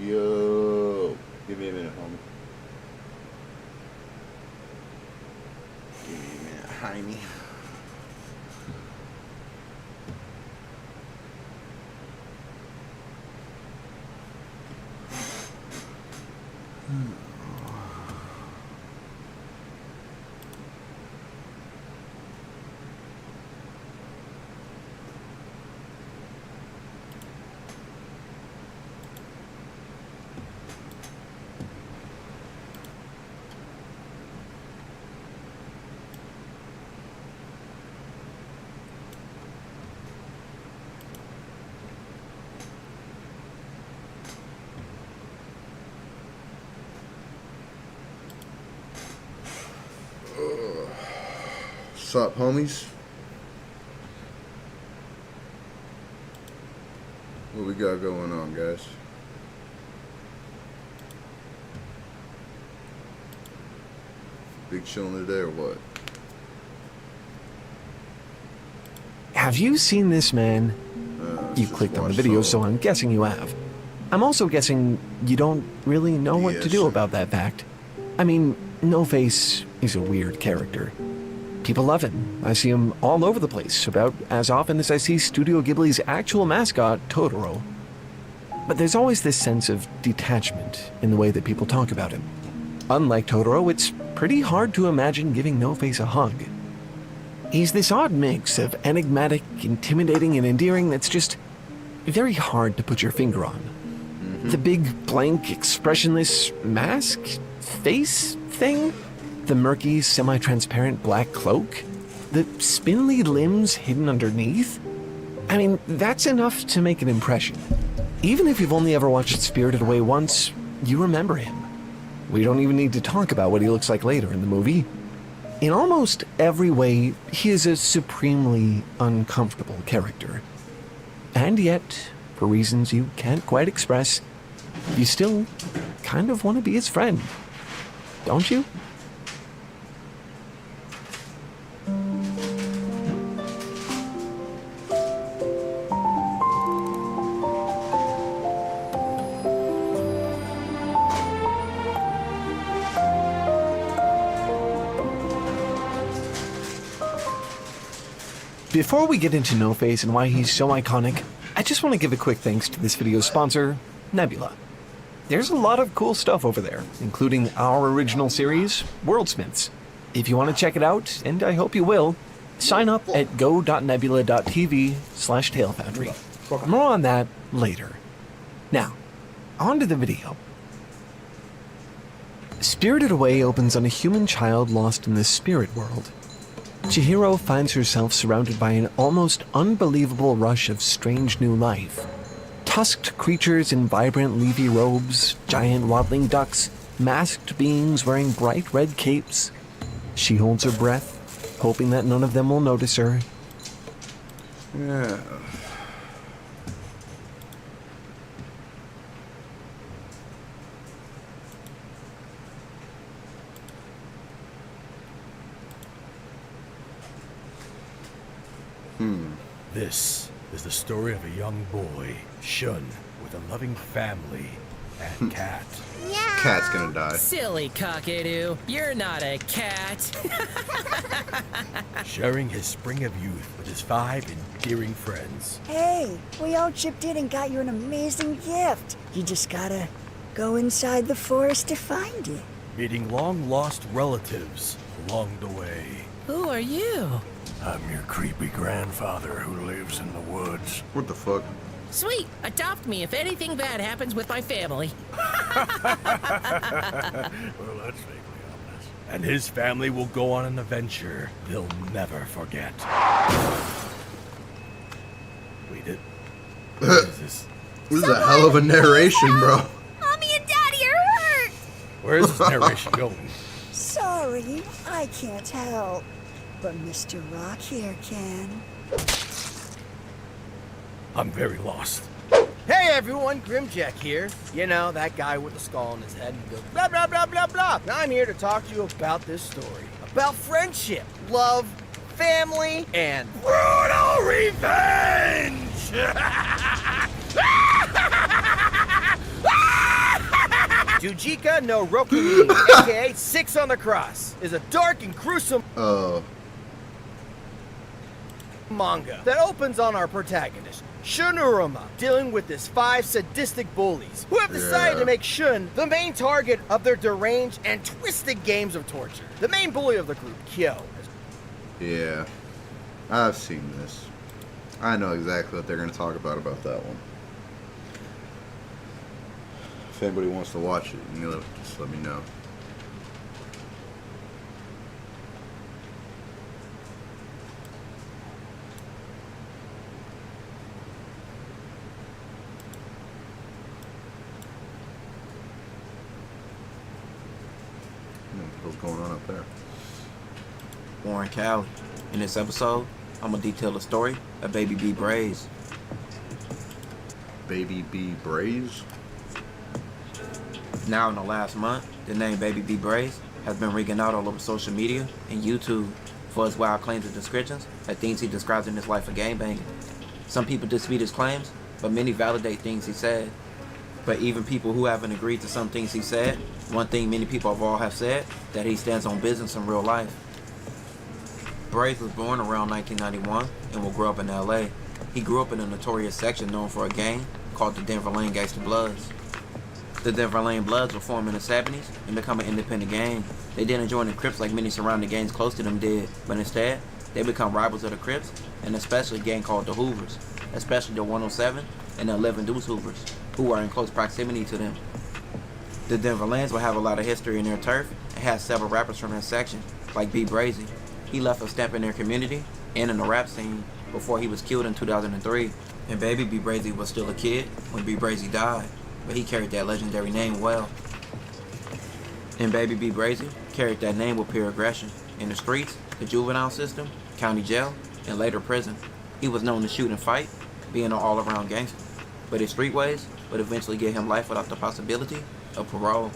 Yo, give me a minute, homie. Give me a minute, Jaime. What's up, homies? What we got going on, guys? Big chillin' today or what? Have you seen this man? You clicked on the video, so I'm guessing you have. I'm also guessing you don't really know what to do about that fact. I mean, No Face is a weird character. People love him. I see him all over the place, about as often as I see Studio Ghibli's actual mascot, Totoro. But there's always this sense of detachment in the way that people talk about him. Unlike Totoro, it's pretty hard to imagine giving No Face a hug. He's this odd mix of enigmatic, intimidating, and endearing that's just very hard to put your finger on. The big, blank, expressionless mask? Face thing? The murky, semi-transparent black cloak? The spindly limbs hidden underneath? I mean, that's enough to make an impression. Even if you've only ever watched Spirited Away once, you remember him. We don't even need to talk about what he looks like later in the movie. In almost every way, he is a supremely uncomfortable character. And yet, for reasons you can't quite express, you still kind of want to be his friend. Don't you? Before we get into No Face and why he's so iconic, I just want to give a quick thanks to this video's sponsor, Nebula. There's a lot of cool stuff over there, including our original series, Worldsmiths. If you want to check it out, and I hope you will, sign up at go.nebula.tv/TaleFoundry. More on that later. Now, on to the video. Spirited Away opens on a human child lost in the spirit world. Chihiro finds herself surrounded by an almost unbelievable rush of strange new life. Tusked creatures in vibrant leafy robes, giant waddling ducks, masked beings wearing bright red capes. She holds her breath, hoping that none of them will notice her. Yeah. This is the story of a young boy, Shun, with a loving family and cat. Yeah. Cat's gonna die. Silly cockadoo, you're not a cat. Sharing his spring of youth with his 5 endearing friends. Hey, we all chipped in and got you an amazing gift. You just gotta go inside the forest to find it. Meeting long-lost relatives along the way. Who are you? I'm your creepy grandfather who lives in the woods. What the fuck? Sweet, adopt me if anything bad happens with my family. Well, that's vaguely ominous. And his family will go on an adventure they'll never forget. Wait, what is this? This is a hell of a narration, bro. Mommy and Daddy are hurt. Where is this narration going? Sorry, I can't help. But Mr. Rock here can. I'm very lost. Hey everyone, Grimjack here. You know, that guy with the skull on his head and goes blah blah blah blah blah. Now I'm here to talk to you about this story. About friendship, love, family, and Brutal revenge! Jujika no Rokunin, aka 6 on the Cross, is a dark and gruesome manga that opens on our protagonist, Shunuruma, dealing with his 5 sadistic bullies who have decided to make Shun the main target of their deranged and twisted games of torture. The main bully of the group, Kyo. Yeah. I've seen this. I know exactly what they're going to talk about that one. If anybody wants to watch it, you know, just let me know. What's going on up there? Warren Cowley. In this episode, I'm gonna detail the story of Baby B Braze. Baby B Braze? Now in the last month, the name Baby B Braze has been ringing out all over social media and YouTube for his wild claims and descriptions of things he describes in his life of gangbanging. Some people dispute his claims, but many validate things he said. But even people who haven't agreed to some things he said, one thing many people of all have said, that he stands on business in real life. Braze was born around 1991 and will grow up in LA. He grew up in a notorious section known for a gang called the Denver Lane Gangsta Bloods. The Denver Lane Bloods were formed in the 70s and become an independent gang. They didn't join the Crips like many surrounding gangs close to them did, but instead, they become rivals of the Crips, and especially a gang called the Hoovers, especially the 107 and the 11 Deuce Hoovers, who are in close proximity to them. The Denver Lanes will have a lot of history in their turf and has several rappers from that section, like B Brazy. He left a stamp in their community and in the rap scene before he was killed in 2003. And Baby B Brazy was still a kid when B Brazy died, but he carried that legendary name well. And Baby B Brazy carried that name with pure aggression. In the streets, the juvenile system, county jail, and later prison. He was known to shoot and fight, being an all-around gangster. But his street ways would eventually get him life without the possibility of parole.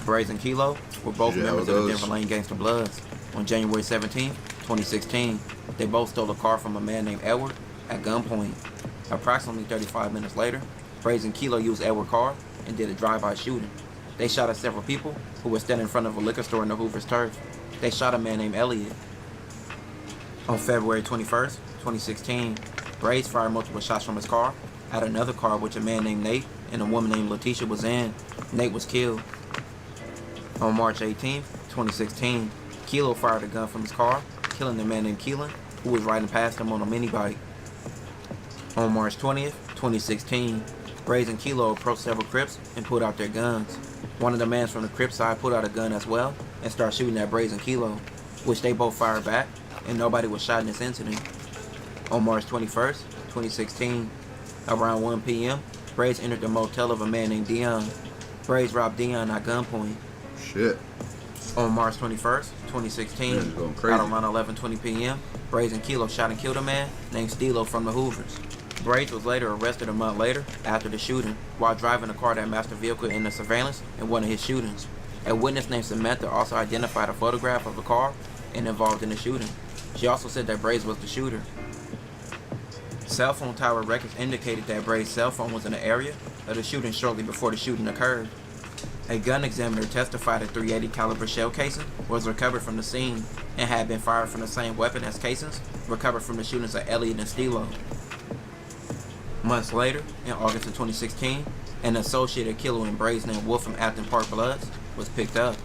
Braze and Kilo were both members of the Denver Lane Gangsta Bloods. On January 17, 2016, they both stole a car from a man named Edward at gunpoint. Approximately 35 minutes later, Braze and Kilo used Edward's car and did a drive-by shooting. They shot at several people who were standing in front of a liquor store in the Hoover's turf. They shot a man named Elliot. On February 21st, 2016, Braze fired multiple shots from his car at another car which a man named Nate and a woman named Letitia was in. Nate was killed. On March 18, 2016, Kilo fired a gun from his car, killing the man named CHILLIN, who was riding past him on a mini bike. On March 20th, 2016, Braze and Kilo approached several Crips and pulled out their guns. One of the men from the Crip side pulled out a gun as well and started shooting at Braze and Kilo, which they both fired back, and nobody was shot in this incident. On March 21st, 2016, around 1 p.m., Braze entered the motel of a man named Dion. Braze robbed Dion at gunpoint. Shit. On March 21st, 2016, Man, it's going crazy. at around 11:20 p.m., Braze and Kilo shot and killed a man named Stilo from the Hoovers. Braze was later arrested a month later after the shooting while driving a car that matched the vehicle in the surveillance in one of his shootings. A witness named Samantha also identified a photograph of the car and involved in the shooting. She also said that Braze was the shooter. Cell phone tower records indicated that Braze's cell phone was in the area of the shooting shortly before the shooting occurred. A gun examiner testified a .380 caliber shell casing was recovered from the scene and had been fired from the same weapon as casings recovered from the shootings of Elliot and Stilo. Months later, in August of 2016, an associated killer in Braze named Wolf from Afton Park Bloods was picked up.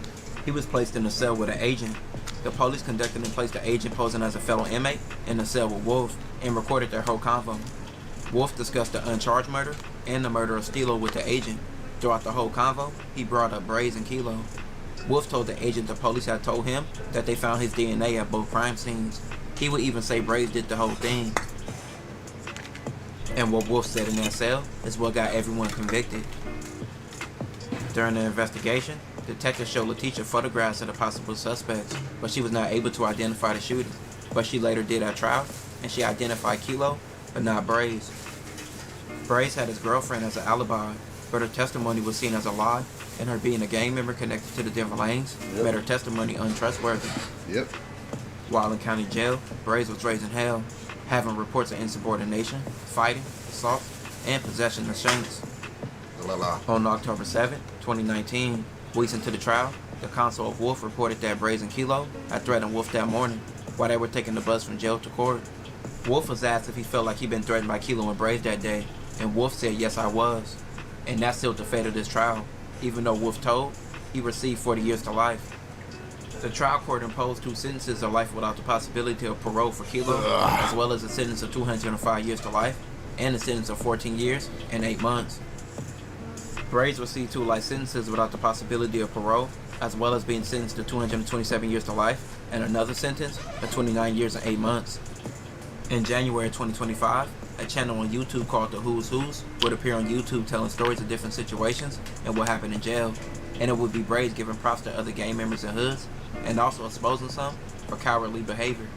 He was placed in a cell with an agent. The police conducted and placed the agent posing as a fellow inmate in the cell with Wolf and recorded their whole convo. Wolf discussed the uncharged murder and the murder of Stilo with the agent. Throughout the whole convo, he brought up Braze and Kilo. Wolf told the agent the police had told him that they found his DNA at both crime scenes. He would even say Braze did the whole thing. And what Wolf said in that cell is what got everyone convicted. During the investigation, detectives showed Letitia photographs of the possible suspects, but she was not able to identify the shooter. But she later did at trial, and she identified Kilo, but not Braze. Braze had his girlfriend as an alibi, but her testimony was seen as a lie, and her being a gang member connected to the Denver Lanes made her testimony untrustworthy. Yep. While in county jail, Braze was raising hell, having reports of insubordination, fighting, assault, and possession of shanks. On October 7, 2019, weeks into the trial, the counsel of Wolf reported that Braze and Kilo had threatened Wolf that morning while they were taking the bus from jail to court. Wolf was asked if he felt like he'd been threatened by Kilo and Braze that day, and Wolf said, "Yes, I was." And that sealed the fate of this trial. Even though Wolf told, he received 40 years to life. The trial court imposed 2 sentences of life without the possibility of parole for Kilo, as well as a sentence of 205 years to life, and a sentence of 14 years and 8 months. Braze received 2 life sentences without the possibility of parole, as well as being sentenced to 227 years to life, and another sentence of 29 years and 8 months. In January 2025, a channel on YouTube called The Who's Who's would appear on YouTube telling stories of different situations and what happened in jail, and it would be Braze giving props to other gang members and hoods, and also exposing some for cowardly behavior.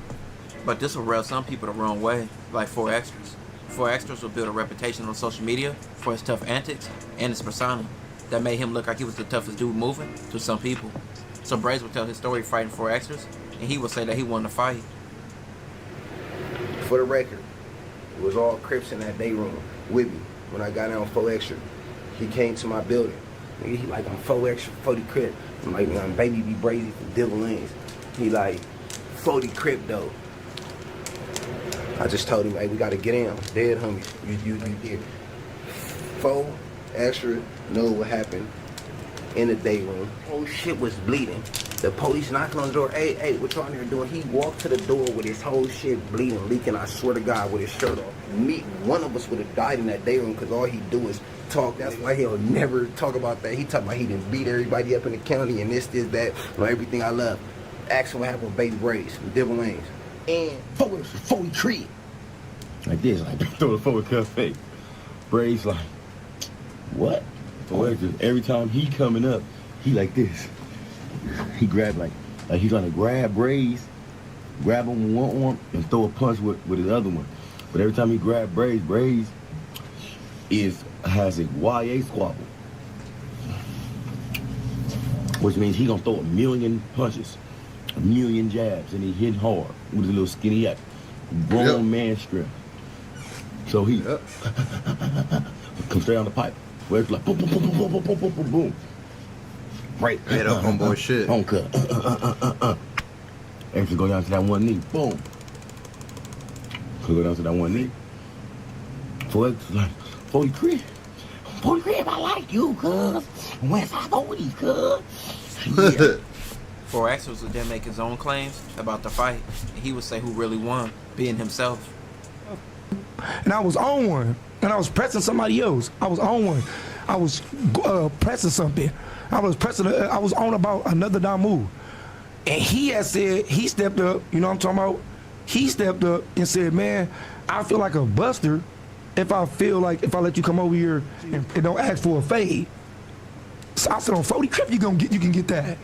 But this will rub some people the wrong way, like 4 Extras. 4 Extras will build a reputation on social media for his tough antics and his persona that made him look like he was the toughest dude moving to some people. So Braze would tell his story fighting 4 Extras, and he would say that he wanted to fight. For the record, it was all Crips in that day room with me when I got down 4 Extra. He came to my building. He like, "I'm 4 Extra, 40 Crip." I'm like, "I'm Baby B Brazy from Denver Lanes." He like, "40 Crip though." I just told him, "Hey, we gotta get in. Dead homies. You here." 4 Extra know what happened in the day room. Whole shit was bleeding. The police knocking on the door. Hey, what y'all in here doing?" He walked to the door with his whole shit bleeding, leaking, I swear to God, with his shirt off. One of us would have died in that day room because all he do is talk. That's why he'll never talk about that. He talk about he didn't beat everybody up in the county and this, that, everything I love. Ask him what happened with Baby Braze from Denver Lanes. And 40 Creed. Like this, like throw the forward cut fake. Braze like, what? Every time he coming up, he like this. He grab like he's gonna grab Braze, grab him with one arm and throw a punch with his other one. But every time he grab Braze, Braze has a YA squabble. Which means he gonna throw a million punches, a million jabs, and he hit hard with a little skinny act. Grown man strength. So he comes straight on the pipe. Where it's like boom, boom, boom, boom, boom, boom, boom, boom, boom, boom. Right. Head up, homeboy shit. On cut. Extra go down to that one knee. Boom. So go down to that one knee. So it's like 40 Crib. 40 Crib, I like you, cuz. Where's I go with these, cuz? Yeah. 4 Extras would then make his own claims about the fight, and he would say who really won, being himself. And I was on one, and I was pressing somebody else. I was on one. I was pressing something. I was on about another down move. And he had said, he stepped up, you know what I'm talking about? He stepped up and said, "Man, I feel like a buster if I let you come over here and don't ask for a fade." So I said, on 40 Crip, you can get that.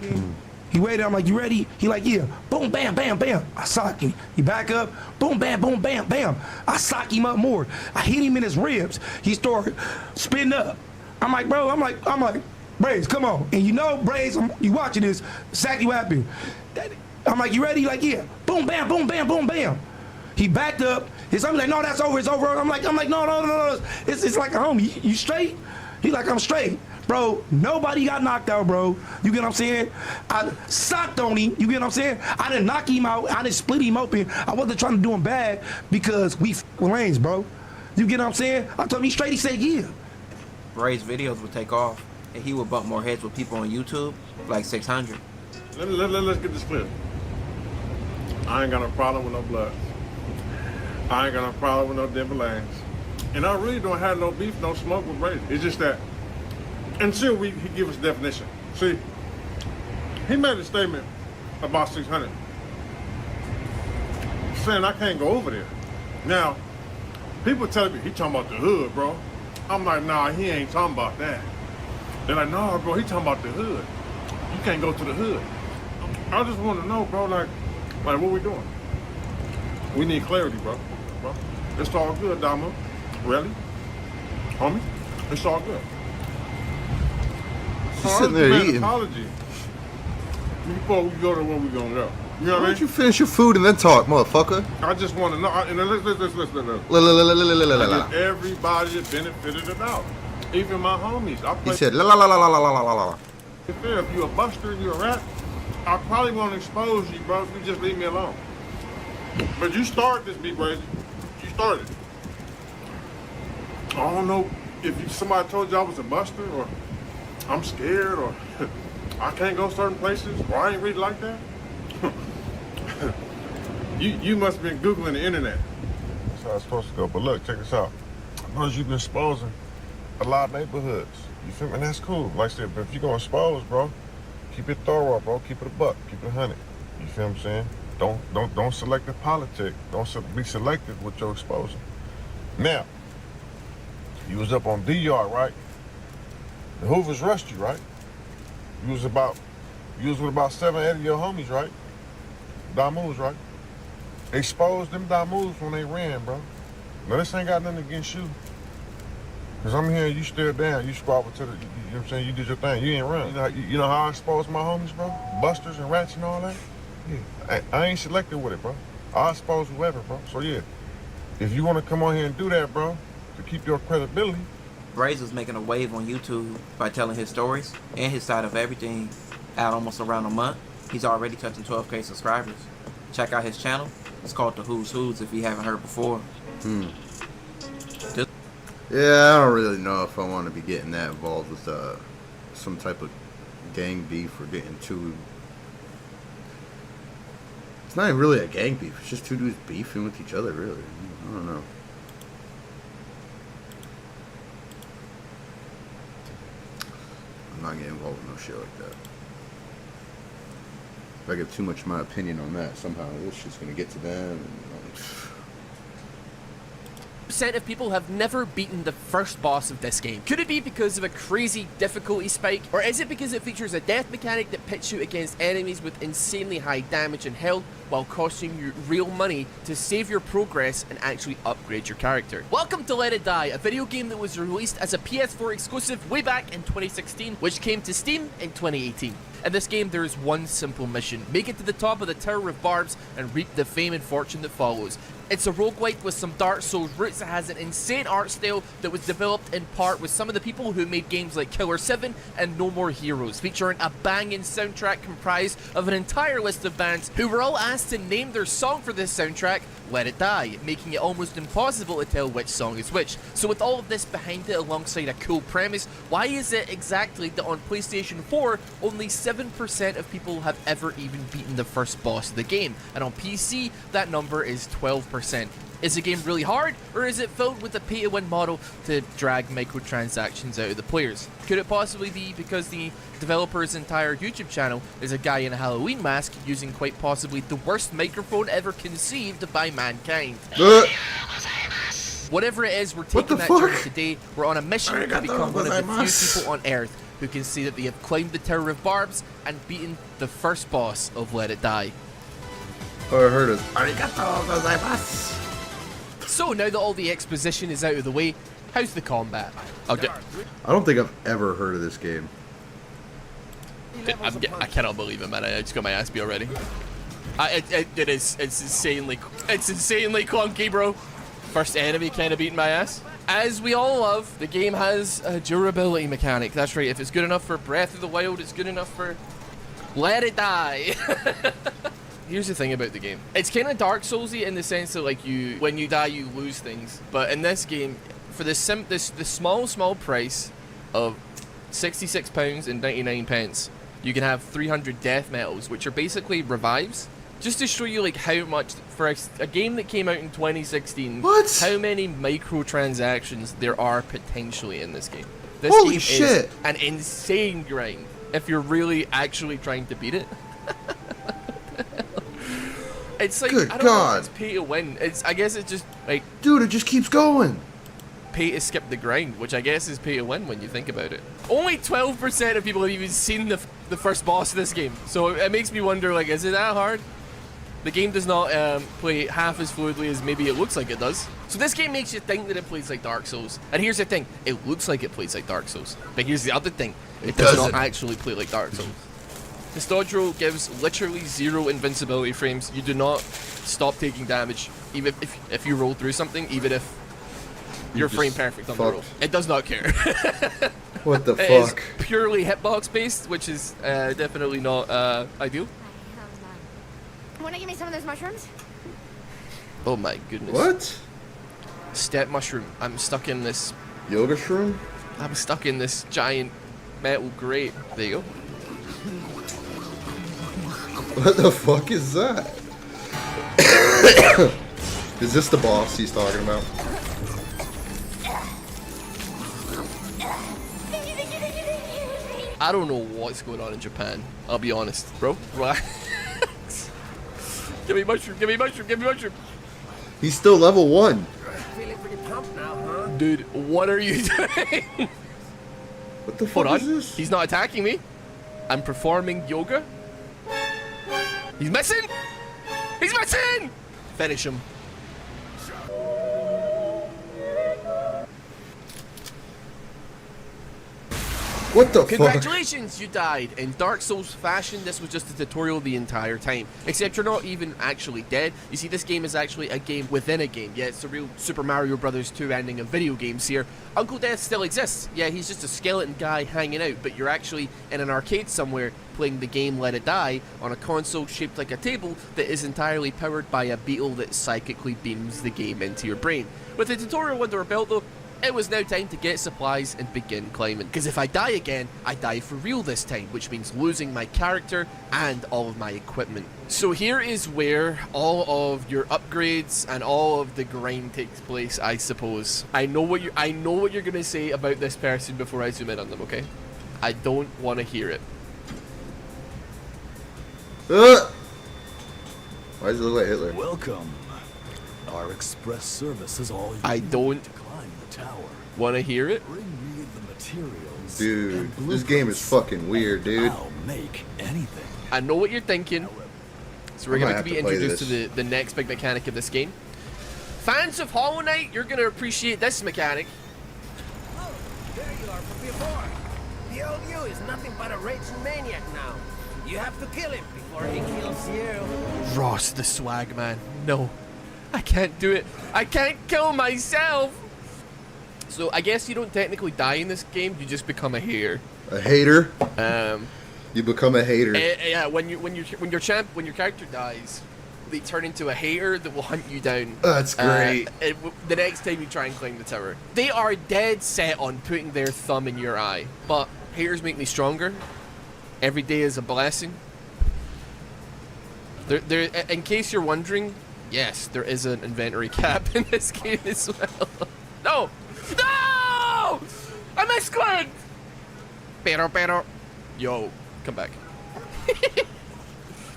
He waited, I'm like, you ready? He like, yeah. Boom, bam, bam, bam. I sock him. He back up. Boom, bam, bam, bam. I sock him up more. I hit him in his ribs. He started spinning up. I'm like, bro, I'm like, Braze, come on. And you know, Braze, you watching this, exactly what happened. I'm like, you ready? He like, yeah. Boom, bam, boom, bam, boom, bam. He backed up. His homie like, no, that's over, it's over. I'm like, no. It's like a homie. You straight? He like, I'm straight. Bro, nobody got knocked out, bro. You get what I'm saying? I socked on him. You get what I'm saying? I didn't knock him out. I didn't split him open. I wasn't trying to do him bad because we with lanes, bro. You get what I'm saying? I told him he straight. He said, yeah. Ray's videos would take off, and he would bump more heads with people on YouTube, like 600. Let's get this clear. I ain't got no problem with no blood. I ain't got no problem with no Denver lanes. And I really don't have no beef, no smoke with Brady. It's just that until he give us definition. See, he made a statement about 600, saying I can't go over there. Now, people tell me he talking about the hood, bro. I'm like, nah, he ain't talking about that. They're like, nah, bro, he talking about the hood. You can't go to the hood. I just want to know, bro, like what we doing? We need clarity, bro. It's all good, Dama. Really? Homie? It's all good. She's sitting there eating. Apology before we go to where we gonna go. You know what I mean? Why don't you finish your food and then talk, motherfucker? I just want to know. And listen. Everybody that benefited it out. Even my homies. He said, la la la la la la la la la. If you a buster, you a rat, I probably won't expose you, bro, if you just leave me alone. But you started this, Big Brazy. You started it. I don't know if somebody told you I was a buster, or I'm scared, or I can't go certain places, or I ain't really like that. You must have been Googling the internet. That's how it's supposed to go. But look, check this out. I know you've been exposing a lot of neighborhoods. You feel me? And that's cool. Like I said, but if you're gonna expose, bro, keep it thorough, bro. Keep it a buck. Keep it 100. You feel what I'm saying? Don't select the politic. Don't be selective with your exposure. Now, you was up on D Yard, right? The Hoovers rushed you, right? You was with about 7 or 8 of your homies, right? Damus, right? Exposed them Damus when they ran, bro. Now this ain't got nothing against you. Cause I'm hearing you stood down, you squabbled to the, you know what I'm saying, you did your thing, you ain't run. You know how I exposed my homies, bro? Busters and rats and all that? Yeah, I ain't selected with it, bro. I expose whoever, bro. So yeah, if you wanna come on here and do that, bro, to keep your credibility. Braze was making a wave on YouTube by telling his stories and his side of everything out almost around a month. He's already touching 12K subscribers. Check out his channel. It's called The Who's Who's if you haven't heard before. Yeah, I don't really know if I want to be getting that involved with some type of gang beef or getting too... It's not even really a gang beef. It's just two dudes beefing with each other, really. I don't know. I'm not getting involved with no shit like that. If I give too much of my opinion on that, somehow it's just going to get to them. And, percent of people have never beaten the first boss of this game. Could it be because of a crazy difficulty spike? Or is it because it features a death mechanic that pits you against enemies with insanely high damage and health while costing you real money to save your progress and actually upgrade your character? Welcome to Let It Die, a video game that was released as a PS4 exclusive way back in 2016, which came to Steam in 2018. In this game, there is one simple mission: make it to the top of the Tower of Barbs and reap the fame and fortune that follows. It's a roguelike with some Dark Souls roots that has an insane art style that was developed in part with some of the people who made games like Killer 7 and No More Heroes, featuring a banging soundtrack comprised of an entire list of bands who were all asked to name their song for this soundtrack, Let It Die, making it almost impossible to tell which song is which. So with all of this behind it alongside a cool premise, why is it exactly that on PlayStation 4 only 7% of people have ever even beaten the first boss of the game, and on PC that number is 12%? Is the game really hard, or is it filled with a pay-to-win model to drag microtransactions out of the players? Could it possibly be because the developer's entire YouTube channel is a guy in a Halloween mask using quite possibly the worst microphone ever conceived by mankind? Whatever it is, we're taking that journey today. We're on a mission to become one of the few people on Earth who can say that they have climbed the Tower of Barbs and beaten the first boss of Let It Die. Oh, I heard it. Arigato gozaimasu. So now that all the exposition is out of the way, how's the combat? I don't think I've ever heard of this game. I cannot believe it, man. I just got my ass beat already. It's insanely clunky, bro. First enemy kind of beating my ass. As we all love, the game has a durability mechanic. That's right. If it's good enough for Breath of the Wild, it's good enough for Let It Die. Here's the thing about the game. It's kind of Dark Soulsy in the sense that like when you die, you lose things. But in this game, for the small price of £66.99, you can have 300 death metals, which are basically revives. Just to show you like how much for a game that came out in 2016, how many microtransactions there are potentially in this game. This Holy game shit. is an insane grind if you're really actually trying to beat it. It's like, Good I don't know God. if it's pay to win. I guess it's just like, dude, it just keeps going. Pay to skip the grind, which I guess is pay to win when you think about it. Only 12% of people have even seen the first boss of this game, so it makes me wonder, like, is it that hard? The game does not play half as fluidly as maybe it looks like it does. So this game makes you think that it plays like Dark Souls. And here's the thing, it looks like it plays like Dark Souls. But here's the other thing, it does not actually play like Dark Souls. This dodge roll gives literally 0 invincibility frames. You do not stop taking damage, even if you roll through something, even if you're frame perfect on the roll. It does not care. What the It is fuck? purely hitbox based, which is definitely not ideal. Wanna give me some of those mushrooms? Oh my goodness. What? Step mushroom. I'm stuck in this. Yoga shroom? I'm stuck in this giant metal grate. There you go. What the fuck is that? Is this the boss he's talking about? I don't know what's going on in Japan. I'll be honest, bro. Give me mushroom, give me mushroom, give me mushroom. He's still level 1. Feeling pretty pumped now, huh? Dude, what are you doing? What the fuck Hold is on. this? He's not attacking me. I'm performing yoga. He's missing! He's missing! Finish him. What the fuck? Congratulations, you died. In Dark Souls fashion, this was just a tutorial the entire time. Except you're not even actually dead. You see, this game is actually a game within a game. Yeah, it's the real Super Mario Bros. 2 ending of video games here. Uncle Death still exists. Yeah, he's just a skeleton guy hanging out, but you're actually in an arcade somewhere playing the game Let It Die on a console shaped like a table that is entirely powered by a beetle that psychically beams the game into your brain. With the tutorial under our belt though, it was now time to get supplies and begin climbing. Because if I die again, I die for real this time, which means losing my character and all of my equipment. So here is where all of your upgrades and all of the grind takes place, I suppose. I know what you're gonna say about this person before I zoom in on them, okay? I don't want to hear it. Why does it look like Hitler? Welcome. Our express service is all you I don't to climb the tower. want to hear it. Bring me the materials. Dude, this game is fucking weird, dude. I'll make anything. I know what you're thinking. So we're I might going to have be to play introduced to this. the next big mechanic of this game. Fans of Hollow Knight, you're going to appreciate this mechanic. Oh, there you are from before. The old you is nothing but a raging maniac now. You have to kill him before he kills you. Ross, the swag man. No, I can't do it. I can't kill myself. So I guess you don't technically die in this game. You just become a hater. A hater? Um, You become a hater. yeah, when your character dies, they turn into a hater that will hunt you down. That's great. The next time you try and climb the tower, they are dead set on putting their thumb in your eye. But haters make me stronger. Every day is a blessing. There, in case you're wondering, yes, there is an inventory cap in this game as well. No! No! I misclicked! Pero. Yo, come back.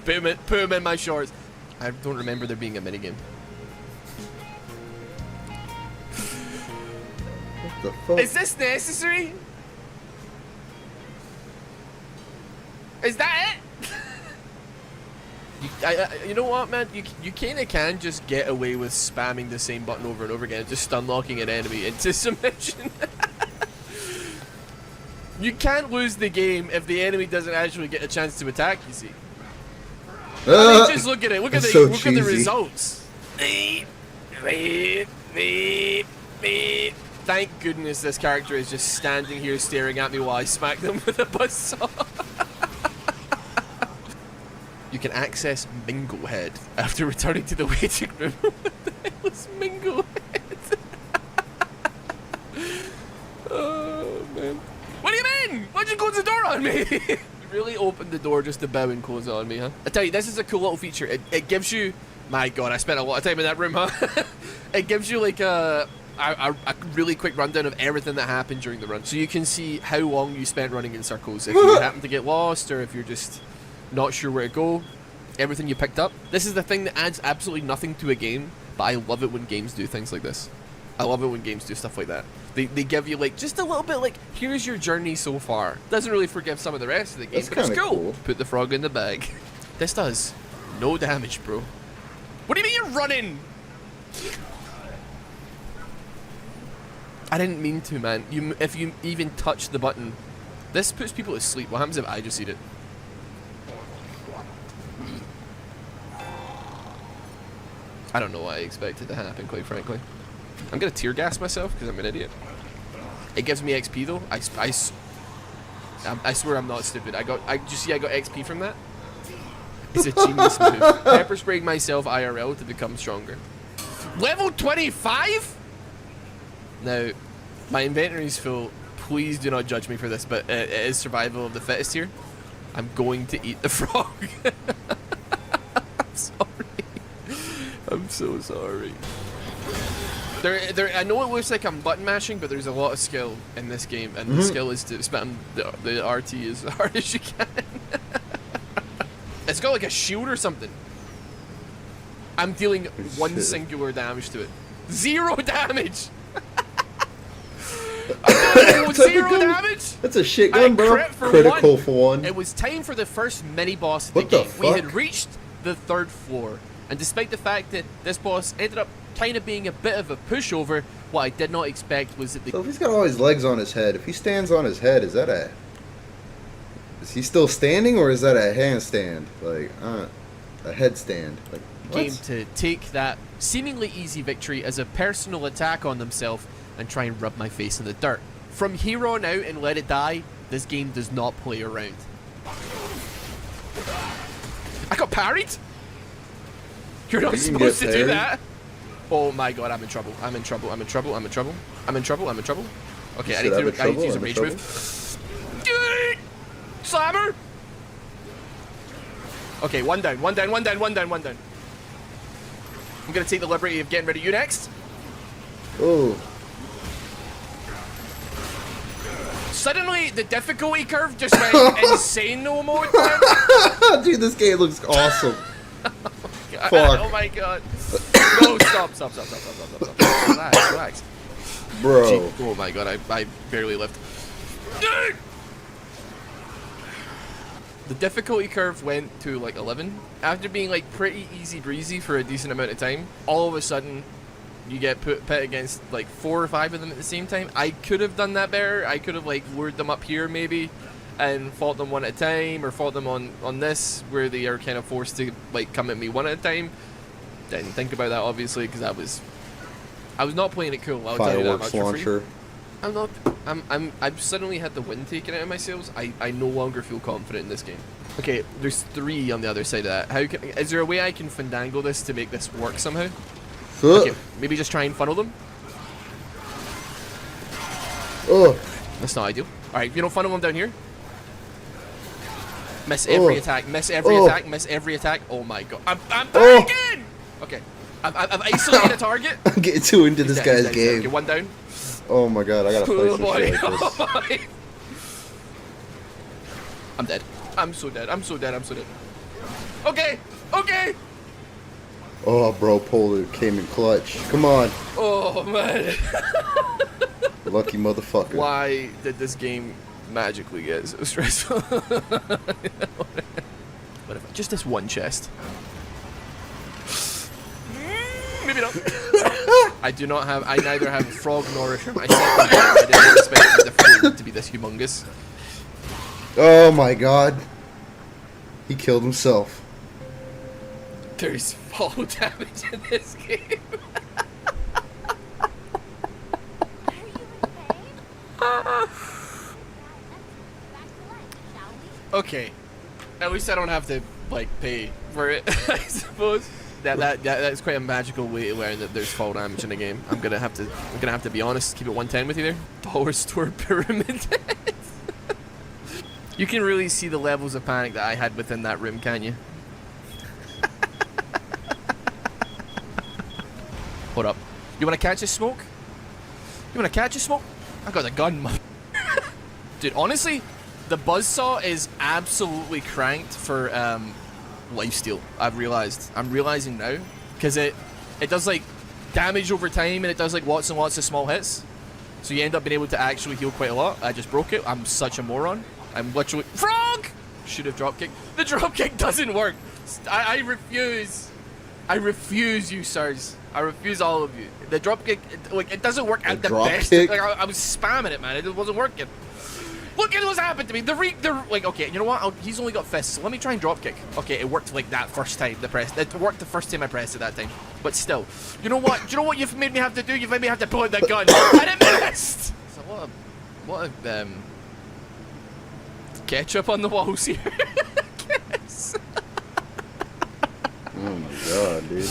Put him in my shorts. I don't remember there being a minigame. What the fuck? Is this necessary? Is that it? You know what, man? You kind of can just get away with spamming the same button over and over again, just stun locking an enemy into submission. You can't lose the game if the enemy doesn't actually get a chance to attack, you see. I mean, just look at it. Look at the results. Thank goodness this character is just standing here staring at me while I smack them with a buzzsaw. You can access Minglehead after returning to the waiting room. What the hell is Minglehead? Oh, man. What do you mean? Why'd you close the door on me? You really opened the door just to bow and close it on me, huh? I tell you, this is a cool little feature. It gives you... My God, I spent a lot of time in that room, huh? It gives you like a really quick rundown of everything that happened during the run. So you can see how long you spent running in circles. If you happen to get lost or if you're just not sure where to go, everything you picked up. This is the thing that adds absolutely nothing to a game, but I love it when games do things like this. I love it when games do stuff like that. They give you like just a little bit like, here's your journey so far. Doesn't really forgive some of the rest of the game, but it's cool. Put the frog in the bag. This does no damage, bro. What do you mean you're running? I didn't mean to, man. If you even touch the button, this puts people to sleep. What happens if I just eat it? I don't know what I expected to happen, quite frankly. I'm gonna tear gas myself because I'm an idiot. It gives me XP though. I swear I'm not stupid. I got XP from that. It's a genius move. Pepper spraying myself IRL to become stronger. Level 25? Now, my inventory's full. Please do not judge me for this, but it is survival of the fittest here. I'm going to eat the frog. I'm sorry. I'm so sorry. I know it looks like I'm button mashing, but there's a lot of skill in this game, and the skill is to spam the RT as hard as you can. It's got like a shield or something. I'm dealing one singular damage to it. 0 damage! Zero damage? That's a shit gun, bro. Critical for one. It was time for the first mini-boss of the game. We had reached the 3rd floor, and despite the fact that this boss ended up kind of being a bit of a pushover, what I did not expect was that So if he's got all his legs on his head, if he stands on his head, is he still standing, or is that a handstand? Like, a headstand? Like, what? Game to take that seemingly easy victory as a personal attack on themselves and try and rub my face in the dirt. From here on out and let it die, this game does not play around. I got parried? You're not supposed to do that? Oh my God, I'm in trouble. I'm in trouble. I'm in trouble. I'm in trouble. I'm in trouble. I'm in trouble. Okay, I need to use a rage move. Slammer! Okay, one down, one down, one down, one down, one down. I'm gonna take the liberty of getting rid of you next. Oh. Suddenly, the difficulty curve just went insane no mode. Dude, this game looks awesome. Fuck. Oh my God. No, stop. Relax, relax. Bro. Gee, oh my God, I barely lived. The difficulty curve went to like 11. After being like pretty easy breezy for a decent amount of time, all of a sudden you get put against like 4 or 5 of them at the same time. I could have done that better. I could have like lured them up here maybe and fought them one at a time, or fought them on this where they are kind of forced to like come at me one at a time. Didn't think about that obviously because I was not playing it cool. I'll tell you that much for free. I'm not. I've suddenly had the wind taken out of my sails. I no longer feel confident in this game. Okay, there's 3 on the other side of that. Is there a way I can fandangle this to make this work somehow? Okay, maybe just try and funnel them. Oh, that's not ideal. All right, funnel them down here. Miss every attack. Miss every attack. Miss every attack. Oh my God! I'm panicking. Okay, I've isolated a target. I'm getting too into this guy's game. Okay, one down. Oh my God, I gotta fight some boy. shit like this. Oh boy. I'm dead. I'm so dead. I'm so dead. I'm so dead. Okay. Okay. Oh, bro, Polar came in clutch. Come on. Oh man. Lucky motherfucker. Why did this game magically get so stressful. What if just this one chest? Maybe not. I do not have. I neither have a frog nor a shrimp. I didn't expect the difficulty to be this humongous. Oh my god. He killed himself. There's fall damage in this game. Okay. At least I don't have to like pay for it, I suppose. That's quite a magical way to learn that there's fall damage in a game. I'm gonna have to be honest, keep it 110 with you there. Dollar store pyramid. You can really see the levels of panic that I had within that room, can't you? Hold up. You wanna catch a smoke? You wanna catch a smoke? I got a gun, man. Dude, honestly, the buzzsaw is absolutely cranked for lifesteal. I'm realizing now, because it does like damage over time, and it does like lots and lots of small hits, so you end up being able to actually heal quite a lot. I just broke it. I'm such a moron. I'm literally frog. Should have dropkick. The dropkick doesn't work. I refuse. I refuse, you sirs. I refuse all of you. The dropkick, like, it doesn't work at the best. Like, I was spamming it, man. It wasn't working. Look at what's happened to me. Like, okay, you know what? He's only got fists, so let me try and dropkick. Okay, it worked like that first time. It worked the first time I pressed it that time. But still, you know what? Do you know what you've made me have to do? You've made me have to pull out the gun, and it missed. So what a ketchup on the walls here. Oh my god, dude.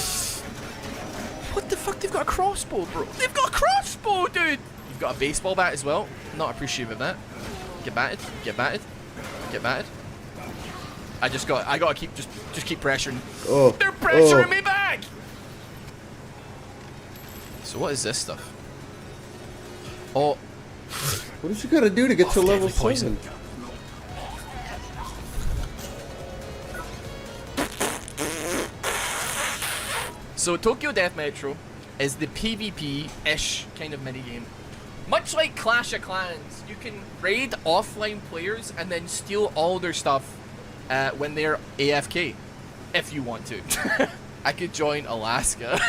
What the fuck? They've got a crossbow, bro. They've got a crossbow, dude. You've got a baseball bat as well. Not appreciative of that. Get batted. Get batted. Get batted. I gotta keep just keep pressuring. Oh. They're pressuring me back. So what is this stuff? Oh. What did you gotta do to get to level 7? So Tokyo Death Metro is the PvP-ish kind of minigame. Much like Clash of Clans, you can raid offline players and then steal all their stuff when they're AFK, if you want to. I could join Alaska.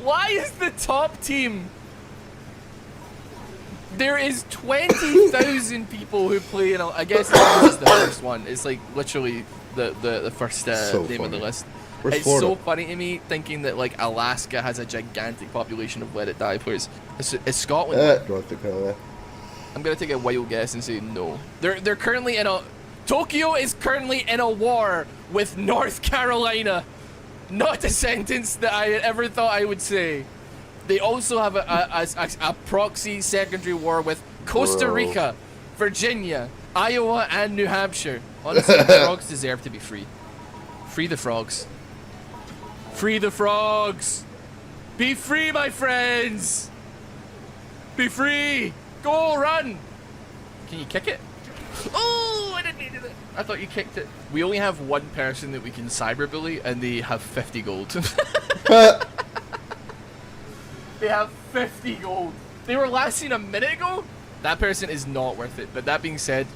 Why is the top team? There is 20,000 people who play in. I guess this is the first one. It's like literally the first name on the list. It's so funny to me thinking that like Alaska has a gigantic population of Let It Die players. Is Scotland? North Dakota. I'm gonna take a wild guess and say no. They're currently in a. Tokyo is currently in a war with North Carolina. Not a sentence that I had ever thought I would say. They also have a proxy secondary war with Costa Rica, Virginia, Iowa, and New Hampshire. Honestly, the frogs deserve to be free. Free the frogs. Free the frogs! Be free, my friends! Be free! Go, run! Can you kick it? Oh, I didn't mean to do that. I thought you kicked it. We only have one person that we can cyberbully, and they have 50 gold. They have 50 gold. They were last seen a minute ago? That person is not worth it. But that being said,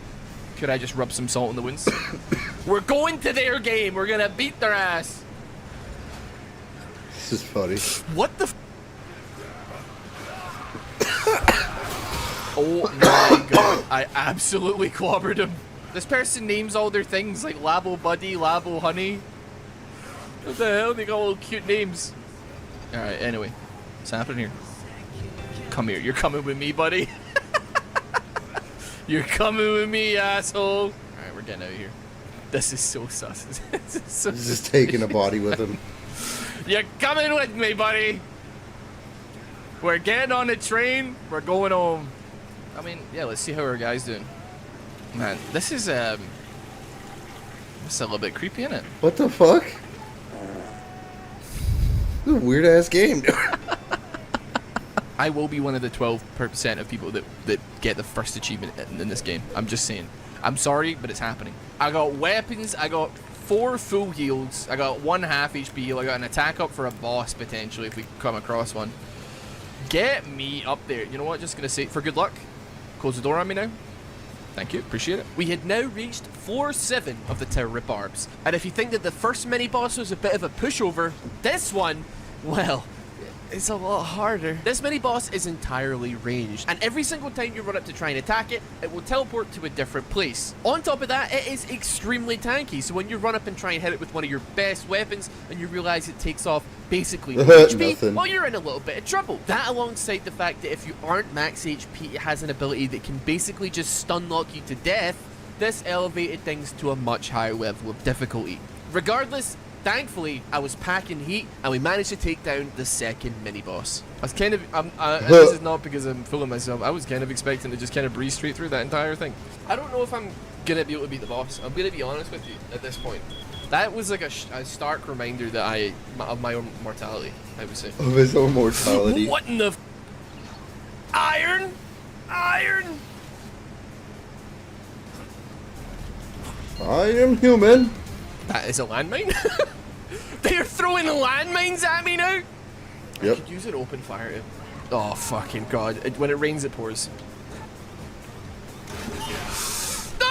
could I just rub some salt in the wounds? We're going to their game. We're gonna beat their ass. This is funny. What the? Oh my god! I absolutely clobbered him. This person names all their things like Labo Buddy, Labo Honey. What the hell? They got all cute names. All right. Anyway, what's happening here? Come here. You're coming with me, buddy. You're coming with me, asshole. All right, we're getting out of here. This is so sus. This is so He's just taking a body with him. You're coming with me, buddy. We're getting on the train. We're going home. I mean, yeah, let's see how our guy's doing. Man, this is a little bit creepy, isn't it? What the fuck? This is a weird ass game, dude. I will be one of the 12% of people that get the first achievement in this game. I'm just saying. I'm sorry, but it's happening. I got weapons. I got 4 full heals. I got 1 half HP heal. I got an attack up for a boss, potentially, if we come across one. Get me up there. You know what? Just going to say, for good luck, close the door on me now? Thank you, appreciate it. We had now reached floor 7 of the Tower of Barbs, and if you think that the first mini-boss was a bit of a pushover, this one, well, it's a lot harder. This mini-boss is entirely ranged, and every single time you run up to try and attack it, it will teleport to a different place. On top of that, it is extremely tanky, so when you run up and try and hit it with one of your best weapons, and you realize it takes off basically no HP, well, you're in a little bit of trouble. That alongside the fact that if you aren't max HP, it has an ability that can basically just stun lock you to death. This elevated things to a much higher level of difficulty. Regardless, thankfully, I was packing heat, and we managed to take down the second mini-boss. I was kind of, this is not because I'm fooling myself, I was kind of expecting to just kind of breeze straight through that entire thing. I don't know if I'm going to be able to beat the boss. I'm going to be honest with you at this point. That was like a stark reminder that of my own mortality, I would say. Of his own mortality. What in the... Iron! Iron! I am human. That is a landmine? They're throwing landmines at me now? Yep. I could use an open fire. Oh, fucking God. When it rains, it pours. No!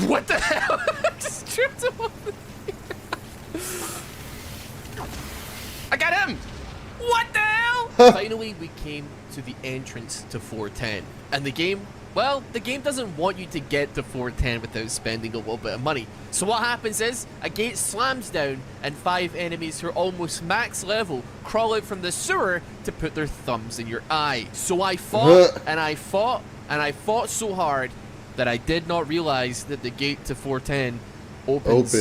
What the hell? I just tripped him off the thing. I got him! What the hell? Finally, we came to the entrance to 410. And the game, well, the game doesn't want you to get to 410 without spending a little bit of money. So what happens is, a gate slams down, and 5 enemies who are almost max level crawl out from the sewer to put their thumbs in your eye. So I fought, and I fought, and I fought so hard that I did not realize that the gate to 410 opens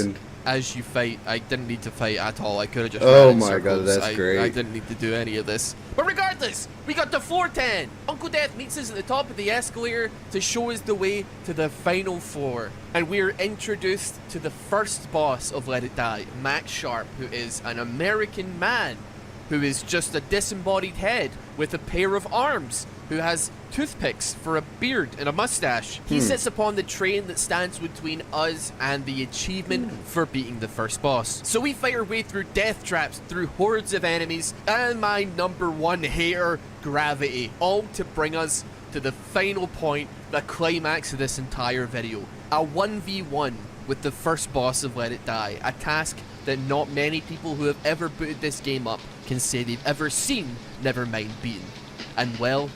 as you fight. I didn't need to fight at all. I could have just ran in circles. God, that's great. I didn't need to do any of this. But regardless, we got to 410. Uncle Death meets us at the top of the escalator to show us the way to the final floor. And we are introduced to the first boss of Let It Die, Max Sharp, who is an American man who is just a disembodied head with a pair of arms, who has toothpicks for a beard and a mustache. He sits upon the train that stands between us and the achievement for beating the first boss. So we fight our way through death traps, through hordes of enemies, and my #1 hater, gravity, all to bring us to the final point, the climax of this entire video. A 1v1 with the first boss of Let It Die, a task that not many people who have ever booted this game up can say they've ever seen, never mind beaten. And well,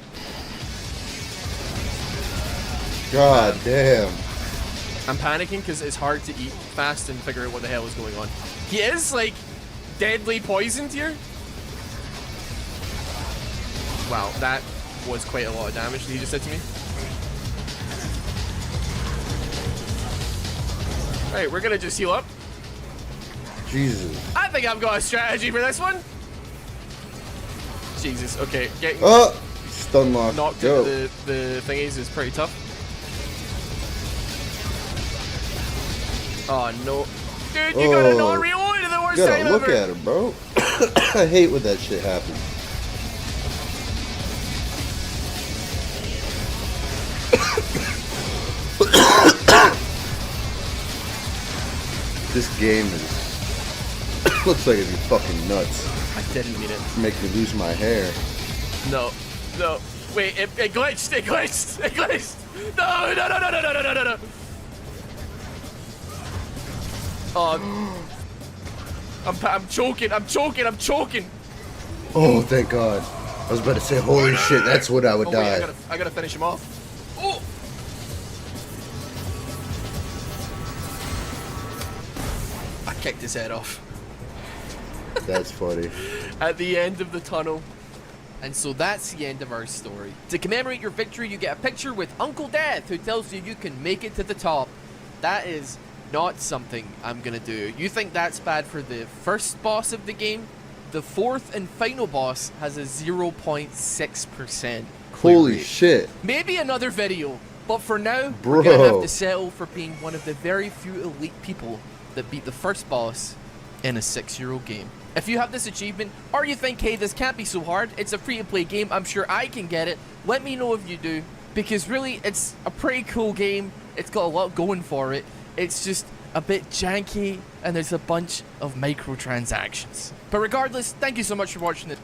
God damn. I'm panicking because it's hard to eat fast and figure out what the hell is going on. He is, like, deadly poisoned here. Wow, that was quite a lot of damage that he just did to me. Alright, we're gonna just heal up. Jesus. I think I've got a strategy for this one. Jesus, okay. Getting stun lock. knocked into the thingies is pretty tough. Oh no. Dude, you gotta not reload at the worst time ever. Look at him, bro. I hate when that shit happens. This game is looks like it'd be fucking nuts. I didn't mean it. Make me lose my hair. No, no. Wait, it glitched. It glitched. It glitched. No, no, no, no, no, no, no, no, no. Oh, I'm choking. I'm choking. I'm choking. Oh, thank God. I was about to say, holy shit, that's what I would die. Wait, I gotta finish him off. Oh. I kicked his head off. That's funny. At the end of the tunnel. And so that's the end of our story. To commemorate your victory, you get a picture with Uncle Death, who tells you you can make it to the top. That is not something I'm gonna do. You think that's bad for the first boss of the game? The fourth and final boss has a 0.6% clear Holy rate. shit. Maybe another video, but for now, Bro. we're gonna have to settle for being one of the very few elite people that beat the first boss in a 6-year-old game. If you have this achievement, or you think, hey, this can't be so hard, it's a free-to-play game, I'm sure I can get it, let me know if you do, because really, it's a pretty cool game, it's got a lot going for it, it's just, a bit janky, and there's a bunch of microtransactions. But regardless, thank you so much for watching it.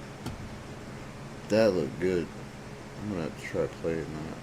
That looked good. I'm gonna have to try playing that.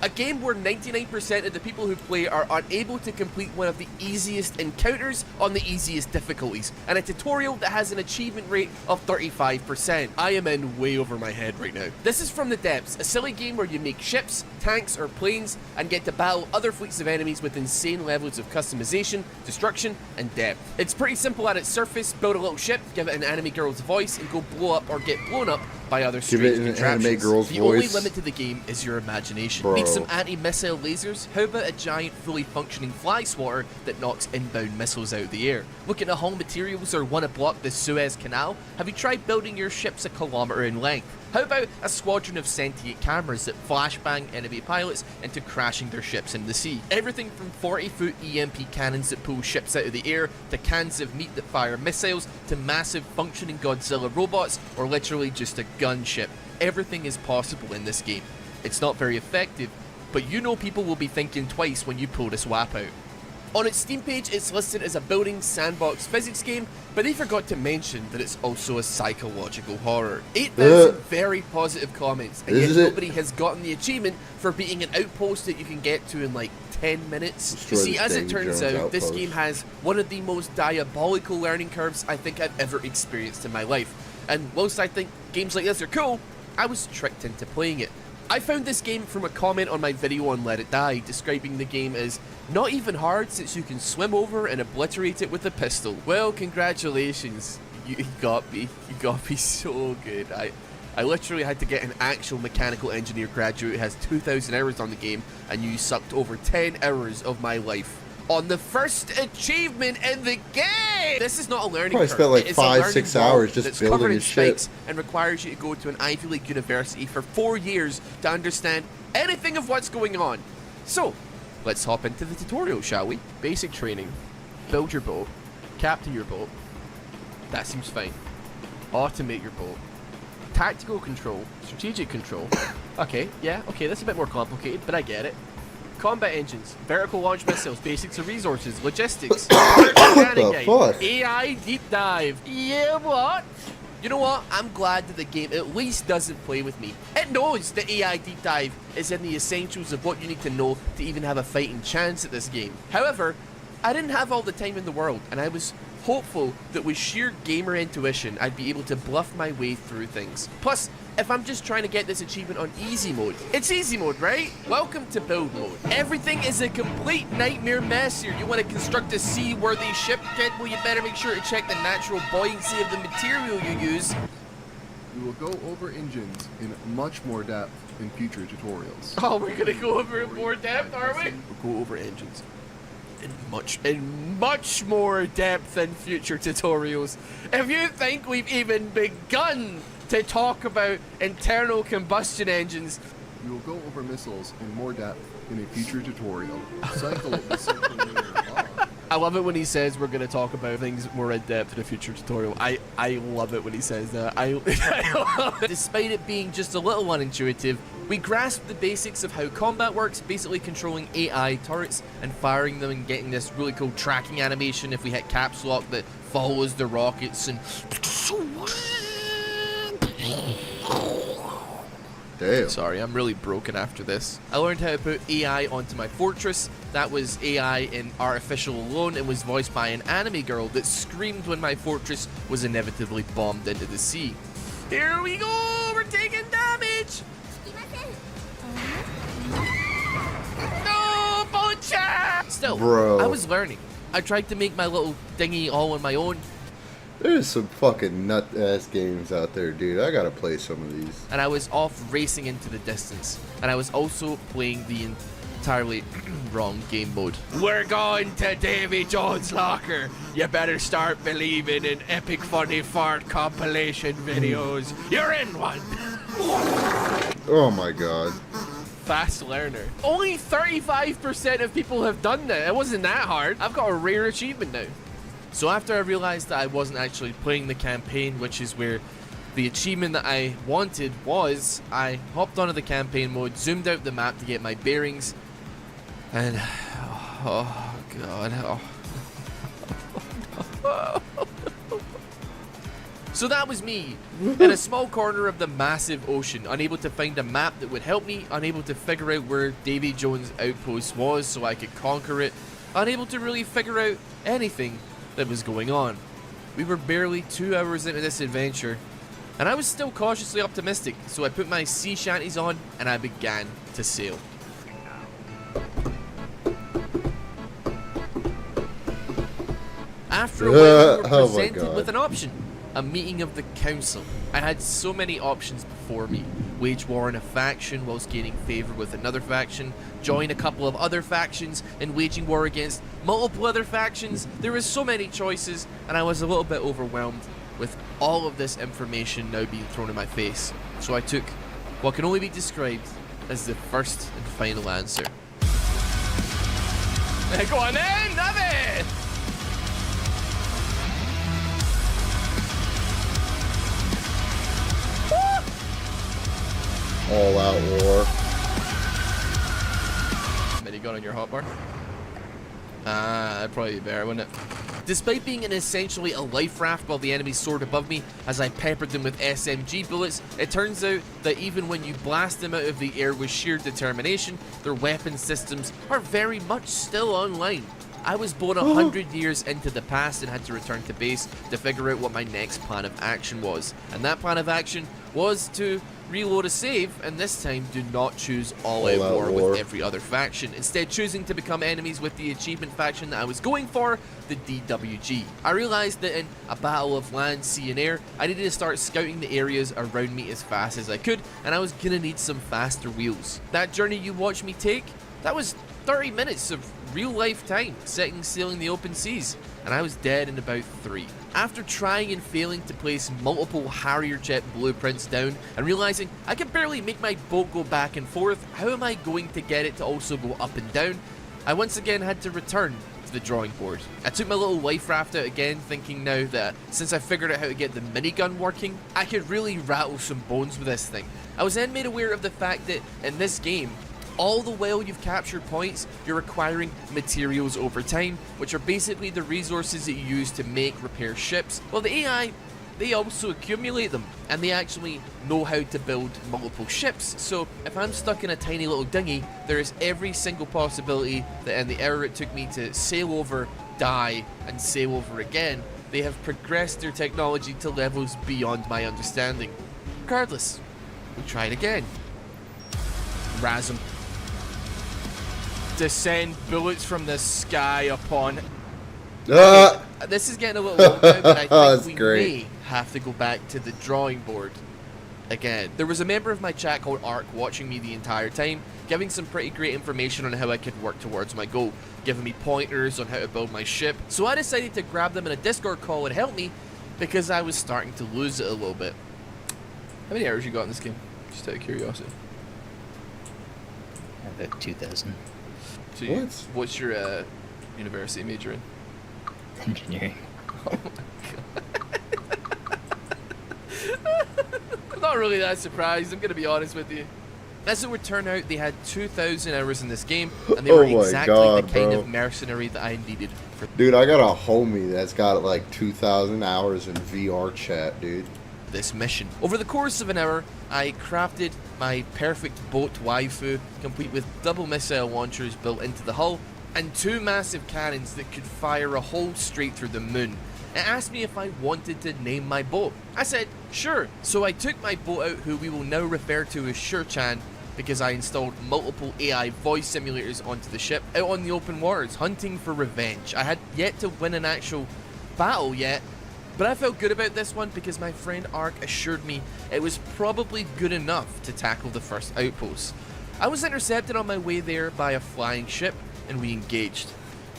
A game where 99% of the people who play are unable to complete one of the easiest encounters on the easiest difficulties, and a tutorial that has an achievement rate of 35%. I am in way over my head right now. This is From the Depths, a silly game where you make ships, tanks, or planes and get to battle other fleets of enemies with insane levels of customization, destruction, and depth. It's pretty simple at its surface. Build a little ship, give it an anime girl's voice, and go blow up or get blown up by other strange contraptions. Anime girl's the only voice. limit to the game is your imagination. Bro. Need some anti-missile lasers? How about a giant, fully functioning fly swatter that knocks inbound missiles out of the air? Looking at hull materials or want to block the Suez Canal? Have you tried building your ships a kilometre in length? How about a squadron of sentient cameras that flashbang enemy pilots into crashing their ships in the sea? Everything from 40-foot EMP cannons that pull ships out of the air, to cans of meat that fire missiles, to massive functioning Godzilla robots, or literally just a gunship. Everything is possible in this game. It's not very effective, but you know people will be thinking twice when you pull this WAP out. On its Steam page, it's listed as a building sandbox physics game, but they forgot to mention that it's also a psychological horror. 8,000 very positive comments, and yet nobody has gotten the achievement for beating an outpost that you can get to in like 10 minutes. You see, as it turns out, this game has one of the most diabolical learning curves I think I've ever experienced in my life. And whilst I think games like this are cool, I was tricked into playing it. I found this game from a comment on my video on Let It Die, describing the game as not even hard since you can swim over and obliterate it with a pistol. Well, congratulations. You got me. You got me so good. I literally had to get an actual mechanical engineer graduate who has 2,000 hours on the game, and you sucked over 10 hours of my life on the first achievement in the game! This is not a learning curve. Spent like It is 5-6 hours just building his shit. And requires you to go to an Ivy League university for 4 years to understand anything of what's going on. So, let's hop into the tutorial, shall we? Basic training. Build your boat. Captain your boat. That seems fine. Automate your boat. Tactical control. Strategic control. Okay, yeah, okay, that's a bit more complicated, but I get it. Combat engines, vertical launch missiles, basics of resources, logistics, what the fuck? AI deep dive. Yeah, what? You know what? I'm glad that the game at least doesn't play with me. It knows that AI deep dive is in the essentials of what you need to know to even have a fighting chance at this game. However, I didn't have all the time in the world, and I was hopeful that with sheer gamer intuition, I'd be able to bluff my way through things. Plus, if I'm just trying to get this achievement on easy mode, it's easy mode, right? Welcome to build mode. Everything is a complete nightmare mess here. You want to construct a seaworthy ship, kid? Well, you better make sure to check the natural buoyancy of the material you use. We will go over engines in much more depth in future tutorials. Oh, we're gonna go over in more depth, are we? We'll go over engines in much more depth in future tutorials. If you think we've even begun to talk about internal combustion engines, we will go over missiles in more depth in a future tutorial. I love it when he says we're going to talk about things more in depth in a future tutorial. I love it when he says that. I love it. Despite it being just a little unintuitive, we grasp the basics of how combat works, basically controlling AI turrets and firing them and getting this really cool tracking animation if we hit caps lock that follows the rockets and... Damn. Sorry, I'm really broken after this. I learned how to put AI onto my fortress. That was AI in artificial alone and was voiced by an anime girl that screamed when my fortress was inevitably bombed into the sea. Here we go! We're taking damage! No, whatcha! Still, bro, I was learning. I tried to make my little dinghy all on my own. There's some fucking nut-ass games out there, dude. I gotta play some of these. And I was off racing into the distance. And I was also playing the entirely wrong game mode. We're going to Davy Jones' locker. You better start believing in epic funny fart compilation videos. You're in one. Oh my god. Fast learner. Only 35% of people have done that. It wasn't that hard. I've got a rare achievement now. So after I realized that I wasn't actually playing the campaign, which is where The achievement that I wanted was I hopped onto the campaign mode, zoomed out the map to get my bearings, and oh god. Oh. So that was me, in a small corner of the massive ocean, unable to find a map that would help me, unable to figure out where Davy Jones' outpost was so I could conquer it, unable to really figure out anything that was going on. We were barely 2 hours into this adventure, and I was still cautiously optimistic, so I put my sea shanties on and I began to sail. After a while, we were presented with an option. A meeting of the council. I had so many options before me. Wage war in a faction whilst gaining favour with another faction, join a couple of other factions, and waging war against multiple other factions. There were so many choices, and I was a little bit overwhelmed with all of this information now being thrown in my face. So I took what can only be described as the first and final answer. Go on then, Navi! All out war. Minigun on your hotbar? That'd probably be better, wouldn't it? Despite being in essentially a life raft while the enemies soared above me as I peppered them with SMG bullets, it turns out that even when you blast them out of the air with sheer determination, their weapon systems are very much still online. I was born 100 years into the past and had to return to base to figure out what my next plan of action was. And that plan of action was to reload a save, and this time do not choose all-out war with every other faction, instead choosing to become enemies with the achievement faction that I was going for, the DWG. I realized that in a battle of land, sea and air, I needed to start scouting the areas around me as fast as I could, and I was gonna need some faster wheels. That journey you watched me take, that was 30 minutes of real life time setting sailing the open seas, and I was dead in about 3. After trying and failing to place multiple Harrier jet blueprints down and realizing I could barely make my boat go back and forth, how am I going to get it to also go up and down? I once again had to return to the drawing board. I took my little life raft out again, thinking now that since I figured out how to get the minigun working, I could really rattle some bones with this thing. I was then made aware of the fact that in this game, all the while you've captured points, you're acquiring materials over time, which are basically the resources that you use to make, repair ships. Well, the AI, they also accumulate them, and they actually know how to build multiple ships. So if I'm stuck in a tiny little dinghy, there is every single possibility that in the hour it took me to sail over, die, and sail over again, they have progressed their technology to levels beyond my understanding. Regardless, we try it again. Razum. Descend bullets from the sky upon... Okay, this is getting a little low now, but I think we may have to go back to the drawing board again. There was a member of my chat called Ark watching me the entire time, giving some pretty great information on how I could work towards my goal, giving me pointers on how to build my ship. So I decided to grab them in a Discord call and help me, because I was starting to lose it a little bit. How many hours you got in this game? Just out of curiosity. About 2,000. So what's your university major in? Engineering. Oh my god. I'm not really that surprised, I'm gonna be honest with you. As it would turn out, they had 2,000 hours in this game, and they were exactly the kind of mercenary that I needed for... Dude, I got a homie that's got like 2,000 hours in VR chat, dude. This mission. Over the course of an hour, I crafted my perfect boat waifu, complete with double missile launchers built into the hull, and 2 massive cannons that could fire a hole straight through the moon. It asked me if I wanted to name my boat. I said, sure. So I took my boat out, who we will now refer to as Sure-chan, because I installed multiple AI voice simulators onto the ship, out on the open waters, hunting for revenge. I had yet to win an actual battle yet, but I felt good about this one because my friend Ark assured me it was probably good enough to tackle the first outpost. I was intercepted on my way there by a flying ship, and we engaged.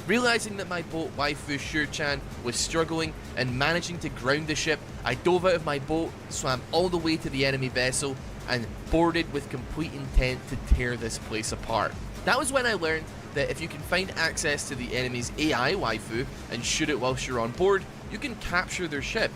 Realizing that my boat waifu Sure-chan was struggling and managing to ground the ship, I dove out of my boat, swam all the way to the enemy vessel, and boarded with complete intent to tear this place apart. That was when I learned that if you can find access to the enemy's AI waifu and shoot it whilst you're on board, you can capture their ship.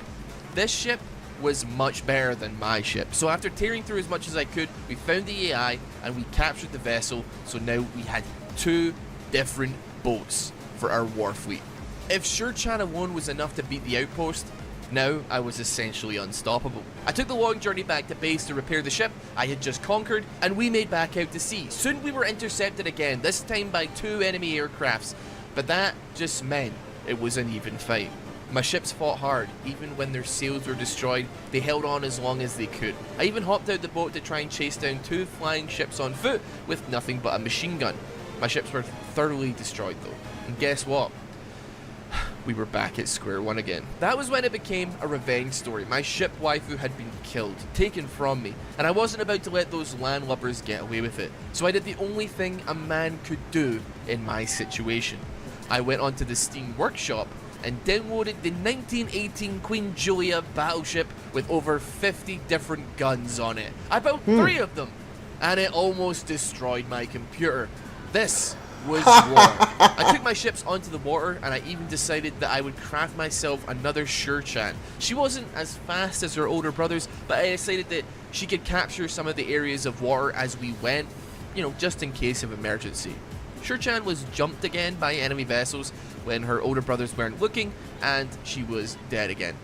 This ship was much better than my ship. So after tearing through as much as I could, we found the AI and we captured the vessel, so now we had 2 different boats for our war fleet. If CHILLIN alone was enough to beat the outpost, now I was essentially unstoppable. I took the long journey back to base to repair the ship I had just conquered, and we made back out to sea. Soon we were intercepted again, this time by 2 enemy aircrafts, but that just meant it was an even fight. My ships fought hard, even when their sails were destroyed, they held on as long as they could. I even hopped out the boat to try and chase down 2 flying ships on foot with nothing but a machine gun. My ships were thoroughly destroyed though, and guess what? We were back at square one again. That was when it became a revenge story. My ship waifu had been killed, taken from me, and I wasn't about to let those landlubbers get away with it. So I did the only thing a man could do in my situation. I went onto the Steam Workshop and downloaded the 1918 Queen Julia battleship with over 50 different guns on it. I built 3 of them, and it almost destroyed my computer. This was war. I took my ships onto the water, and I even decided that I would craft myself another CHILLIN. She wasn't as fast as her older brothers, but I decided that she could capture some of the areas of water as we went, you know, just in case of emergency. CHILLIN was jumped again by enemy vessels when her older brothers weren't looking, and she was dead again.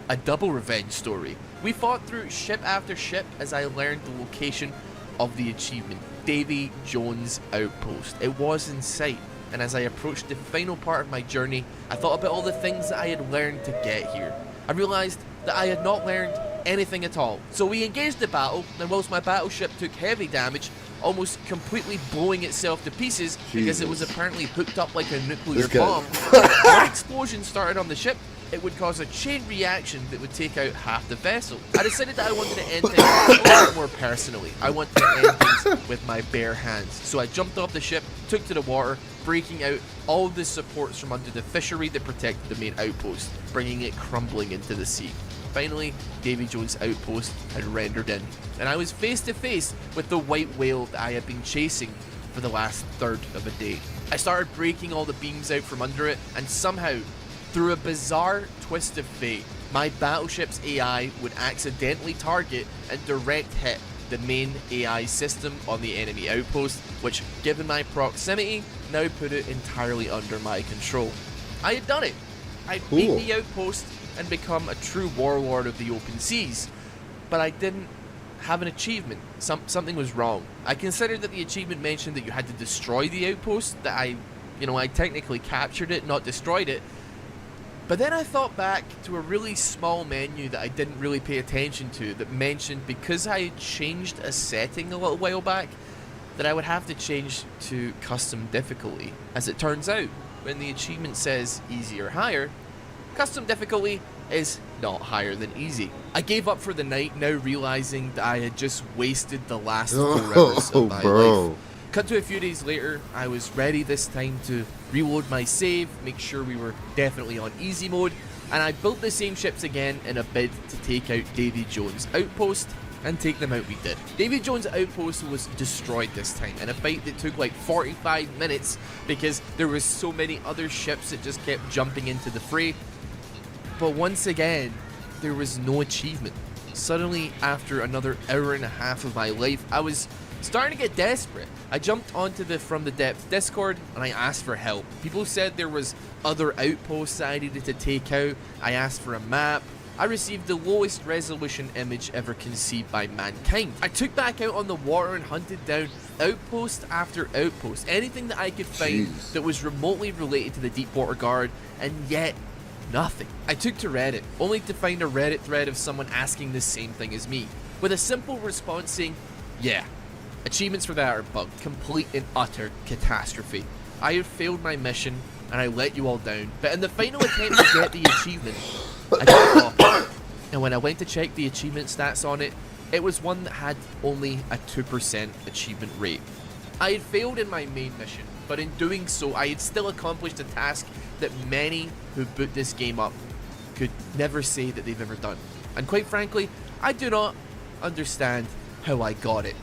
A double revenge story. We fought through ship after ship as I learned the location of the achievement, Davy Jones Outpost. It was in sight, and as I approached the final part of my journey, I thought about all the things that I had learned to get here. I realized that I had not learned anything at all. So we engaged the battle, and whilst my battleship took heavy damage, almost completely blowing itself to pieces because it was apparently hooked up like a nuclear bomb, when an explosion started on the ship, it would cause a chain reaction that would take out half the vessel. I decided that I wanted to end things a little more personally. I wanted to end things with my bare hands. So I jumped off the ship, took to the water, breaking out all the supports from under the fishery that protected the main outpost, bringing it crumbling into the sea. Finally, Davy Jones Outpost had rendered in, and I was face to face with the white whale that I had been chasing for the last third of a day. I started breaking all the beams out from under it, and somehow, through a bizarre twist of fate, my battleship's AI would accidentally target and direct hit the main AI system on the enemy outpost, which, given my proximity, now put it entirely under my control. I had done it. I'd beat the outpost and become a true warlord of the open seas, but I didn't have an achievement. Something was wrong. I considered that the achievement mentioned that you had to destroy the outpost, that I technically captured it, not destroyed it. But then I thought back to a really small menu that I didn't really pay attention to that mentioned because I had changed a setting a little while back that I would have to change to custom difficulty. As it turns out, when the achievement says easy or higher, custom difficulty is not higher than easy. I gave up for the night, now realizing that I had just wasted the last 4 hours of my life. Cut to a few days later, I was ready this time to reload my save, make sure we were definitely on easy mode, and I built the same ships again in a bid to take out Davy Jones Outpost, and take them out we did. Davy Jones Outpost was destroyed this time in a fight that took like 45 minutes because there was so many other ships that just kept jumping into the fray. But once again, there was no achievement. Suddenly, after another hour and a half of my life, I was starting to get desperate. I jumped onto the From the Depths Discord and I asked for help. People said there was other outposts that I needed to take out. I asked for a map. I received the lowest resolution image ever conceived by mankind. I took back out on the water and hunted down outpost after outpost, anything that I could find that was remotely related to the Deepwater Guard, and yet nothing. I took to Reddit, only to find a Reddit thread of someone asking the same thing as me, with a simple response saying, yeah, achievements for that are bugged, complete and utter catastrophe. I have failed my mission, and I let you all down, but in the final attempt to get the achievement, I got caught. And when I went to check the achievement stats on it, it was one that had only a 2% achievement rate. I had failed in my main mission, but in doing so, I had still accomplished a task that many who boot this game up could never say that they've ever done. And quite frankly, I do not understand how I got it.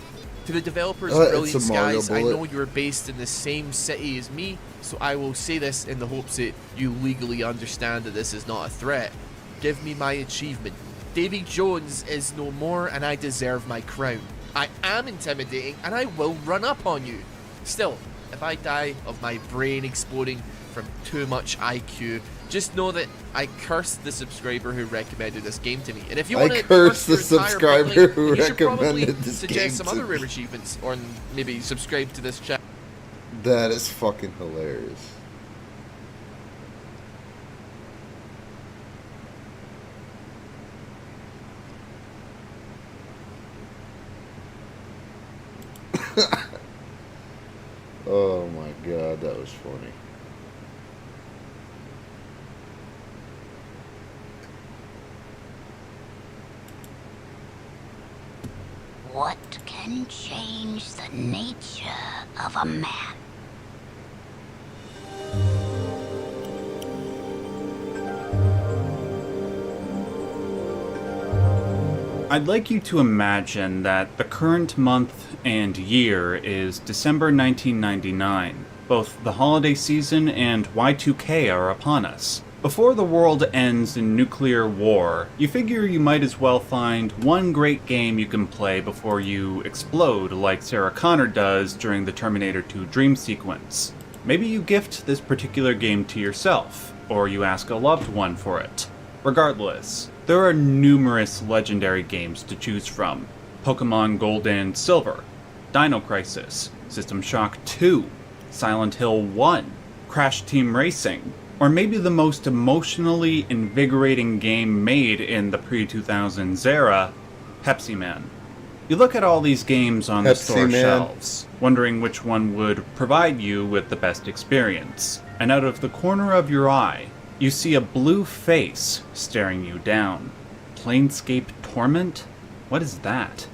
To the developers of Brilliant Skies, I know you're based in the same city as me, so I will say this in the hopes that you legally understand that this is not a threat. Give me my achievement. Davy Jones is no more, and I deserve my crown. I am intimidating, and I will run up on you. Still, if I die of my brain exploding from too much IQ, just know that I cursed the subscriber who recommended this game to me. And if you want to cursed the subscriber who recommended this game suggest some to other me. rare achievements, or maybe subscribe to this channel. That is fucking hilarious. Oh my god, that was funny. What can change the nature of a man? I'd like you to imagine that the current month and year is December 1999. Both the holiday season and Y2K are upon us. Before the world ends in nuclear war, you figure you might as well find one great game you can play before you explode like Sarah Connor does during the Terminator 2 dream sequence. Maybe you gift this particular game to yourself, or you ask a loved one for it. Regardless, there are numerous legendary games to choose from. Pokemon Gold and Silver, Dino Crisis, System Shock 2, Silent Hill 1, Crash Team Racing, or maybe the most emotionally invigorating game made in the pre-2000s era, Pepsi Man. You look at all these games on the store shelves, wondering which one would provide you with the best experience. And out of the corner of your eye, you see a blue face staring you down. Planescape Torment? What is that?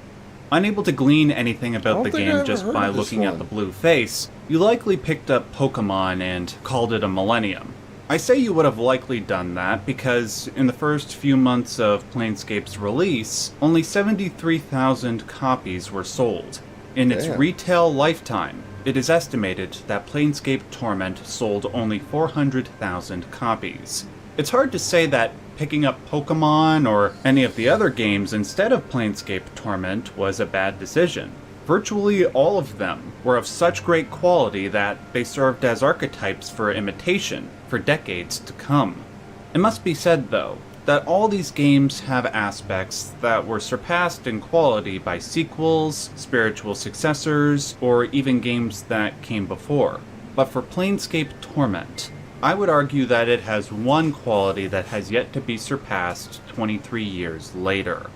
Unable to glean anything about the game just by looking at the blue face, you likely picked up Pokemon and called it a millennium. I say you would have likely done that because in the first few months of Planescape's release, only 73,000 copies were sold. In its retail lifetime, it is estimated that Planescape Torment sold only 400,000 copies. It's hard to say that picking up Pokemon or any of the other games instead of Planescape Torment was a bad decision. Virtually all of them were of such great quality that they served as archetypes for imitation for decades to come. It must be said, though, that all these games have aspects that were surpassed in quality by sequels, spiritual successors, or even games that came before. But for Planescape Torment, I would argue that it has one quality that has yet to be surpassed 23 years later.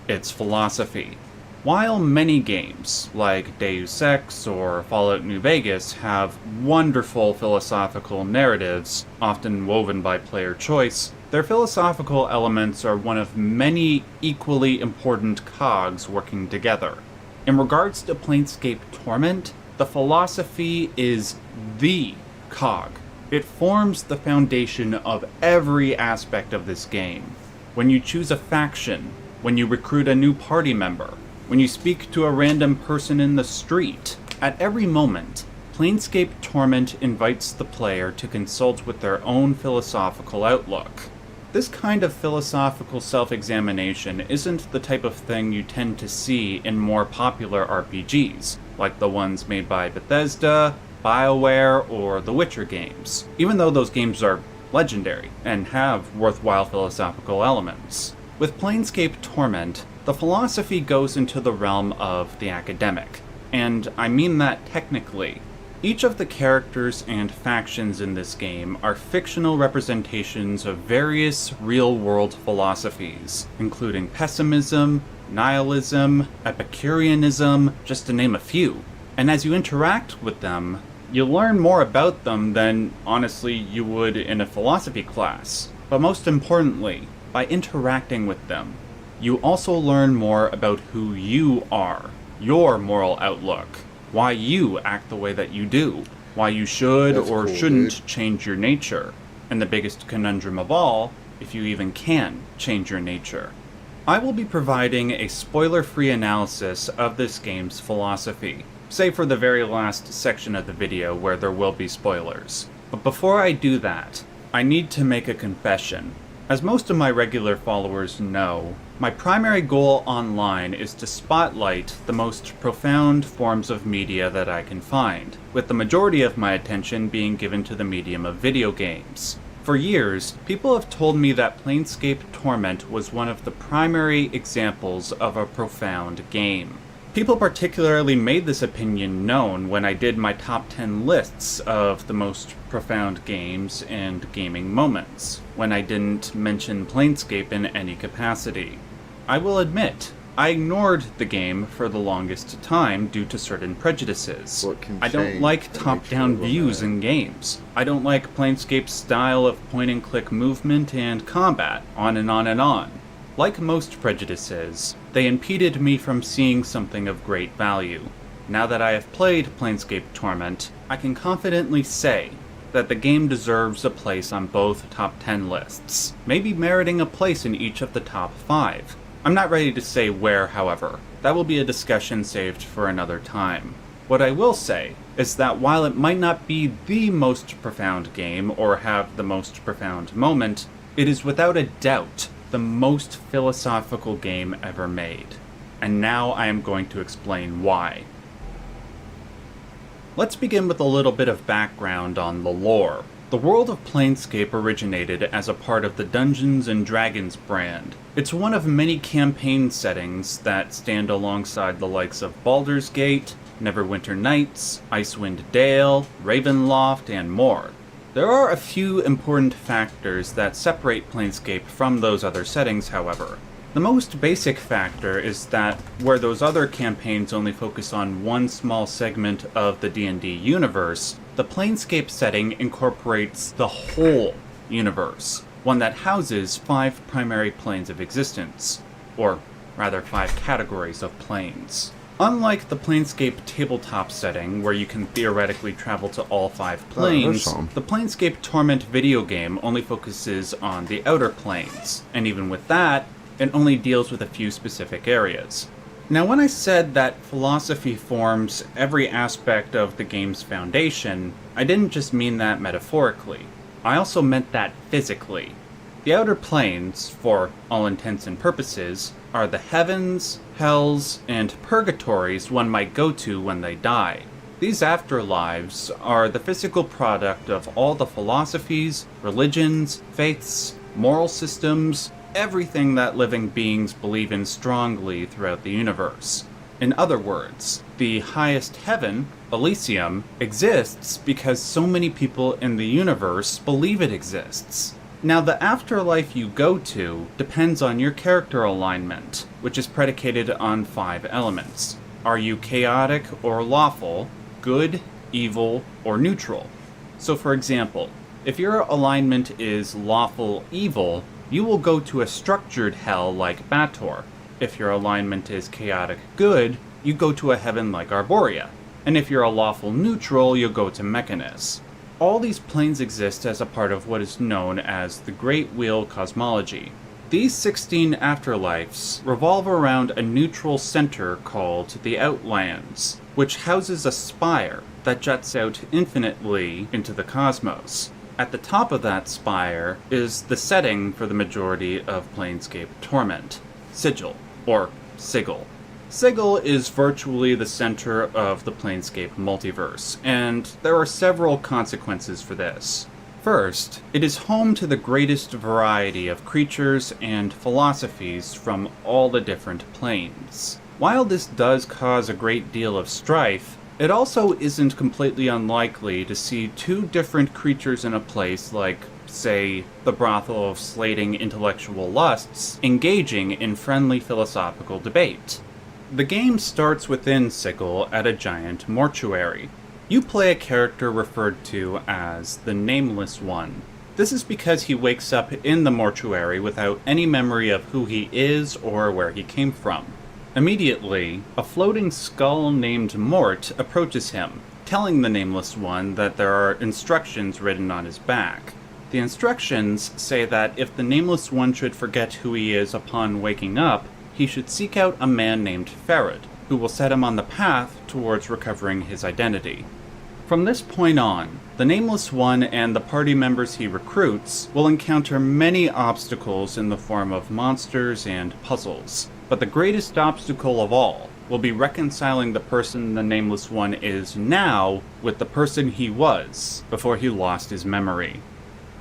Its philosophy. While many games, like Deus Ex or Fallout New Vegas, have wonderful philosophical narratives, often woven by player choice, their philosophical elements are one of many equally important cogs working together. In regards to Planescape Torment, the philosophy is the cog. It forms the foundation of every aspect of this game. When you choose a faction, when you recruit a new party member, when you speak to a random person in the street, at every moment, Planescape Torment invites the player to consult with their own philosophical outlook. This kind of philosophical self-examination isn't the type of thing you tend to see in more popular RPGs, like the ones made by Bethesda, BioWare, or the Witcher games, even though those games are legendary and have worthwhile philosophical elements. With Planescape Torment, the philosophy goes into the realm of the academic, and I mean that technically. Each of the characters and factions in this game are fictional representations of various real-world philosophies, including pessimism, nihilism, Epicureanism, just to name a few. And as you interact with them, you learn more about them than, honestly, you would in a philosophy class. But most importantly, by interacting with them, you also learn more about who you are, your moral outlook, why you act the way that you do, why you should or shouldn't change your nature, and the biggest conundrum of all, if you even can change your nature. I will be providing a spoiler-free analysis of this game's philosophy, save for the very last section of the video where there will be spoilers. But before I do that, I need to make a confession. As most of my regular followers know, my primary goal online is to spotlight the most profound forms of media that I can find, with the majority of my attention being given to the medium of video games. For years, people have told me that Planescape Torment was one of the primary examples of a profound game. People particularly made this opinion known when I did my top 10 lists of the most profound games and gaming moments, when I didn't mention Planescape in any capacity. I will admit, I ignored the game for the longest time due to certain prejudices. I don't like top-down views in games. I don't like Planescape's style of point-and-click movement and combat, on and on and on. Like most prejudices, they impeded me from seeing something of great value. Now that I have played Planescape Torment, I can confidently say that the game deserves a place on both top 10 lists, maybe meriting a place in each of the top 5. I'm not ready to say where, however. That will be a discussion saved for another time. What I will say is that while it might not be the most profound game or have the most profound moment, it is without a doubt the most philosophical game ever made. And now I am going to explain why. Let's begin with a little bit of background on the lore. The world of Planescape originated as a part of the Dungeons & Dragons brand. It's one of many campaign settings that stand alongside the likes of Baldur's Gate, Neverwinter Nights, Icewind Dale, Ravenloft, and more. There are a few important factors that separate Planescape from those other settings, however. The most basic factor is that where those other campaigns only focus on one small segment of the D&D universe, the Planescape setting incorporates the whole universe, one that houses 5 primary planes of existence, or rather 5 categories of planes. Unlike the Planescape tabletop setting, where you can theoretically travel to all 5 planes, the Planescape Torment video game only focuses on the outer planes, and even with that, it only deals with a few specific areas. Now, when I said that philosophy forms every aspect of the game's foundation, I didn't just mean that metaphorically. I also meant that physically. The outer planes, for all intents and purposes, are the heavens, hells, and purgatories one might go to when they die. These afterlives are the physical product of all the philosophies, religions, faiths, moral systems, everything that living beings believe in strongly throughout the universe. In other words, the highest heaven, Elysium, exists because so many people in the universe believe it exists. Now, the afterlife you go to depends on your character alignment, which is predicated on 5 elements. Are you chaotic or lawful, good, evil, or neutral? So for example, if your alignment is lawful evil, you will go to a structured hell like Bator. If your alignment is chaotic good, you go to a heaven like Arborea. And if you're a lawful neutral, you'll go to Mechanus. All these planes exist as a part of what is known as the Great Wheel cosmology. These 16 afterlives revolve around a neutral center called the Outlands, which houses a spire that juts out infinitely into the cosmos. At the top of that spire is the setting for the majority of Planescape Torment, Sigil, or Sigil. Sigil is virtually the center of the Planescape multiverse, and there are several consequences for this. First, it is home to the greatest variety of creatures and philosophies from all the different planes. While this does cause a great deal of strife, it also isn't completely unlikely to see 2 different creatures in a place like, say, the brothel of slating intellectual lusts, engaging in friendly philosophical debate. The game starts within Sigil at a giant mortuary. You play a character referred to as the Nameless One. This is because he wakes up in the mortuary without any memory of who he is or where he came from. Immediately, a floating skull named Mort approaches him, telling the Nameless One that there are instructions written on his back. The instructions say that if the Nameless One should forget who he is upon waking up, he should seek out a man named Farad, who will set him on the path towards recovering his identity. From this point on, the Nameless One and the party members he recruits will encounter many obstacles in the form of monsters and puzzles. But the greatest obstacle of all will be reconciling the person the Nameless One is now with the person he was before he lost his memory.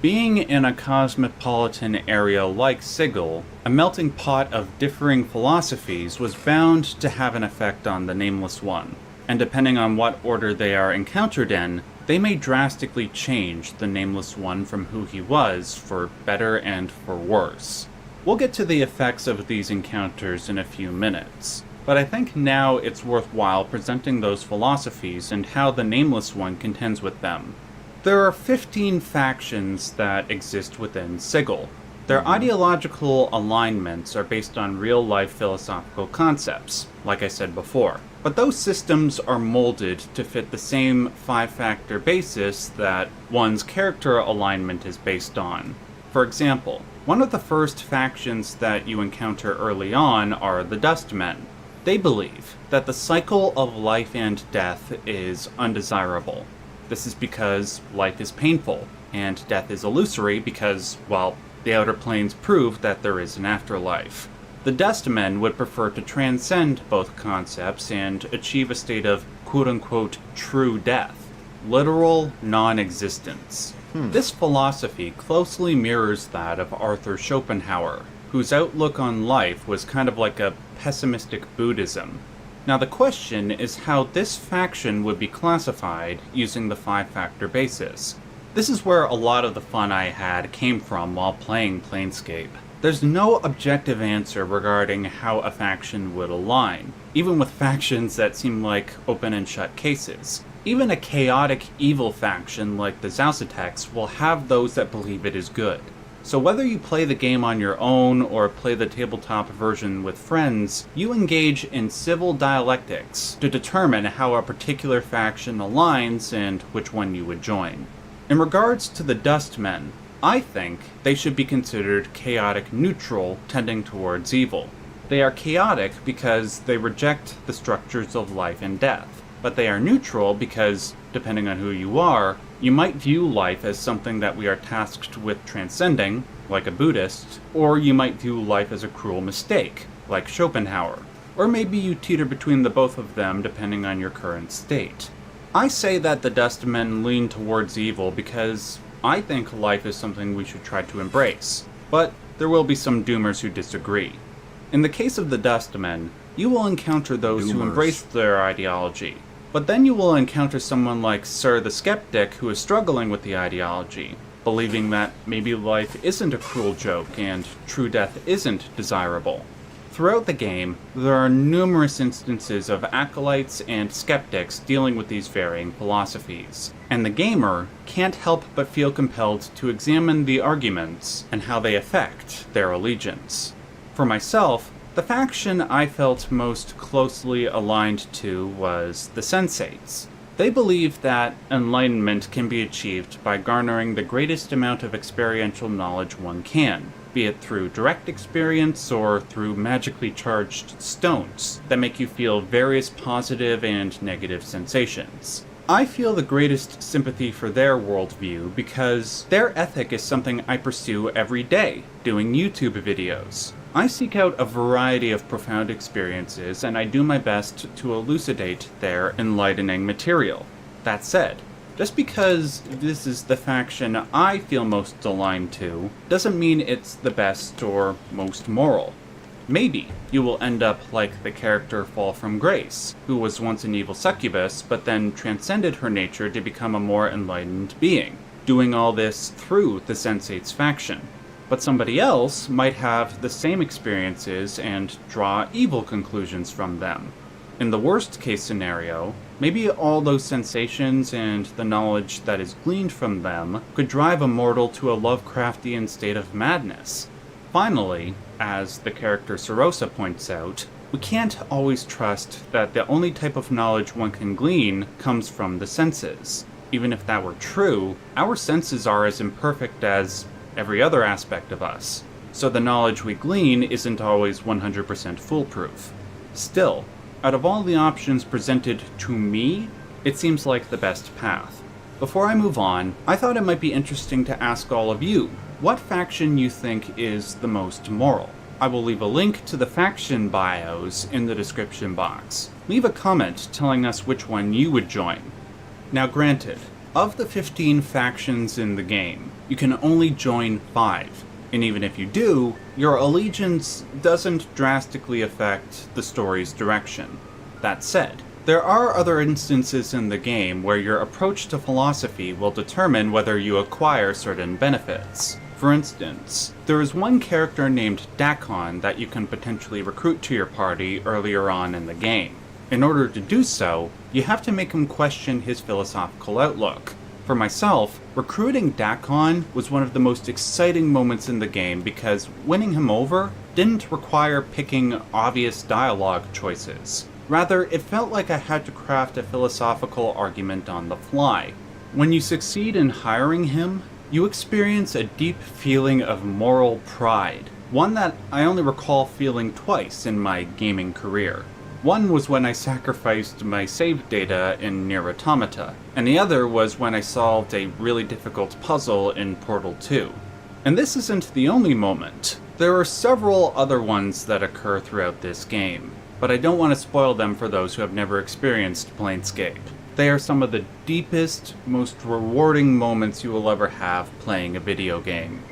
Being in a cosmopolitan area like Sigil, a melting pot of differing philosophies was bound to have an effect on the Nameless One, and depending on what order they are encountered in, they may drastically change the Nameless One from who he was, for better and for worse. We'll get to the effects of these encounters in a few minutes, but I think now it's worthwhile presenting those philosophies and how the Nameless One contends with them. There are 15 factions that exist within Sigil. Their ideological alignments are based on real-life philosophical concepts, like I said before. But those systems are molded to fit the same 5-factor basis that one's character alignment is based on. For example, one of the first factions that you encounter early on are the Dustmen. They believe that the cycle of life and death is undesirable. This is because life is painful, and death is illusory because, well, the Outer Planes prove that there is an afterlife. The Dustmen would prefer to transcend both concepts and achieve a state of quote-unquote true death, literal non-existence. This philosophy closely mirrors that of Arthur Schopenhauer, whose outlook on life was kind of like a pessimistic Buddhism. Now the question is how this faction would be classified using the 5-factor basis. This is where a lot of the fun I had came from while playing Planescape. There's no objective answer regarding how a faction would align, even with factions that seem like open and shut cases. Even a chaotic evil faction like the Zausatex will have those that believe it is good. So whether you play the game on your own or play the tabletop version with friends, you engage in civil dialectics to determine how a particular faction aligns and which one you would join. In regards to the Dustmen, I think they should be considered chaotic neutral, tending towards evil. They are chaotic because they reject the structures of life and death, but they are neutral because, depending on who you are, you might view life as something that we are tasked with transcending, like a Buddhist, or you might view life as a cruel mistake, like Schopenhauer, or maybe you teeter between the both of them depending on your current state. I say that the Dustmen lean towards evil because I think life is something we should try to embrace, but there will be some doomers who disagree. In the case of the Dustmen, you will encounter those who embrace their ideology, but then you will encounter someone like Sir the Skeptic who is struggling with the ideology, believing that maybe life isn't a cruel joke and true death isn't desirable. Throughout the game, there are numerous instances of acolytes and skeptics dealing with these varying philosophies, and the gamer can't help but feel compelled to examine the arguments and how they affect their allegiance. For myself, the faction I felt most closely aligned to was the Sensates. They believe that enlightenment can be achieved by garnering the greatest amount of experiential knowledge one can, be it through direct experience or through magically charged stones that make you feel various positive and negative sensations. I feel the greatest sympathy for their worldview because their ethic is something I pursue every day, doing YouTube videos. I seek out a variety of profound experiences and I do my best to elucidate their enlightening material. That said, just because this is the faction I feel most aligned to, doesn't mean it's the best or most moral. Maybe you will end up like the character Fall from Grace, who was once an evil succubus, but then transcended her nature to become a more enlightened being, doing all this through the Sensates faction. But somebody else might have the same experiences and draw evil conclusions from them. In the worst case scenario, maybe all those sensations and the knowledge that is gleaned from them could drive a mortal to a Lovecraftian state of madness. Finally, as the character Serosa points out, we can't always trust that the only type of knowledge one can glean comes from the senses. Even if that were true, our senses are as imperfect as every other aspect of us, so the knowledge we glean isn't always 100% foolproof. Still, out of all the options presented to me, It seems like the best path. Before I move on, I thought it might be interesting to ask all of you what faction you think is the most moral. I will leave a link to the faction bios in the description box. Leave a comment telling us which one you would join. Now granted, of the 15 factions in the game, you can only join 5, and even if you do, your allegiance doesn't drastically affect the story's direction. That said, there are other instances in the game where your approach to philosophy will determine whether you acquire certain benefits. For instance, there is one character named Dakon that you can potentially recruit to your party earlier on in the game. In order to do so, you have to make him question his philosophical outlook. For myself, recruiting Dakon was one of the most exciting moments in the game because winning him over didn't require picking obvious dialogue choices. Rather, it felt like I had to craft a philosophical argument on the fly. When you succeed in hiring him, you experience a deep feeling of moral pride, one that I only recall feeling twice in my gaming career. One was when I sacrificed my save data in Nier Automata, and the other was when I solved a really difficult puzzle in Portal 2. And this isn't the only moment. There are several other ones that occur throughout this game, but I don't want to spoil them for those who have never experienced Planescape. They are some of the deepest, most rewarding moments you will ever have playing a video game.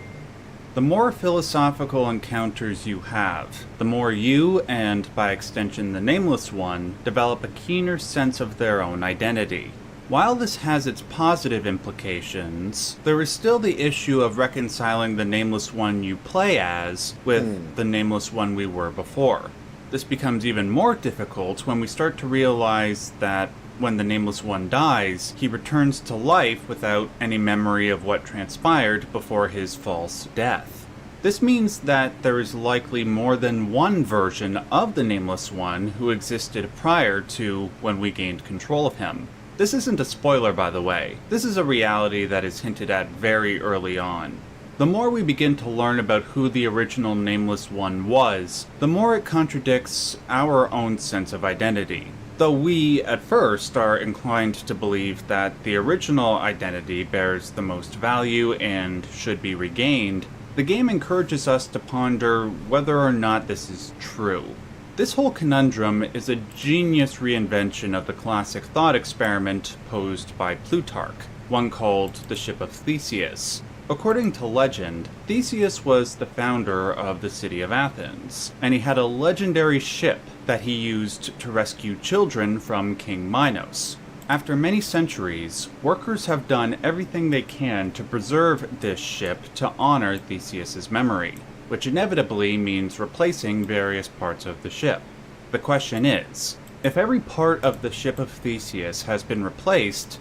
The more philosophical encounters you have, the more you, and by extension the Nameless One, develop a keener sense of their own identity. While this has its positive implications, there is still the issue of reconciling the Nameless One you play as with the Nameless One we were before. This becomes even more difficult when we start to realize that when the Nameless One dies, he returns to life without any memory of what transpired before his false death. This means that there is likely more than one version of the Nameless One who existed prior to when we gained control of him. This isn't a spoiler, by the way. This is a reality that is hinted at very early on. The more we begin to learn about who the original Nameless One was, the more it contradicts our own sense of identity. Though we, at first, are inclined to believe that the original identity bears the most value and should be regained, the game encourages us to ponder whether or not this is true. This whole conundrum is a genius reinvention of the classic thought experiment posed by Plutarch, one called the Ship of Theseus. According to legend, Theseus was the founder of the city of Athens, and he had a legendary ship that he used to rescue children from King Minos. After many centuries, workers have done everything they can to preserve this ship to honor Theseus's memory, which inevitably means replacing various parts of the ship. The question is, if every part of the Ship of Theseus has been replaced,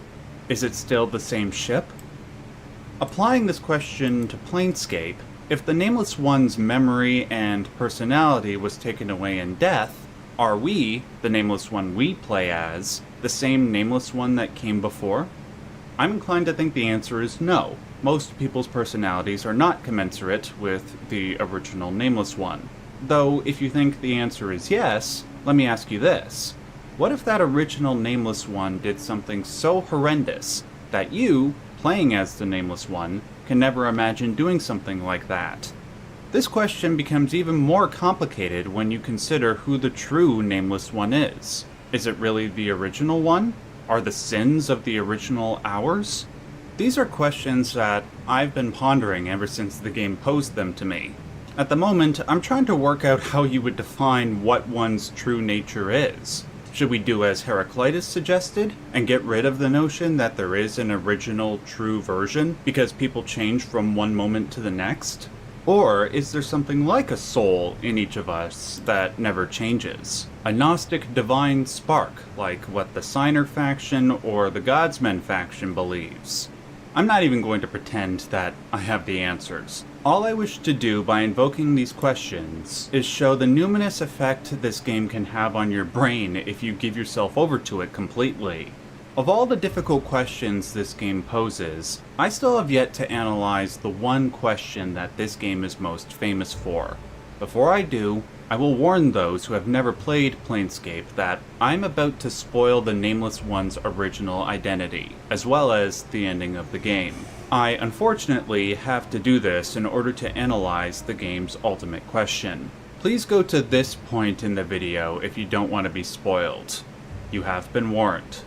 is it still the same ship? Applying this question to Planescape, if the Nameless One's memory and personality was taken away in death, are we, the Nameless One we play as, the same Nameless One that came before? I'm inclined to think the answer is no. Most people's personalities are not commensurate with the original Nameless One. Though, if you think the answer is yes, let me ask you this. What if that original Nameless One did something so horrendous that you, playing as the Nameless One, can never imagine doing something like that? This question becomes even more complicated when you consider who the true Nameless One is. Is it really the original one? Are the sins of the original ours? These are questions that I've been pondering ever since the game posed them to me. At the moment, I'm trying to work out how you would define what one's true nature is. Should we do as Heraclitus suggested, and get rid of the notion that there is an original true version, because people change from one moment to the next? Or is there something like a soul in each of us that never changes? A Gnostic divine spark, like what the Signer faction or the Godsmen faction believes? I'm not even going to pretend that I have the answers. All I wish to do by invoking these questions is show the numinous effect this game can have on your brain if you give yourself over to it completely. Of all the difficult questions this game poses, I still have yet to analyze the one question that this game is most famous for. Before I do, I will warn those who have never played Planescape that I'm about to spoil the Nameless One's original identity, as well as the ending of the game. I unfortunately have to do this in order to analyze the game's ultimate question. Please go to this point in the video if you don't want to be spoiled. You have been warned.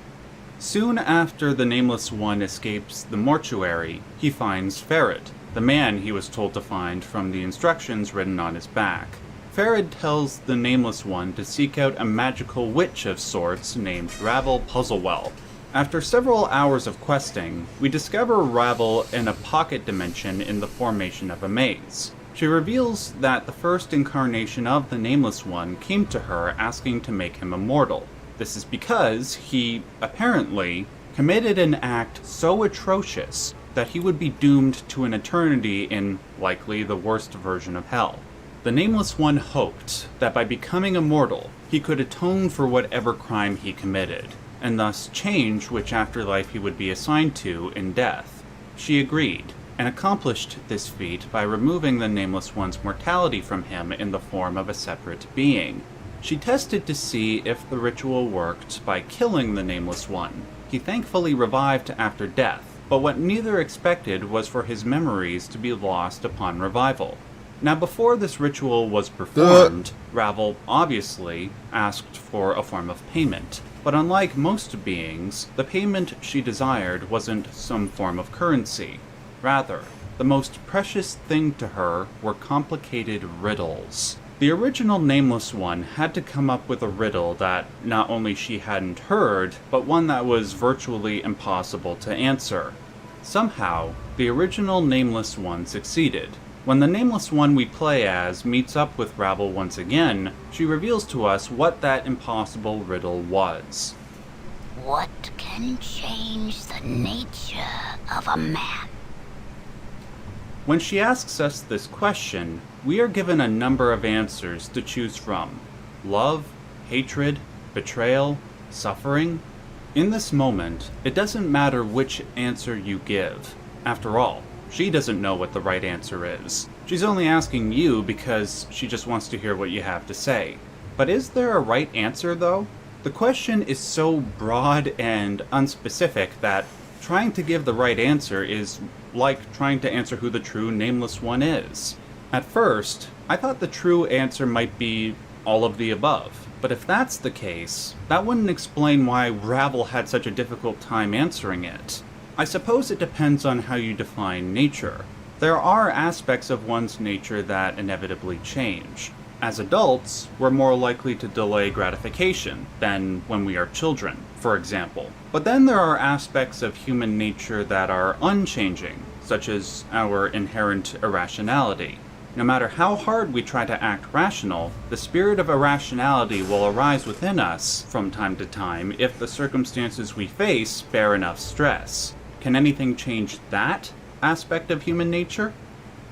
Soon after the Nameless One escapes the mortuary, he finds Farid, the man he was told to find from the instructions written on his back. Farid tells the Nameless One to seek out a magical witch of sorts named Ravel Puzzlewell. After several hours of questing, we discover Ravel in a pocket dimension in the formation of a maze. She reveals that the first incarnation of the Nameless One came to her asking to make him immortal. This is because he, apparently, committed an act so atrocious that he would be doomed to an eternity in, likely, the worst version of hell. The Nameless One hoped that by becoming immortal, he could atone for whatever crime he committed, and thus change which afterlife he would be assigned to in death. She agreed, and accomplished this feat by removing the Nameless One's mortality from him in the form of a separate being. She tested to see if the ritual worked by killing the Nameless One. He thankfully revived after death, but what neither expected was for his memories to be lost upon revival. Now, before this ritual was performed, Ravel obviously asked for a form of payment. But unlike most beings, the payment she desired wasn't some form of currency. Rather, the most precious thing to her were complicated riddles. The original Nameless One had to come up with a riddle that not only she hadn't heard, but one that was virtually impossible to answer. Somehow, the original Nameless One succeeded. When the Nameless One we play as meets up with Ravel once again, she reveals to us what that impossible riddle was. What can change the nature of a man? When she asks us this question, we are given a number of answers to choose from. Love, hatred, betrayal, suffering. In this moment, it doesn't matter which answer you give. After all, she doesn't know what the right answer is. She's only asking you because she just wants to hear what you have to say. But is there a right answer, though? The question is so broad and unspecific that trying to give the right answer is like trying to answer who the true Nameless One is. At first, I thought the true answer might be all of the above. But if that's the case, that wouldn't explain why Ravel had such a difficult time answering it. I suppose it depends on how you define nature. There are aspects of one's nature that inevitably change. As adults, we're more likely to delay gratification than when we are children, for example. But then there are aspects of human nature that are unchanging, such as our inherent irrationality. No matter how hard we try to act rational, the spirit of irrationality will arise within us from time to time if the circumstances we face bear enough stress. Can anything change that aspect of human nature?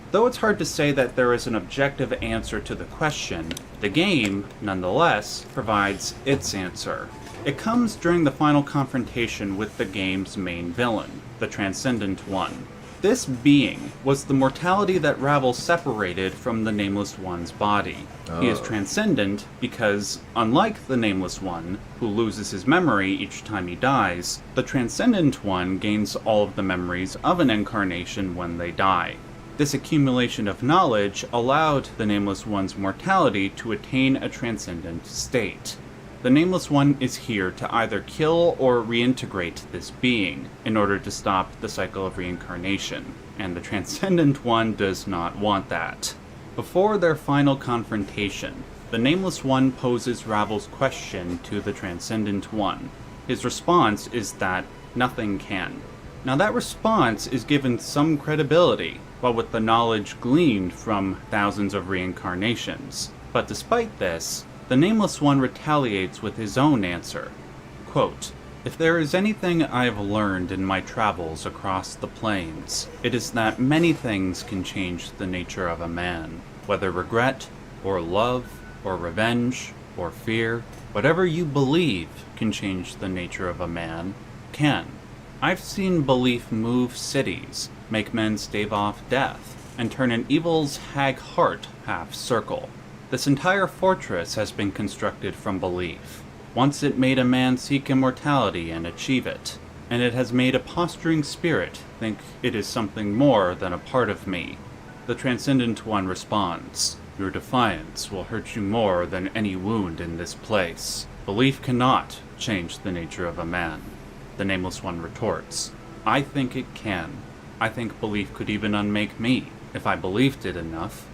Though it's hard to say that there is an objective answer to the question, the game, nonetheless, provides its answer. It comes during the final confrontation with the game's main villain, the Transcendent One. This being was the mortality that Ravel separated from the Nameless One's body. He is transcendent because, unlike the Nameless One, who loses his memory each time he dies, the Transcendent One gains all of the memories of an incarnation when they die. This accumulation of knowledge allowed the Nameless One's mortality to attain a transcendent state. The Nameless One is here to either kill or reintegrate this being in order to stop the cycle of reincarnation, and the Transcendent One does not want that. Before their final confrontation, the Nameless One poses Ravel's question to the Transcendent One. His response is that nothing can. Now that response is given some credibility, while with the knowledge gleaned from thousands of reincarnations. But despite this, the Nameless One retaliates with his own answer. Quote, "If there is anything I have learned in my travels across the plains, it is that many things can change the nature of a man. Whether regret, or love, or revenge, or fear, whatever you believe can change the nature of a man, can. I've seen belief move cities, make men stave off death, and turn an evil's hag heart half circle. This entire fortress has been constructed from belief. Once it made a man seek immortality and achieve it, and it has made a posturing spirit think it is something more than a part of me. The Transcendent One responds, "Your defiance will hurt you more than any wound in this place. Belief cannot change the nature of a man." The Nameless One retorts, "I think it can. I think belief could even unmake me, if I believed it enough."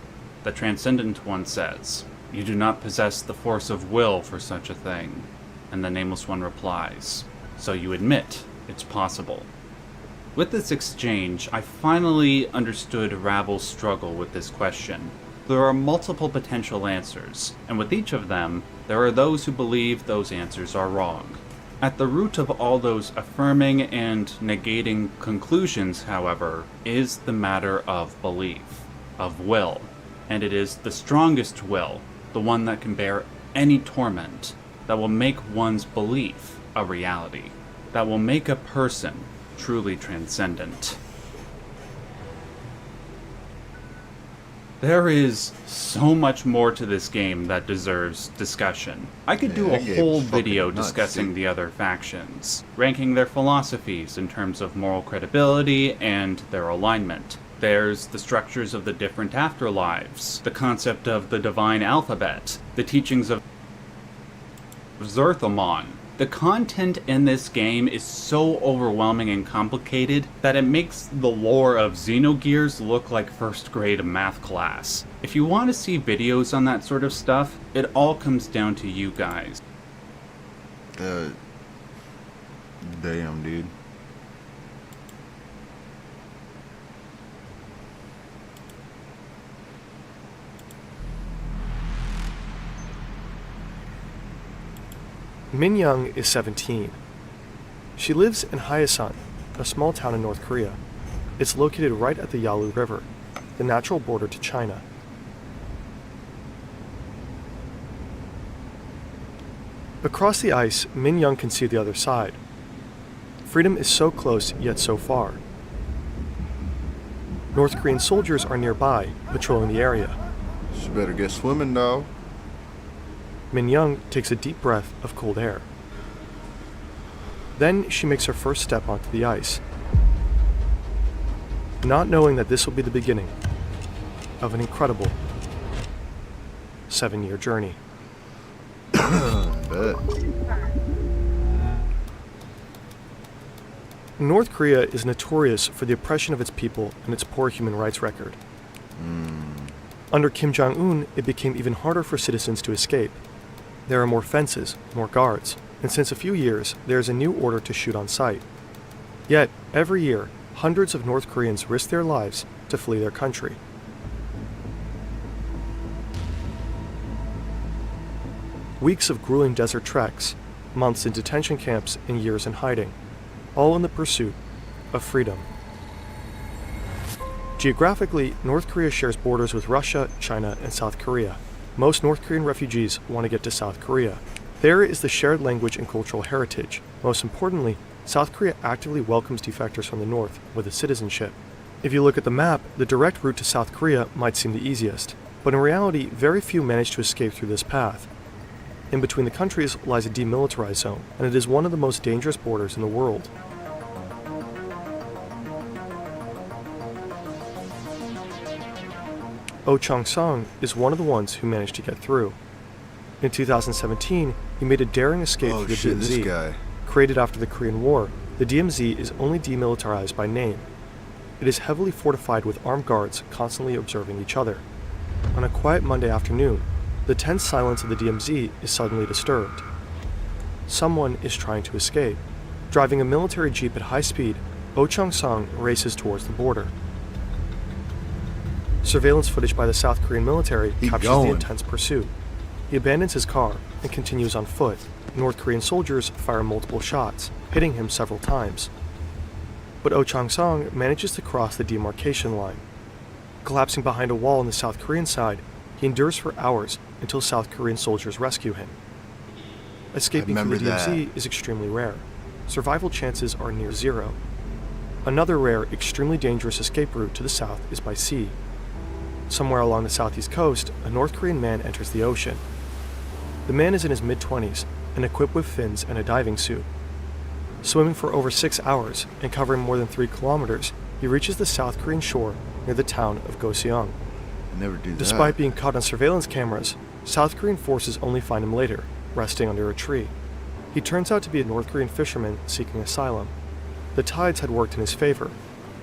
The Transcendent One says, "You do not possess the force of will for such a thing." And the Nameless One replies, "So you admit it's possible." With this exchange, I finally understood Ravel's struggle with this question. There are multiple potential answers, and with each of them, there are those who believe those answers are wrong. At the root of all those affirming and negating conclusions, however, is the matter of belief, of will. And it is the strongest will, the one that can bear any torment, that will make one's belief a reality, that will make a person truly transcendent. There is so much more to this game that deserves discussion. I could do a whole video discussing the other factions, ranking their philosophies in terms of moral credibility and their alignment. There's the structures of the different afterlives, the concept of the divine alphabet, the teachings of Zerthamon. The content in this game is so overwhelming and complicated that it makes the lore of Xenogears look like first grade math class. If you want to see videos on that sort of stuff, it all comes down to you guys. Damn, dude. Min Young is 17. She lives in Hyesan, a small town in North Korea. It's located right at the Yalu River, the natural border to China. Across the ice, Min Young can see the other side. Freedom is so close, yet so far. North Korean soldiers are nearby, patrolling the area. She better get swimming, though. Min Young takes a deep breath of cold air. Then she makes her first step onto the ice, not knowing that this will be the beginning of an incredible 7-year journey. North Korea is notorious for the oppression of its people and its poor human rights record. Under Kim Jong-un, it became even harder for citizens to escape. There are more fences, more guards, and since a few years, there is a new order to shoot on sight. Yet, every year, hundreds of North Koreans risk their lives to flee their country. Weeks of grueling desert treks, months in detention camps, and years in hiding, all in the pursuit of freedom. Geographically, North Korea shares borders with Russia, China, and South Korea. Most North Korean refugees want to get to South Korea. There is the shared language and cultural heritage. Most importantly, South Korea actively welcomes defectors from the North with a citizenship. If you look at the map, the direct route to South Korea might seem the easiest, but in reality, very few manage to escape through this path. In between the countries lies a demilitarized zone, and it is one of the most dangerous borders in the world. Oh Chong-song is one of the ones who managed to get through. In 2017, he made a daring escape through the DMZ. This guy. Created after the Korean War, the DMZ is only demilitarized by name. It is heavily fortified with armed guards constantly observing each other. On a quiet Monday afternoon, the tense silence of the DMZ is suddenly disturbed. Someone is trying to escape. Driving a military jeep at high speed, Oh Chong-song races towards the border. Surveillance footage by the South Korean military captures the intense pursuit. He abandons his car and continues on foot. North Korean soldiers fire multiple shots, hitting him several times. But Oh Chong-song manages to cross the demarcation line. Collapsing behind a wall on the South Korean side, he endures for hours until South Korean soldiers rescue him. Escaping through the DMZ is extremely rare. Survival chances are near zero. Another rare, extremely dangerous escape route to the south is by sea. Somewhere along the southeast coast, a North Korean man enters the ocean. The man is in his mid-20s and equipped with fins and a diving suit. Swimming for over 6 hours and covering more than 3 kilometers, he reaches the South Korean shore near the town of Goseong. Never do that. Despite being caught on surveillance cameras, South Korean forces only find him later, resting under a tree. He turns out to be a North Korean fisherman seeking asylum. The tides had worked in his favor.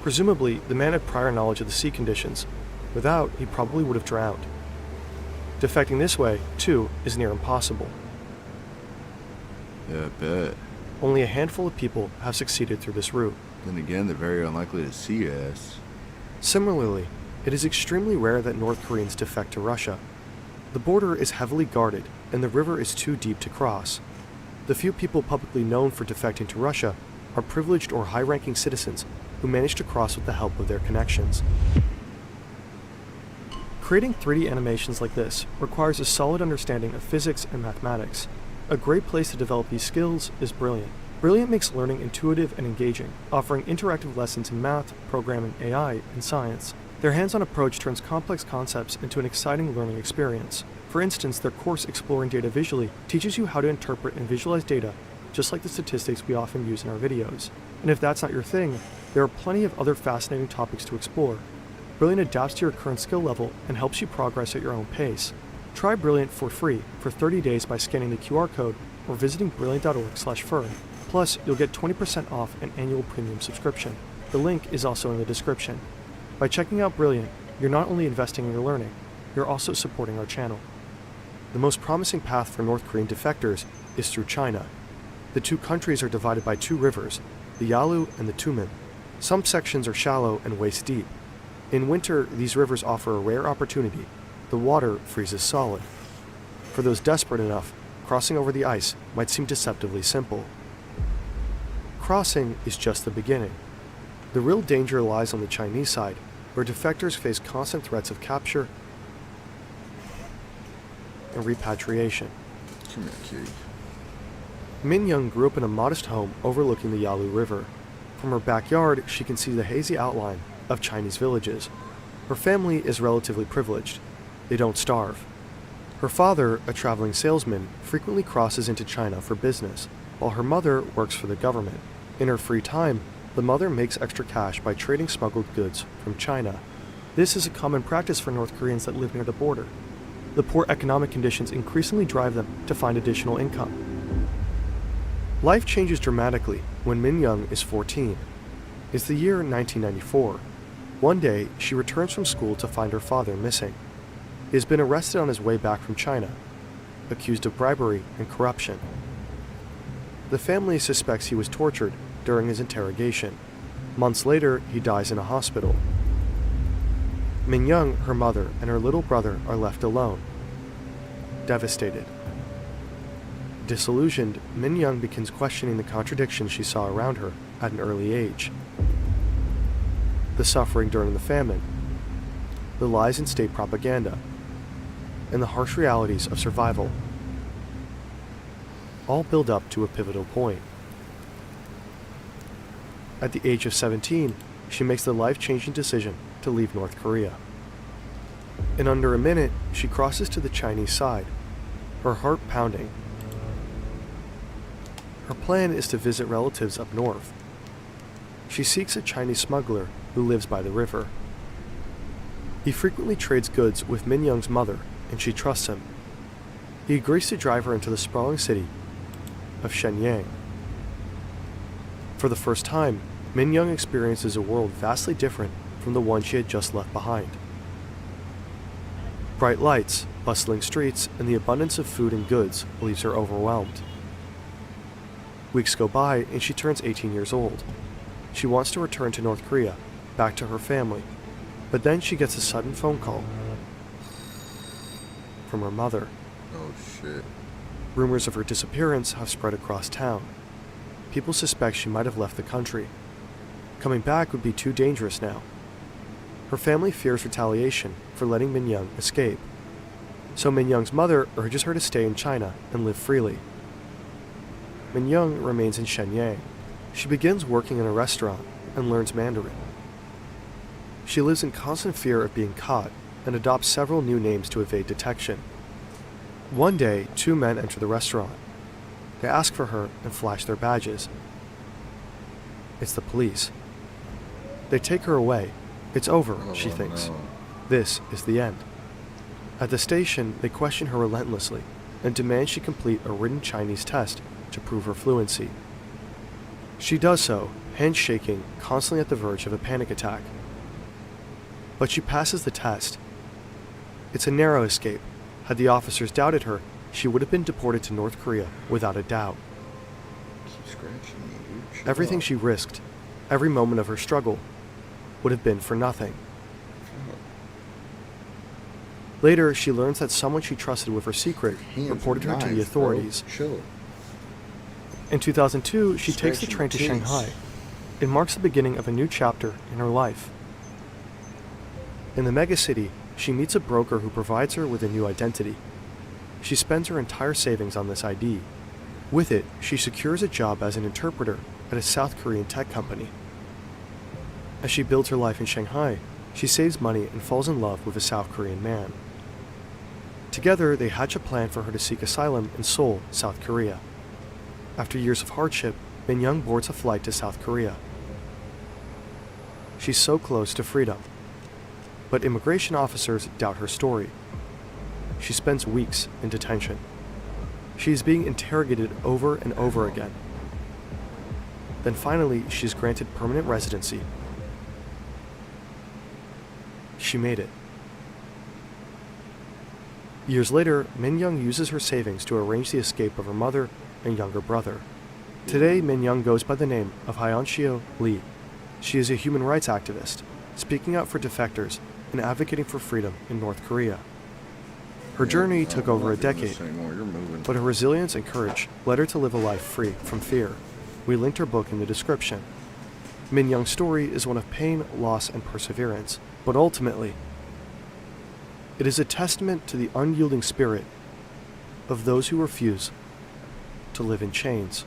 Presumably, the man had prior knowledge of the sea conditions. Without, he probably would have drowned. Defecting this way, too, is near impossible. Yeah, I bet. Only a handful of people have succeeded through this route. Then again, they're very unlikely to see us. Similarly, it is extremely rare that North Koreans defect to Russia. The border is heavily guarded, and the river is too deep to cross. The few people publicly known for defecting to Russia are privileged or high-ranking citizens who manage to cross with the help of their connections. Creating 3D animations like this requires a solid understanding of physics and mathematics. A great place to develop these skills is Brilliant. Brilliant makes learning intuitive and engaging, offering interactive lessons in math, programming, AI, and science. Their hands-on approach turns complex concepts into an exciting learning experience. For instance, their course Exploring Data Visually teaches you how to interpret and visualize data, just like the statistics we often use in our videos. And if that's not your thing, there are plenty of other fascinating topics to explore. Brilliant adapts to your current skill level and helps you progress at your own pace. Try Brilliant for free for 30 days by scanning the QR code or visiting brilliant.org/fern. Plus, you'll get 20% off an annual premium subscription. The link is also in the description. By checking out Brilliant, you're not only investing in your learning, you're also supporting our channel. The most promising path for North Korean defectors is through China. The two countries are divided by 2 rivers, the Yalu and the Tumen. Some sections are shallow and waist deep. In winter, these rivers offer a rare opportunity. The water freezes solid. For those desperate enough, crossing over the ice might seem deceptively simple. Crossing is just the beginning. The real danger lies on the Chinese side, where defectors face constant threats of capture and repatriation. Come here, kitty. Min Young grew up in a modest home overlooking the Yalu River. From her backyard, she can see the hazy outline of Chinese villages. Her family is relatively privileged. They don't starve. Her father, a traveling salesman, frequently crosses into China for business, while her mother works for the government. In her free time, the mother makes extra cash by trading smuggled goods from China. This is a common practice for North Koreans that live near the border. The poor economic conditions increasingly drive them to find additional income. Life changes dramatically when Min Young is 14. It's the year 1994. One day, she returns from school to find her father missing. He has been arrested on his way back from China, accused of bribery and corruption. The family suspects he was tortured during his interrogation. Months later, he dies in a hospital. Min Young, her mother, and her little brother are left alone, devastated. Disillusioned, Min Young begins questioning the contradictions she saw around her at an early age. The suffering during the famine, the lies in state propaganda, and the harsh realities of survival all build up to a pivotal point. At the age of 17, she makes the life-changing decision to leave North Korea. In under a minute, she crosses to the Chinese side, her heart pounding. Her plan is to visit relatives up north. She seeks a Chinese smuggler who lives by the river. He frequently trades goods with Min Young's mother, and she trusts him. He agrees to drive her into the sprawling city of Shenyang. For the first time, Min Young experiences a world vastly different from the one she had just left behind. Bright lights, bustling streets, and the abundance of food and goods leaves her overwhelmed. Weeks go by, and she turns 18 years old. She wants to return to North Korea, back to her family, but then she gets a sudden phone call from her mother. Oh, shit. Rumors of her disappearance have spread across town. People suspect she might have left the country. Coming back would be too dangerous now. Her family fears retaliation for letting Min Young escape. So Min Young's mother urges her to stay in China and live freely. Min Young remains in Shenyang. She begins working in a restaurant and learns Mandarin. She lives in constant fear of being caught and adopts several new names to evade detection. One day, two men enter the restaurant. They ask for her and flash their badges. It's the police. They take her away. It's over, she thinks. no. This is the end. At the station, they question her relentlessly and demand she complete a written Chinese test to prove her fluency. She does so, hands shaking, constantly at the verge of a panic attack. But she passes the test. It's a narrow escape. Had the officers doubted her, she would have been deported to North Korea without a doubt. Keep scratching me, dude. Shut Everything up. she risked, every moment of her struggle, would have been for nothing. Later, she learns that someone she trusted with her secret Hands reported her to the knives, authorities. bro. Chill. In 2002, she takes the Scratching train to your titties. Shanghai. It marks the beginning of a new chapter in her life. In the megacity, she meets a broker who provides her with a new identity. She spends her entire savings on this ID. With it, she secures a job as an interpreter at a South Korean tech company. As she builds her life in Shanghai, she saves money and falls in love with a South Korean man. Together, they hatch a plan for her to seek asylum in Seoul, South Korea. After years of hardship, Min Young boards a flight to South Korea. She's so close to freedom. But immigration officers doubt her story. She spends weeks in detention. She is being interrogated over and over again. Then finally, she's granted permanent residency. She made it. Years later, Min Young uses her savings to arrange the escape of her mother and younger brother. Today, Min Young goes by the name of Hyunshio Lee. She is a human rights activist, speaking out for defectors and advocating for freedom in North Korea. Her journey took over a decade, but her resilience and courage led her to live a life free from fear. We linked her book in the description. Min Young's story is one of pain, loss, and perseverance, but ultimately, it is a testament to the unyielding spirit of those who refuse to live in chains.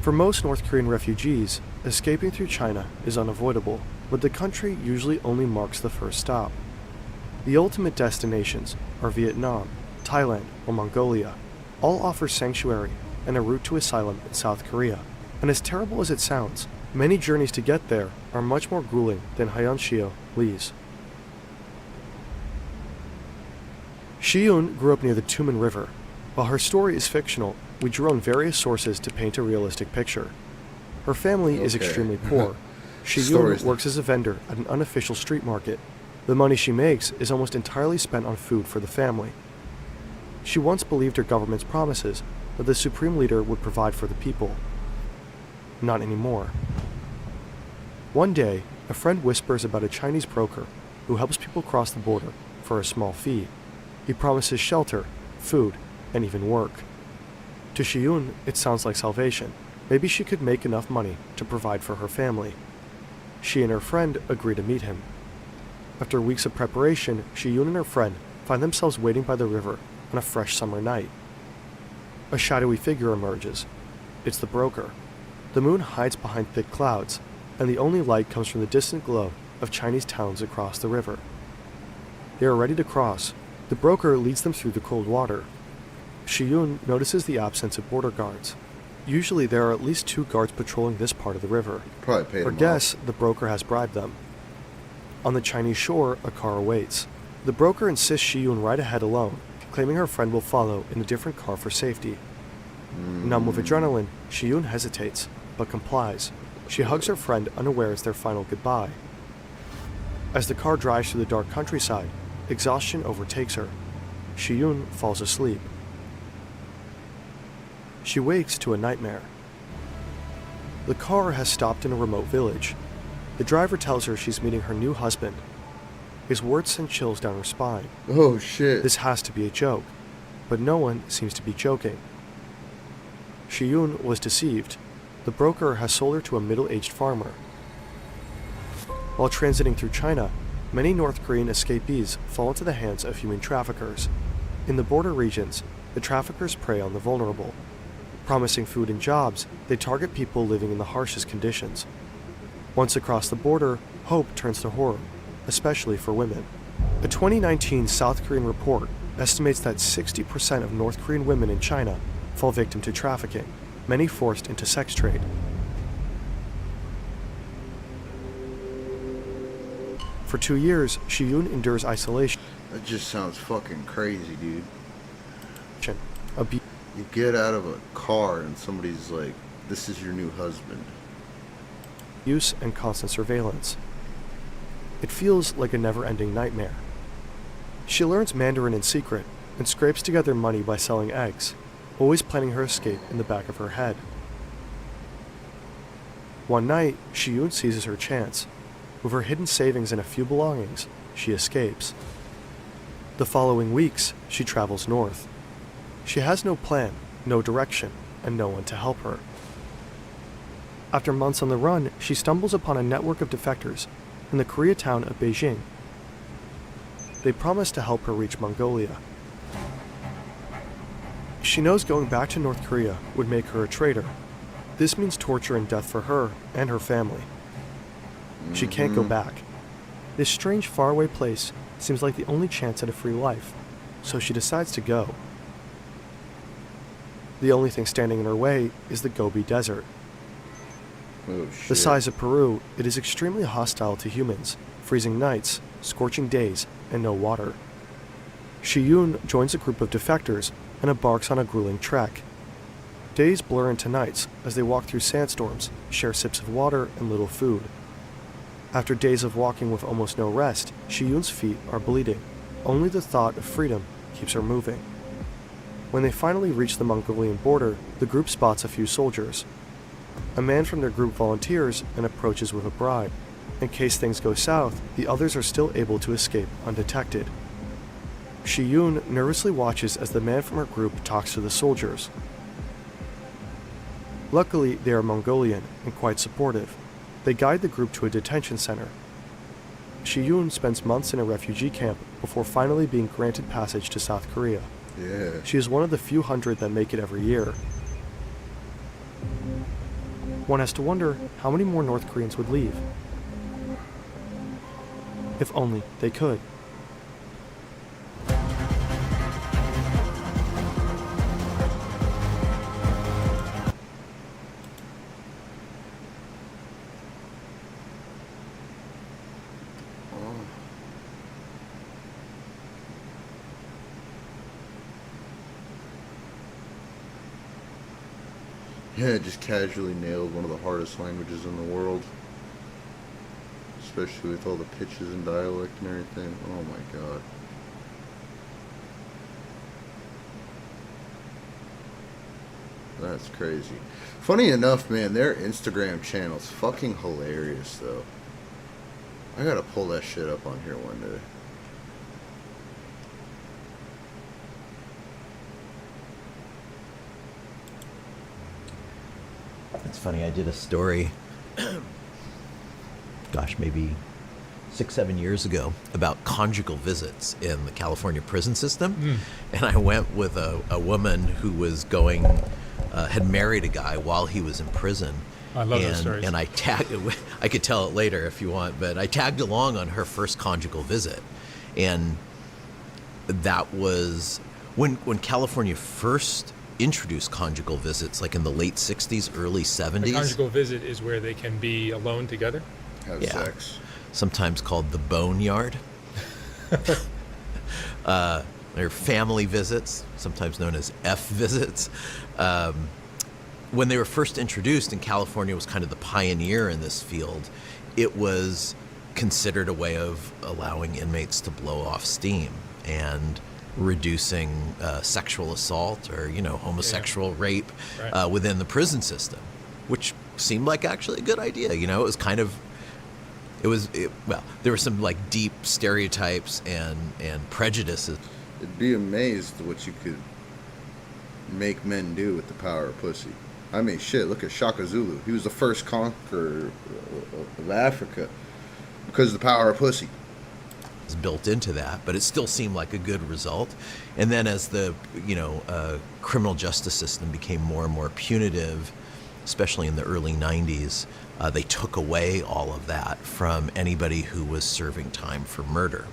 For most North Korean refugees, escaping through China is unavoidable, but the country usually only marks the first stop. The ultimate destinations are Vietnam, Thailand, or Mongolia. All offer sanctuary and a route to asylum in South Korea. And as terrible as it sounds, many journeys to get there are much more grueling than Hyunshio Lee's. Shiyun grew up near the Tumen River. While her story is fictional, we drew on various sources to paint a realistic picture. Her family is extremely poor. Shiyun works as a vendor at an unofficial street market. The money she makes is almost entirely spent on food for the family. She once believed her government's promises that the supreme leader would provide for the people. Not anymore. One day, a friend whispers about a Chinese broker who helps people cross the border for a small fee. He promises shelter, food, and even work. To Shiyun, it sounds like salvation. Maybe she could make enough money to provide for her family. She and her friend agree to meet him. After weeks of preparation, Shiyun and her friend find themselves waiting by the river on a fresh summer night. A shadowy figure emerges. It's the broker. The moon hides behind thick clouds, and the only light comes from the distant glow of Chinese towns across the river. They are ready to cross. The broker leads them through the cold water. Shiyun notices the absence of border guards. Usually there are at least 2 guards patrolling this part of the river. Probably paid Her them guess, the broker has bribed them. On the Chinese shore, a car awaits. The broker insists Shiyun ride ahead alone, claiming her friend will follow in a different car for safety. Numb with adrenaline, Shiyun hesitates, but complies. She hugs her friend, unaware it's their final goodbye. As the car drives through the dark countryside, exhaustion overtakes her. Shiyun falls asleep. She wakes to a nightmare. The car has stopped in a remote village. The driver tells her she's meeting her new husband. His words send chills down her spine. Oh shit. This has to be a joke, but no one seems to be joking. Shiyun was deceived. The broker has sold her to a middle-aged farmer. While transiting through China, many North Korean escapees fall into the hands of human traffickers. In the border regions, the traffickers prey on the vulnerable. Promising food and jobs, they target people living in the harshest conditions. Once across the border, hope turns to horror, especially for women. A 2019 South Korean report estimates that 60% of North Korean women in China fall victim to trafficking, many forced into sex trade. For 2 years, Shiyun endures isolation. That just sounds fucking crazy, dude. Abuse. You get out of a car and somebody's like, this is your new husband. Use and constant surveillance. It feels like a never-ending nightmare. She learns Mandarin in secret and scrapes together money by selling eggs, always planning her escape in the back of her head. One night, Shiyun seizes her chance. With her hidden savings and a few belongings, she escapes. The following weeks, she travels north. She has no plan, no direction, and no one to help her. After months on the run, she stumbles upon a network of defectors in the Koreatown of Beijing. They promise to help her reach Mongolia. She knows going back to North Korea would make her a traitor. This means torture and death for her and her family. She can't go back. This strange faraway place seems like the only chance at a free life, so she decides to go. The only thing standing in her way is the Gobi Desert. Oh, shit. The size of Peru, it is extremely hostile to humans, freezing nights, scorching days, and no water. Shiyun joins a group of defectors and embarks on a grueling trek. Days blur into nights as they walk through sandstorms, share sips of water and little food. After days of walking with almost no rest, Shiyun's feet are bleeding. Only the thought of freedom keeps her moving. When they finally reach the Mongolian border, the group spots a few soldiers. A man from their group volunteers and approaches with a bribe. In case things go south, the others are still able to escape undetected. Shiyun nervously watches as the man from her group talks to the soldiers. Luckily, they are Mongolian and quite supportive. They guide the group to a detention center. Shiyun spends months in a refugee camp before finally being granted passage to South Korea. Yeah. She is one of the few hundred that make it every year. One has to wonder how many more North Koreans would leave. If only they could. Yeah, just casually nailed one of the hardest languages in the world. Especially with all the pitches and dialect and everything. Oh my god. That's crazy. Funny enough, man, their Instagram channel's fucking hilarious, though. I gotta pull that shit up on here one day. It's funny, I did a story, gosh, maybe 6-7 years ago about conjugal visits in the California prison system. And I went with a woman who was going, had married a guy while he was in prison. I love those stories. And I could tell it later if you want, but I tagged along on her first conjugal visit. And that was when California first introduced conjugal visits, like in the late 60s, early 70s. A conjugal visit is where they can be alone together? Have sex. Sometimes called the boneyard. They're family visits, sometimes known as F visits. When they were first introduced, and California was kind of the pioneer in this field, it was considered a way of allowing inmates to blow off steam and reducing sexual assault or, homosexual rape within the prison system, which seemed like actually a good idea. It was kind of, well, there were some like deep stereotypes and prejudices. It'd be amazed what you could make men do with the power of pussy. I mean, shit, look at Shaka Zulu. He was the first conqueror of Africa because of the power of pussy. is built into that, but it still seemed like a good result. And then as the criminal justice system became more and more punitive, especially in the early 90s, they took away all of that from anybody who was serving time for murder.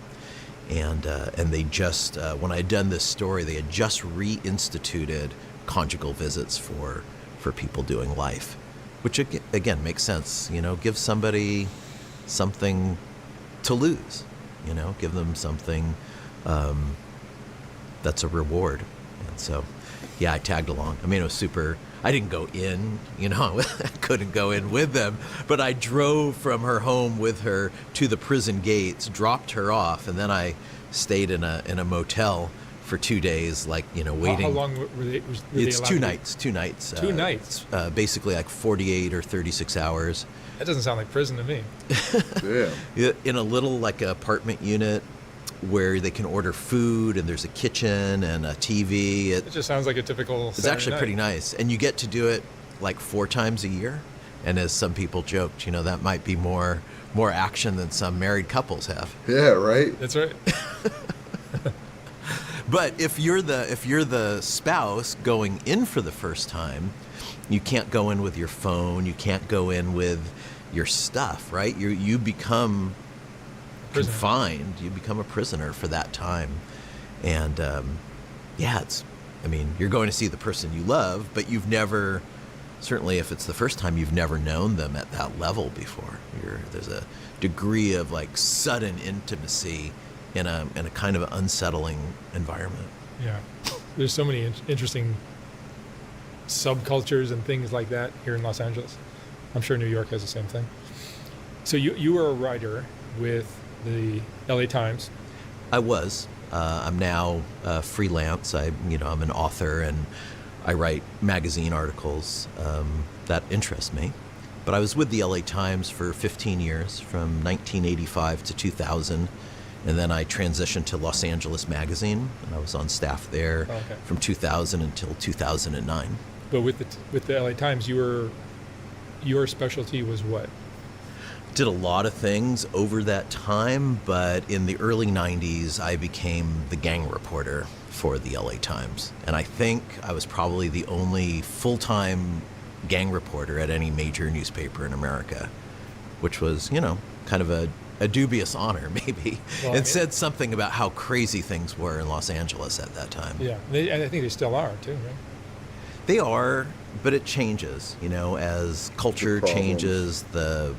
And they just, when I had done this story, they had just reinstituted conjugal visits for people doing life, which again makes sense. Give somebody something to lose, give them something that's a reward. And so, yeah, I tagged along. I mean, it was super. I didn't go in, I couldn't go in with them, but I drove from her home with her to the prison gates, dropped her off, and then I stayed in a motel for 2 days, waiting. How long were they It's allowed 2 to- nights. 2 nights. 2 nights? Basically like 48 or 36 hours. That doesn't sound like prison to me. Yeah. In a little apartment unit where they can order food, and there's a kitchen and a TV. It just sounds like a typical It's Saturday actually night. pretty nice. And you get to do it 4 times a year. And as some people joked, that might be more action than some married couples have. Yeah, right? That's right. But if you're the spouse going in for the first time, you can't go in with your phone, you can't go in with your stuff, right? You become confined, you become a prisoner for that time. And you're going to see the person you love, but you've never, certainly if it's the first time, you've never known them at that level before. There's a degree of sudden intimacy in a kind of unsettling environment. Yeah. There's so many interesting subcultures and things like that here in Los Angeles. I'm sure New York has the same thing. So you were a writer with the LA Times. I was. I'm now freelance. I'm an author, and I write magazine articles that interest me. But I was with the LA Times for 15 years, from 1985 to 2000. And then I transitioned to Los Angeles Magazine, and I was on staff there from 2000 until 2009. But with the LA Times, your specialty was what? Did a lot of things over that time, but in the early 90s, I became the gang reporter for the LA Times. And I think I was probably the only full-time gang reporter at any major newspaper in America, which was, kind of a dubious honor, maybe. Well, it said something about how crazy things were in Los Angeles at that time. Yeah, and I think they still are, too, right? They are, but it changes, as culture changes, the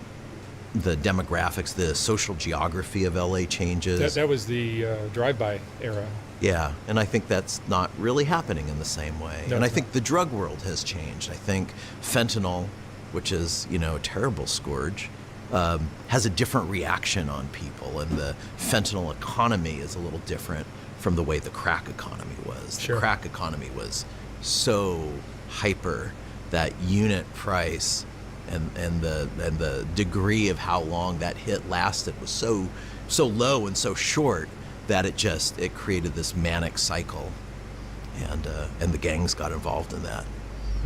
demographics, the social geography of LA changes. That was the drive-by era. Yeah, and I think that's not really happening in the same way. No, and I it's think the drug world has changed. I think fentanyl, which is, a terrible scourge, has a different reaction on people, and the fentanyl economy is a little different from the way the crack economy was. Sure. The crack economy was so hyper that unit price and the degree of how long that hit lasted was so low and so short that it created this manic cycle, and the gangs got involved in that,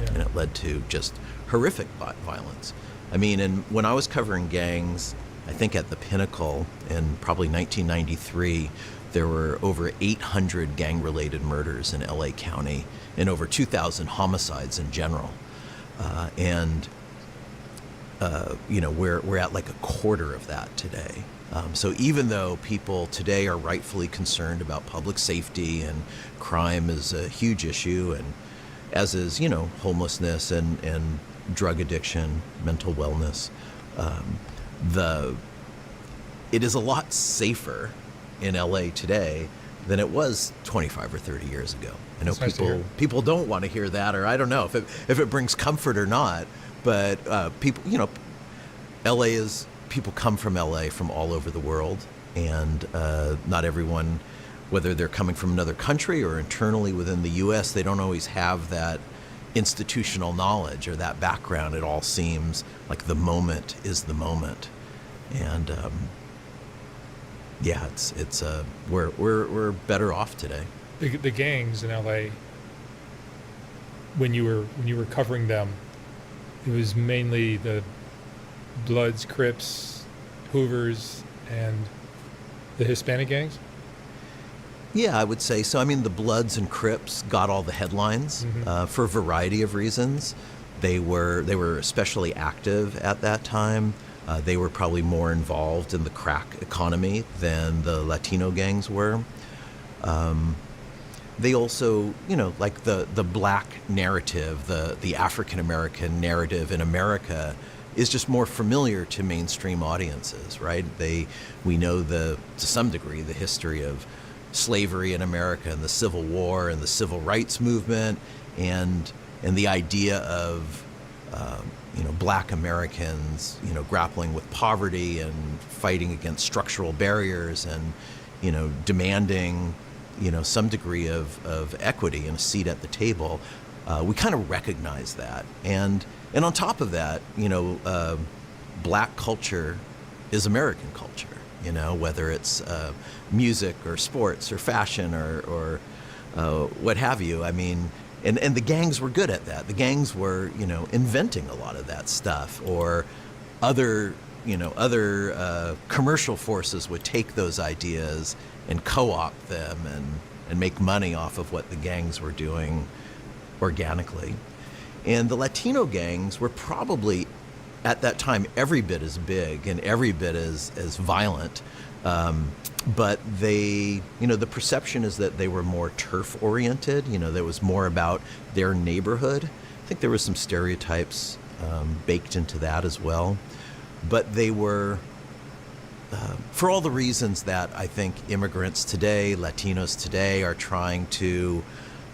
and it led to just horrific violence. I mean, and when I was covering gangs, I think at the pinnacle in probably 1993, there were over 800 gang-related murders in LA County and over 2,000 homicides in general. We're at like a quarter of that today. So even though people today are rightfully concerned about public safety, and crime is a huge issue, and as is, homelessness and drug addiction, mental wellness, it is a lot safer in LA today than it was 25 or 30 years ago. I know people don't want to hear that, or I don't know if it brings comfort or not, but people, people come from LA from all over the world, and not everyone, whether they're coming from another country or internally within the US, they don't always have that institutional knowledge or that background. It all seems like the moment is the moment. And we're better off today. The gangs in LA, when you were covering them, it was mainly the Bloods, Crips, Hoovers, and The Hispanic gangs? Yeah, I would say so. I mean, the Bloods and Crips got all the headlines for a variety of reasons. They were especially active at that time. They were probably more involved in the crack economy than the Latino gangs were. They also, like the black narrative, the African American narrative in America is just more familiar to mainstream audiences, right? We know to some degree the history of slavery in America and the Civil War and the Civil Rights Movement and the idea of black Americans grappling with poverty and fighting against structural barriers and demanding some degree of equity and a seat at the table. We kind of recognize that, and on top of that, black culture is American culture. Whether it's music or sports or fashion or what have you. I mean, and the gangs were good at that. The gangs were, inventing a lot of that stuff, or other commercial forces would take those ideas and co-opt them and make money off of what the gangs were doing organically. And the Latino gangs were probably at that time every bit as big and every bit as violent, but the perception is that they were more turf oriented. There was more about their neighborhood. I think there was some stereotypes baked into that as well, but they were for all the reasons that I think immigrants today, Latinos today, are trying to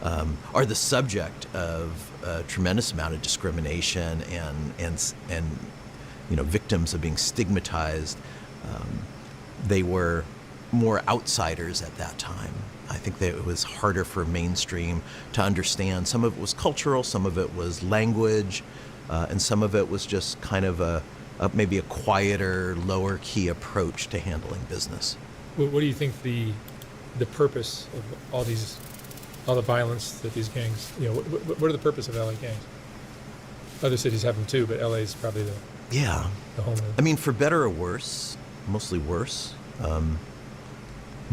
are the subject of a tremendous amount of discrimination and victims of being stigmatized. They were more outsiders at that time. I think that it was harder for mainstream to understand. Some of it was cultural, some of it was language, and some of it was just kind of maybe a quieter, lower key approach to handling business. What do you think the purpose of all the violence that these gangs, what are the purpose of LA gangs? Other cities have them too, but LA is probably the home of them. I mean, for better or worse, mostly worse,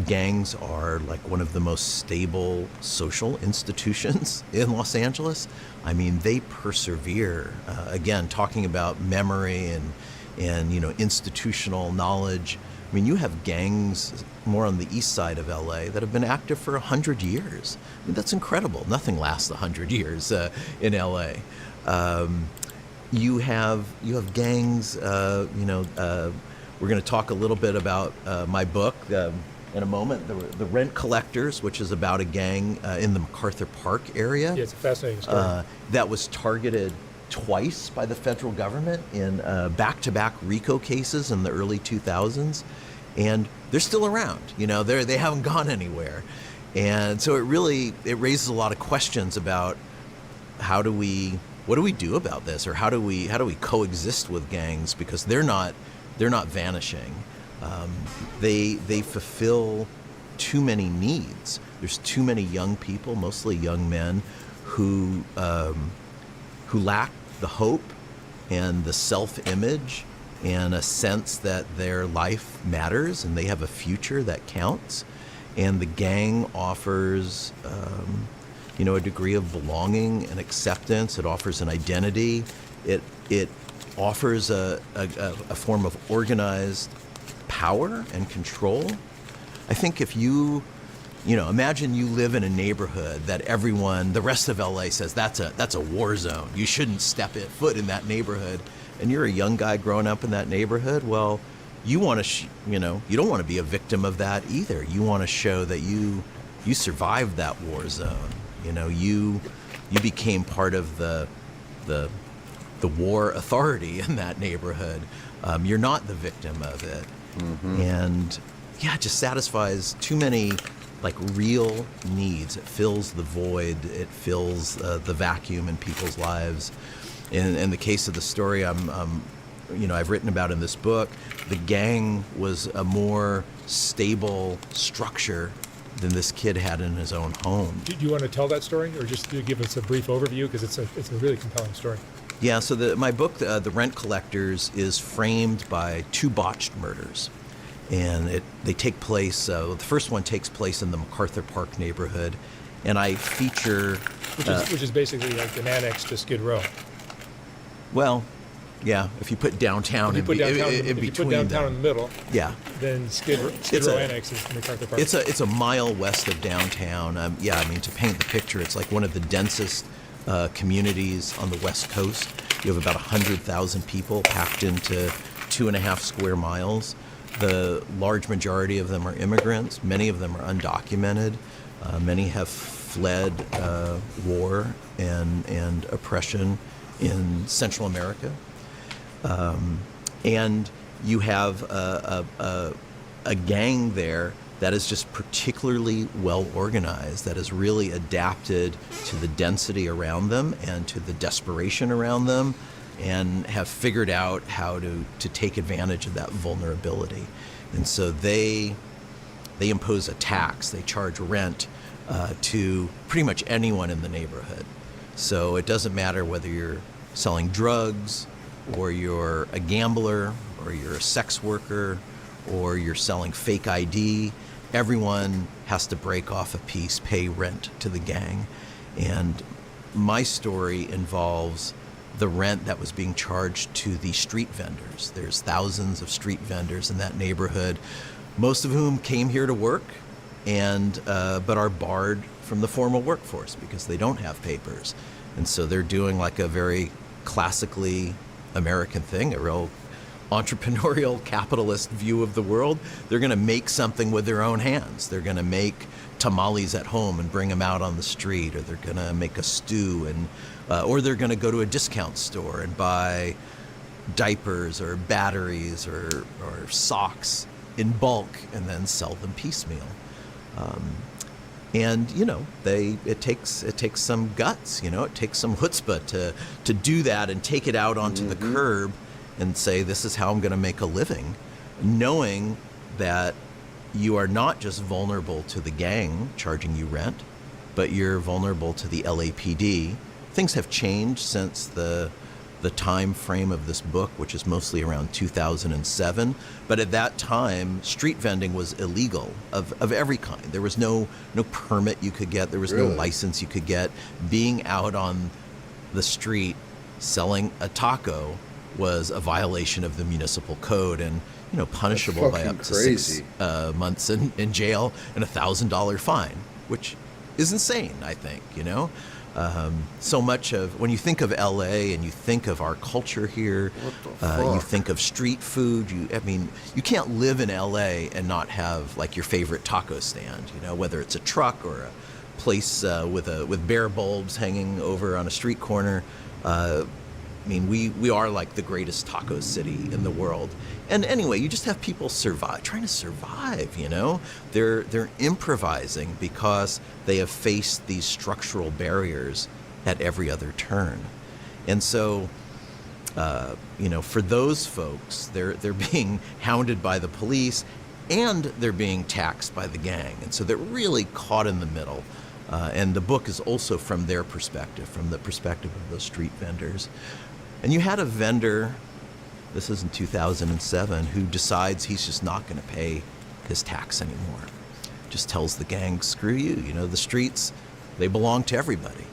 gangs are like one of the most stable social institutions in Los Angeles. I mean, they persevere. Again, talking about memory and institutional knowledge. I mean, you have gangs more on the east side of LA that have been active for 100 years. I mean, that's incredible. Nothing lasts 100 years in LA. You have gangs. We're going to talk a little bit about my book in a moment. The Rent Collectors, which is about a gang in the MacArthur Park area. Yeah, it's a fascinating story. That was targeted twice by the federal government in back-to-back RICO cases in the early 2000s, and they're still around. They haven't gone anywhere, and so it raises a lot of questions about what do we do about this, or how do we coexist with gangs, because they're not vanishing. They fulfill too many needs. There's too many young people, mostly young men, who lack the hope and the self-image and a sense that their life matters and they have a future that counts. And the gang offers, a degree of belonging and acceptance. It offers an identity. It offers a form of organized power and control. I think if imagine you live in a neighborhood that the rest of LA says that's a war zone. You shouldn't step foot in that neighborhood, and you're a young guy growing up in that neighborhood. Well, you want to, you don't want to be a victim of that either. You want to show that you survived that war zone. You became part of the war authority in that neighborhood. You're not the victim of it. Mm-hmm. And it just satisfies too many real needs. It fills the void. It fills the vacuum in people's lives. In the case of the story I've written about in this book, the gang was a more stable structure than this kid had in his own home. Do you want to tell that story, or just give us a brief overview, because it's a really compelling story? Yeah. So my book, The Rent Collectors, is framed by two botched murders. and they take place. The first one takes place in the MacArthur Park neighborhood, and I feature which is basically like an annex to Skid Row. Well, yeah, if you put downtown in between in the middle, yeah, then Skid Row Annex is MacArthur Park. It's a mile west of downtown. Yeah, I mean, to paint the picture, it's like one of the densest communities on the West Coast. You have about 100,000 people packed into 2.5 square miles. The large majority of them are immigrants. Many of them are undocumented. Many have fled war and oppression in Central America. And you have a gang there that is just particularly well organized, that is really adapted to the density around them and to the desperation around them, and have figured out how to take advantage of that vulnerability. And so they impose a tax, they charge rent to pretty much anyone in the neighborhood. So it doesn't matter whether you're selling drugs, or you're a gambler, or you're a sex worker, or you're selling fake ID. Everyone has to break off a piece, pay rent to the gang. And my story involves the rent that was being charged to the street vendors. There's thousands of street vendors in that neighborhood, most of whom came here to work, and but are barred from the formal workforce because they don't have papers. And so they're doing like a very classically American thing, a real entrepreneurial capitalist view of the world. They're going to make something with their own hands. They're going to make tamales at home and bring them out on the street, or they're going to make a stew, and or they're going to go to a discount store and buy diapers or batteries or socks in bulk and then sell them piecemeal. And you know, it takes some guts. You know, it takes some chutzpah to do that and take it out onto the curb and say, this is how I'm going to make a living, knowing that you are not just vulnerable to the gang charging you rent, but you're vulnerable to the LAPD. Things have changed since the time frame of this book, which is mostly around 2007. But at that time, street vending was illegal of every kind. There was no permit you could get. There was no license you could get. Being out on the street selling a taco was a violation of the municipal code, and punishable by up to 6 months in jail and $1,000 fine, which is insane, I think. So much of, when you think of LA and you think of our culture here, you think of street food. You can't live in LA and not have like your favorite taco stand, whether it's a truck or a place with bare bulbs hanging over on a street corner. We are like the greatest taco city in the world. And anyway, you just have people trying to survive, They're improvising because they have faced these structural barriers at every other turn. And so, for those folks, they're being hounded by the police and they're being taxed by the gang. And so they're really caught in the middle. And the book is also from their perspective, from the perspective of those street vendors. And you had a vendor, this is in 2007, who decides he's just not going to pay his tax anymore. Just tells the gang, screw you, the streets, they belong to everybody.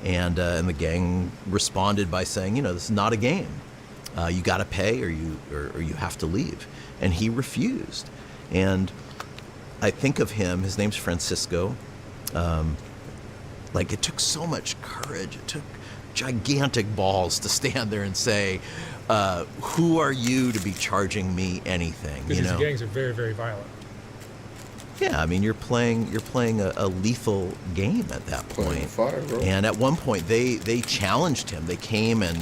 And the gang responded by saying, this is not a game. You got to pay or you have to leave. And he refused. And I think of him, his name's Francisco. It took so much courage. It took gigantic balls to stand there and say, who are you to be charging me anything? Because these gangs are very, very violent. Yeah, you're playing a lethal game at that point. Fire, bro. And at one point they challenged him. They came and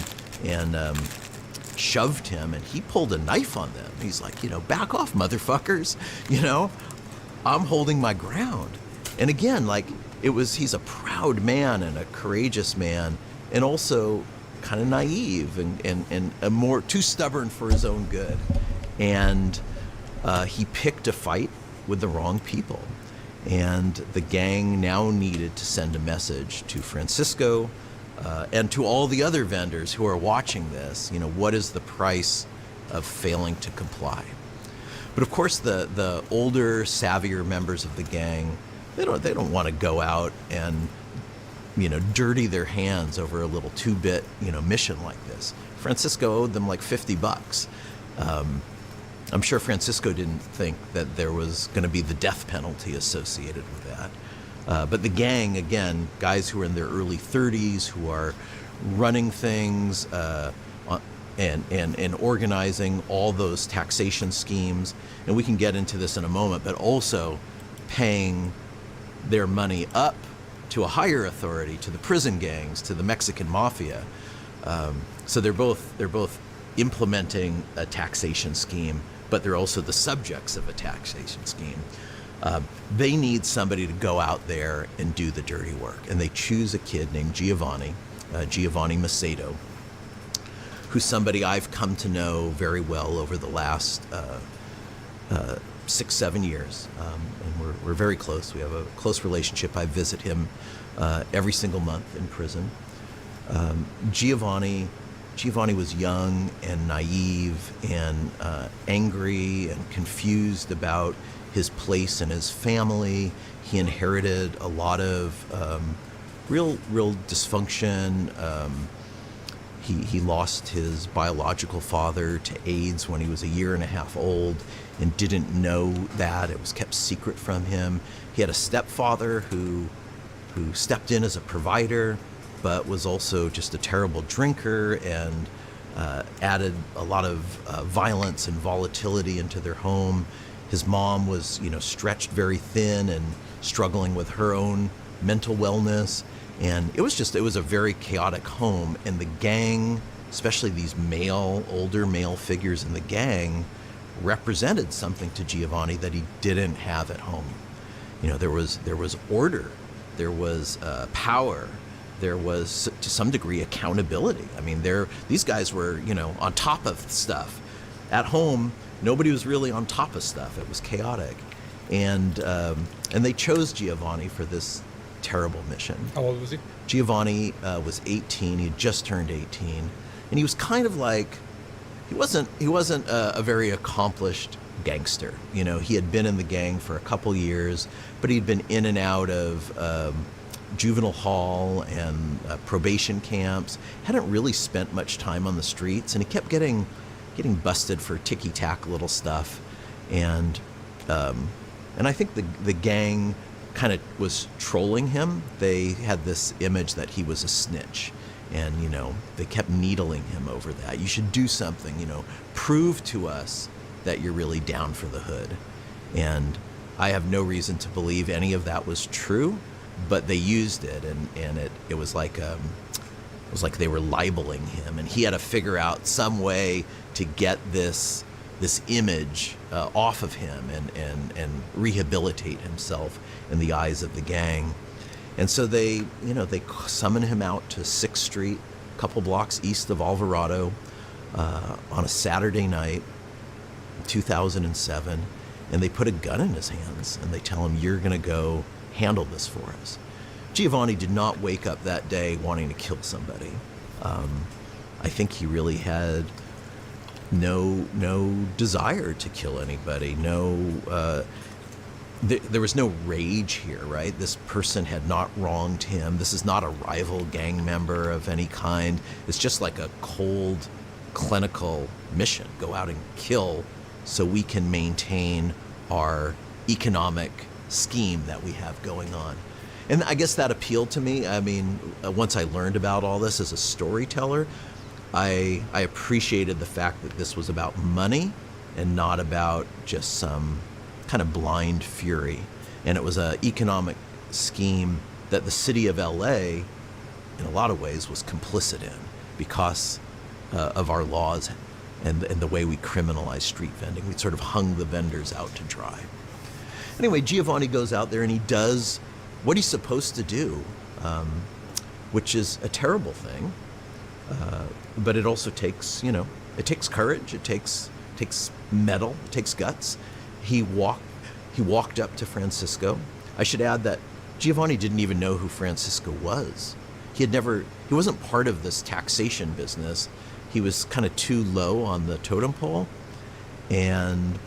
shoved him, and he pulled a knife on them. He's like, back off, motherfuckers. I'm holding my ground. And again, he's a proud man and a courageous man, and also kind of naive and a more too stubborn for his own good. And he picked a fight with the wrong people. And the gang now needed to send a message to Francisco and to all the other vendors who are watching this. What is the price of failing to comply? But of course, the older, savvier members of the gang, they don't want to go out and, dirty their hands over a little 2-bit, mission like this. Francisco owed them like $50. I'm sure Francisco didn't think that there was going to be the death penalty associated with that. But the gang, again, guys who are in their early 30s, who are running things and organizing all those taxation schemes, and we can get into this in a moment, but also paying their money up to a higher authority, to the prison gangs, to the Mexican mafia. So they're both implementing a taxation scheme, but they're also the subjects of a taxation scheme. They need somebody to go out there and do the dirty work, and they choose a kid named Giovanni Macedo, who's somebody I've come to know very well over the last 6-7 years, and we're very close. We have a close relationship. I visit him every single month in prison. Giovanni was young and naive and angry and confused about his place in his family. He inherited a lot of real dysfunction. He lost his biological father to AIDS when he was 1.5 years old and didn't know that. It was kept secret from him. He had a stepfather who stepped in as a provider, but was also just a terrible drinker and added a lot of violence and volatility into their home. His mom was, stretched very thin and struggling with her own mental wellness. And it was a very chaotic home. And the gang, especially these older male figures in the gang, represented something to Giovanni that he didn't have at home. There was order, there was power, there was to some degree accountability. I mean, these guys were, on top of stuff. At home, nobody was really on top of stuff. It was chaotic, and they chose Giovanni for this terrible mission. How old was he? Giovanni was 18. He had just turned 18, and he was kind of like, he wasn't a very accomplished gangster. He had been in the gang for a couple years, but he'd been in and out of juvenile hall and probation camps. Hadn't really spent much time on the streets, and he kept getting busted for ticky-tack little stuff, and I think the gang kind of was trolling him. They had this image that he was a snitch, and they kept needling him over that. You should do something, prove to us that you're really down for the hood. And I have no reason to believe any of that was true, but they used it, and it was like they were libeling him, and he had to figure out some way to get this image off of him and rehabilitate himself in the eyes of the gang. And so they summon him out to 6th Street, a couple blocks east of Alvarado, on a Saturday night, 2007, and they put a gun in his hands, and they tell him, "You're going to go handle this for us." Giovanni did not wake up that day wanting to kill somebody. I think he really had no desire to kill anybody. There was no rage here, right? This person had not wronged him. This is not a rival gang member of any kind. It's just like a cold, clinical mission. Go out and kill so we can maintain our economic scheme that we have going on. And I guess that appealed to me. I mean, once I learned about all this as a storyteller, I appreciated the fact that this was about money and not about just some kind of blind fury. And it was an economic scheme that the city of LA, in a lot of ways, was complicit in because of our laws and the way we criminalize street vending. We sort of hung the vendors out to dry. Anyway, Giovanni goes out there and he does what he's supposed to do, which is a terrible thing. But it also takes, it takes courage, it takes mettle, it takes guts. He walked up to Francisco. I should add that Giovanni didn't even know who Francisco was. He wasn't part of this taxation business. He was kind of too low on the totem pole. And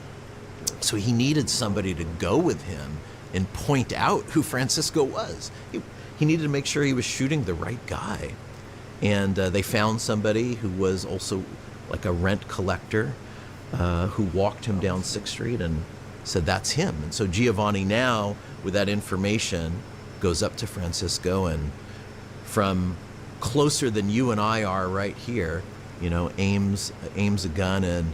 So he needed somebody to go with him and point out who Francisco was. He needed to make sure he was shooting the right guy. And they found somebody who was also like a rent collector who walked him down 6th Street and said, that's him. And so Giovanni now, with that information, goes up to Francisco and from closer than you and I are right here, you know, aims a gun and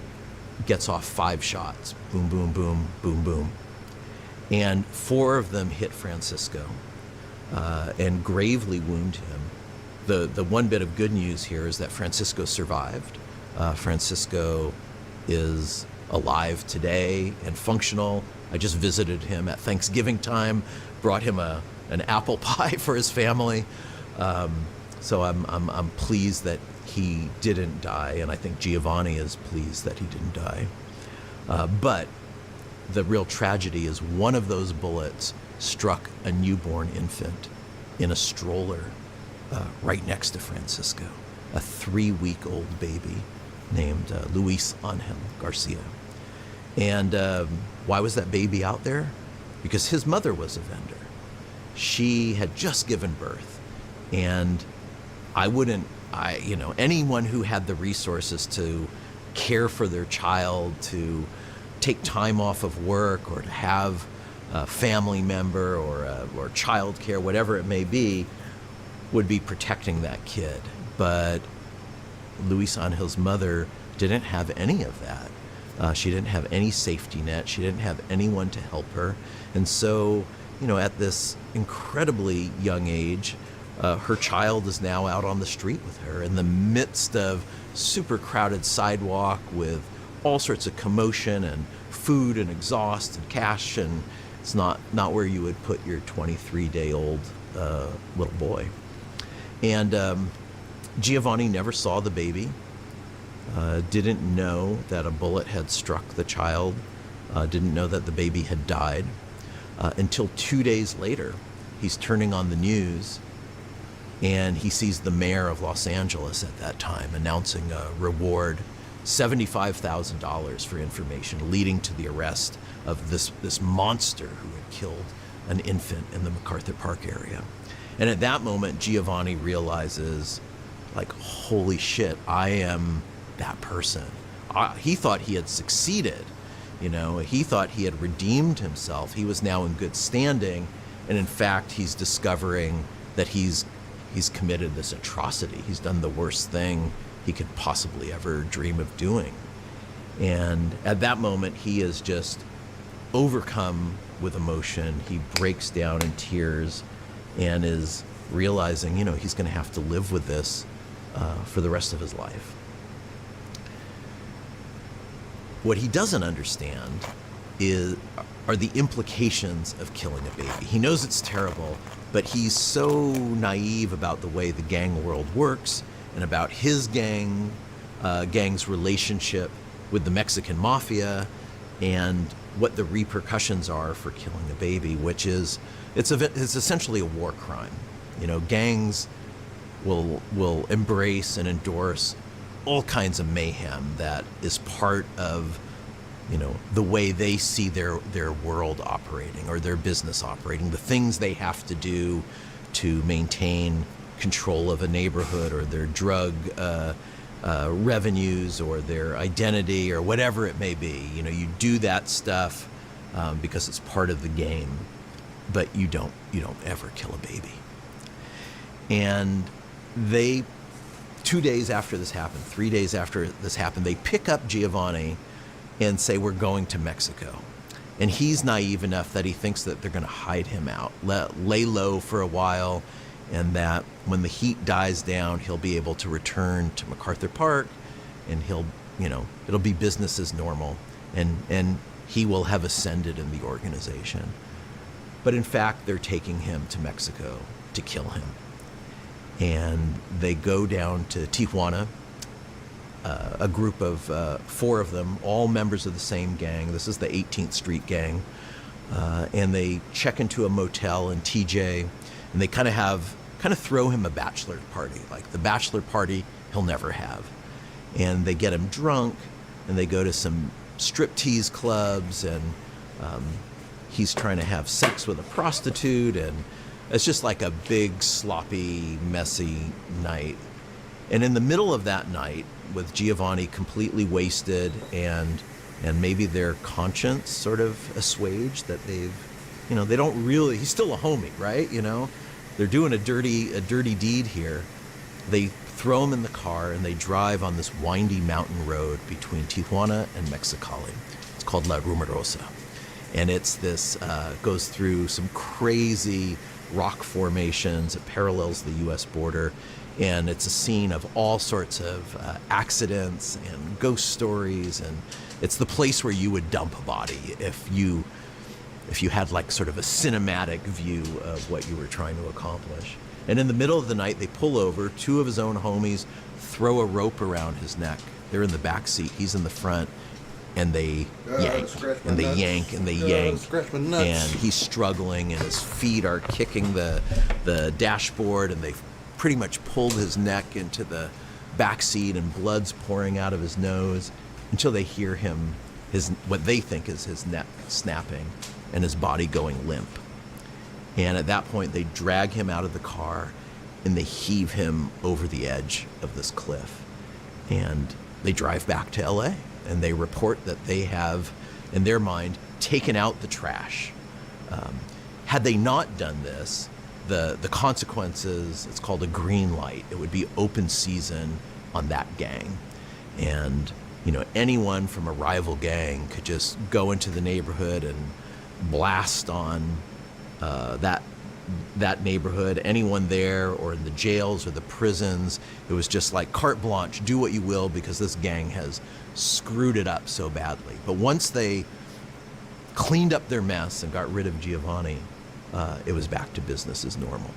gets off 5 shots. Boom, boom, boom, boom, boom. And 4 of them hit Francisco and gravely wound him. The one bit of good news here is that Francisco survived. Francisco is alive today and functional. I just visited him at Thanksgiving time, brought him an apple pie for his family. So I'm pleased that he didn't die, and I think Giovanni is pleased that he didn't die. But the real tragedy is one of those bullets struck a newborn infant in a stroller right next to Francisco, a 3-week-old baby named Luis Angel Garcia. And why was that baby out there? Because his mother was a vendor. She had just given birth, and anyone who had the resources to care for their child, to take time off of work, or to have a family member or child care, whatever it may be, would be protecting that kid. But Luis Angel's mother didn't have any of that. She didn't have any safety net. She didn't have anyone to help her. And so, at this incredibly young age, her child is now out on the street with her in the midst of super crowded sidewalk with all sorts of commotion and food and exhaust and cash, and it's not where you would put your 23-day-old little boy. And Giovanni never saw the baby, didn't know that a bullet had struck the child, didn't know that the baby had died, until 2 days later. He's turning on the news, and he sees the mayor of Los Angeles at that time announcing a reward, $75,000 for information leading to the arrest of this monster who had killed an infant in the MacArthur Park area. And at that moment, Giovanni realizes, like, holy shit, I am that person. He thought he had succeeded. He thought he had redeemed himself. He was now in good standing. And in fact, he's discovering that he's committed this atrocity. He's done the worst thing he could possibly ever dream of doing. And at that moment, he is just overcome with emotion. He breaks down in tears and is realizing, he's going to have to live with this for the rest of his life. What he doesn't understand are the implications of killing a baby. He knows it's terrible, but he's so naive about the way the gang world works and about his gang's relationship with the Mexican mafia and what the repercussions are for killing a baby, which is it's essentially a war crime. Gangs will embrace and endorse all kinds of mayhem that is part of the way they see their world operating or their business operating, the things they have to do to maintain control of a neighborhood or their drug revenues or their identity or whatever it may be. You do that stuff because it's part of the game, but you don't ever kill a baby. And 2 days after this happened, 3 days after this happened, they pick up Giovanni and say, we're going to Mexico. And he's naive enough that he thinks that they're going to hide him out, lay low for a while, and that when the heat dies down, he'll be able to return to MacArthur Park, and it'll be business as normal, and he will have ascended in the organization. But in fact, they're taking him to Mexico to kill him. And they go down to Tijuana, a group of 4 of them, all members of the same gang. This is the 18th Street gang. And they check into a motel in TJ, and they kind of throw him a bachelor party, like the bachelor party he'll never have. And they get him drunk, and they go to some striptease clubs, and he's trying to have sex with a prostitute, and it's just like a big, sloppy, messy night. And in the middle of that night, with Giovanni completely wasted and maybe their conscience sort of assuaged, that they've, you know, they don't really, he's still a homie, right? You know, they're doing a dirty deed here. They throw him in the car and they drive on this windy mountain road between Tijuana and Mexicali. It's called La Rumorosa. And it's this, goes through some crazy rock formations. It parallels the U.S. border. And it's a scene of all sorts of accidents and ghost stories. And it's the place where you would dump a body if you had like sort of a cinematic view of what you were trying to accomplish. And in the middle of the night, they pull over. Two of his own homies throw a rope around his neck. They're in the back seat. He's in the front. And they yank, and they yank, and they yank, and he's struggling, and his feet are kicking the dashboard, and they've pretty much pulled his neck into the back seat, and blood's pouring out of his nose, until they hear him, what they think is his neck snapping, and his body going limp. And at that point, they drag him out of the car, and they heave him over the edge of this cliff, and they drive back to L.A., and they report that they have, in their mind, taken out the trash. Had they not done this, the consequences, it's called a green light. It would be open season on that gang. And, you know, anyone from a rival gang could just go into the neighborhood and blast on that neighborhood, anyone there, or in the jails or the prisons. It was just like carte blanche, do what you will, because this gang has screwed it up so badly. But once they cleaned up their mess and got rid of Giovanni, it was back to business as normal.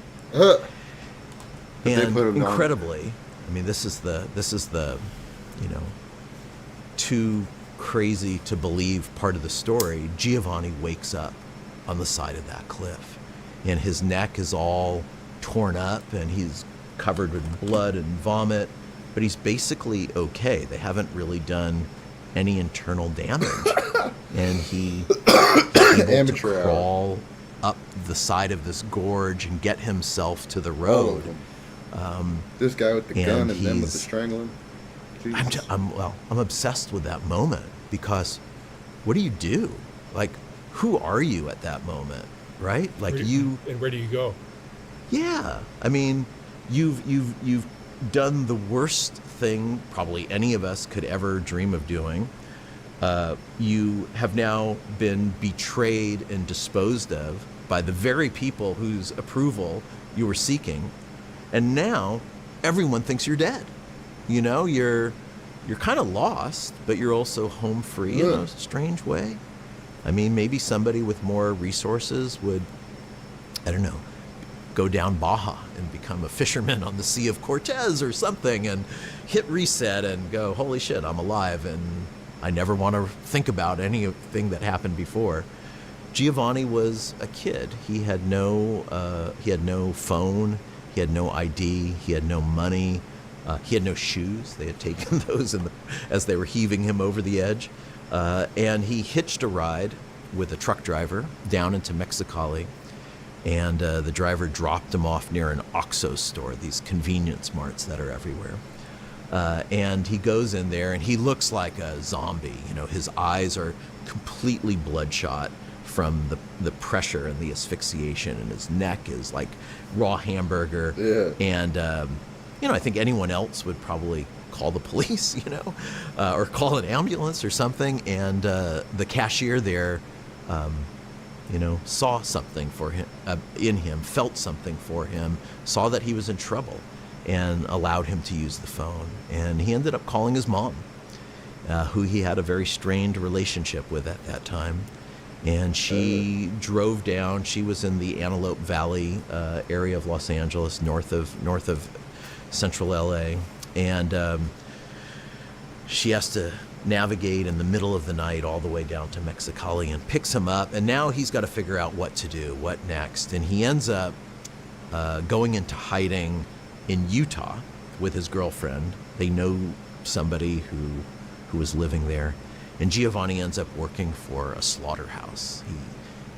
And incredibly, I mean, this is the, you know, too crazy to believe part of the story. Giovanni wakes up on the side of that cliff, and his neck is all torn up, and he's covered with blood and vomit, but he's basically okay. They haven't really done any internal damage. And he's able to crawl up the side of this gorge and get himself to the road. This guy with the gun and them with the strangling. I'm obsessed with that moment, because what do you do? Like, who are you at that moment, right? Like and where do you go? Yeah, I mean, you've done the worst thing probably any of us could ever dream of doing. You have now been betrayed and disposed of by the very people whose approval you were seeking, and now everyone thinks you're dead. You know, you're kind of lost, but you're also home free in a strange way. I mean, maybe somebody with more resources would, I don't know, go down Baja and become a fisherman on the Sea of Cortez or something, and hit reset and go, holy shit, I'm alive, and I never want to think about anything that happened before. Giovanni was a kid. He had no phone, he had no ID, he had no money, he had no shoes. They had taken those as they were heaving him over the edge. And he hitched a ride with a truck driver down into Mexicali, and the driver dropped him off near an OXXO store, these convenience marts that are everywhere. And he goes in there, and he looks like a zombie. You know, his eyes are completely bloodshot from the pressure and the asphyxiation, and his neck is like raw hamburger. Yeah. And, you know, I think anyone else would probably call the police, you know, or call an ambulance or something. And the cashier there, you know, saw something for him, in him, felt something for him, saw that he was in trouble, and allowed him to use the phone. And he ended up calling his mom, who he had a very strained relationship with at that time. And she drove down. She was in the Antelope Valley area of Los Angeles, north of central LA. And she has to navigate in the middle of the night all the way down to Mexicali, and picks him up. And now he's got to figure out what to do, what next. And he ends up going into hiding in Utah with his girlfriend. They know somebody who was living there. And Giovanni ends up working for a slaughterhouse.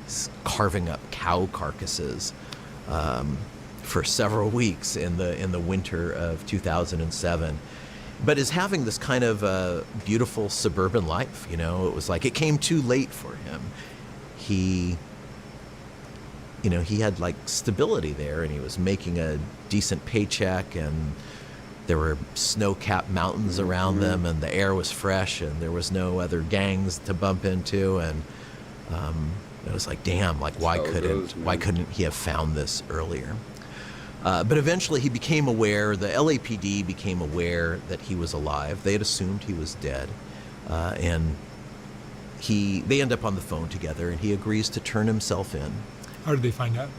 He's carving up cow carcasses for several weeks in the winter of 2007. But is having this kind of beautiful suburban life, you know. It was like it came too late for him. He had like stability there, and he was making a decent paycheck, and there were snow-capped mountains around them, and the air was fresh, and there was no other gangs to bump into, and it was like, damn, like why couldn't he have found this earlier? But eventually he became aware, the LAPD became aware that he was alive. They had assumed he was dead. And they end up on the phone together, and he agrees to turn himself in. How did they find out?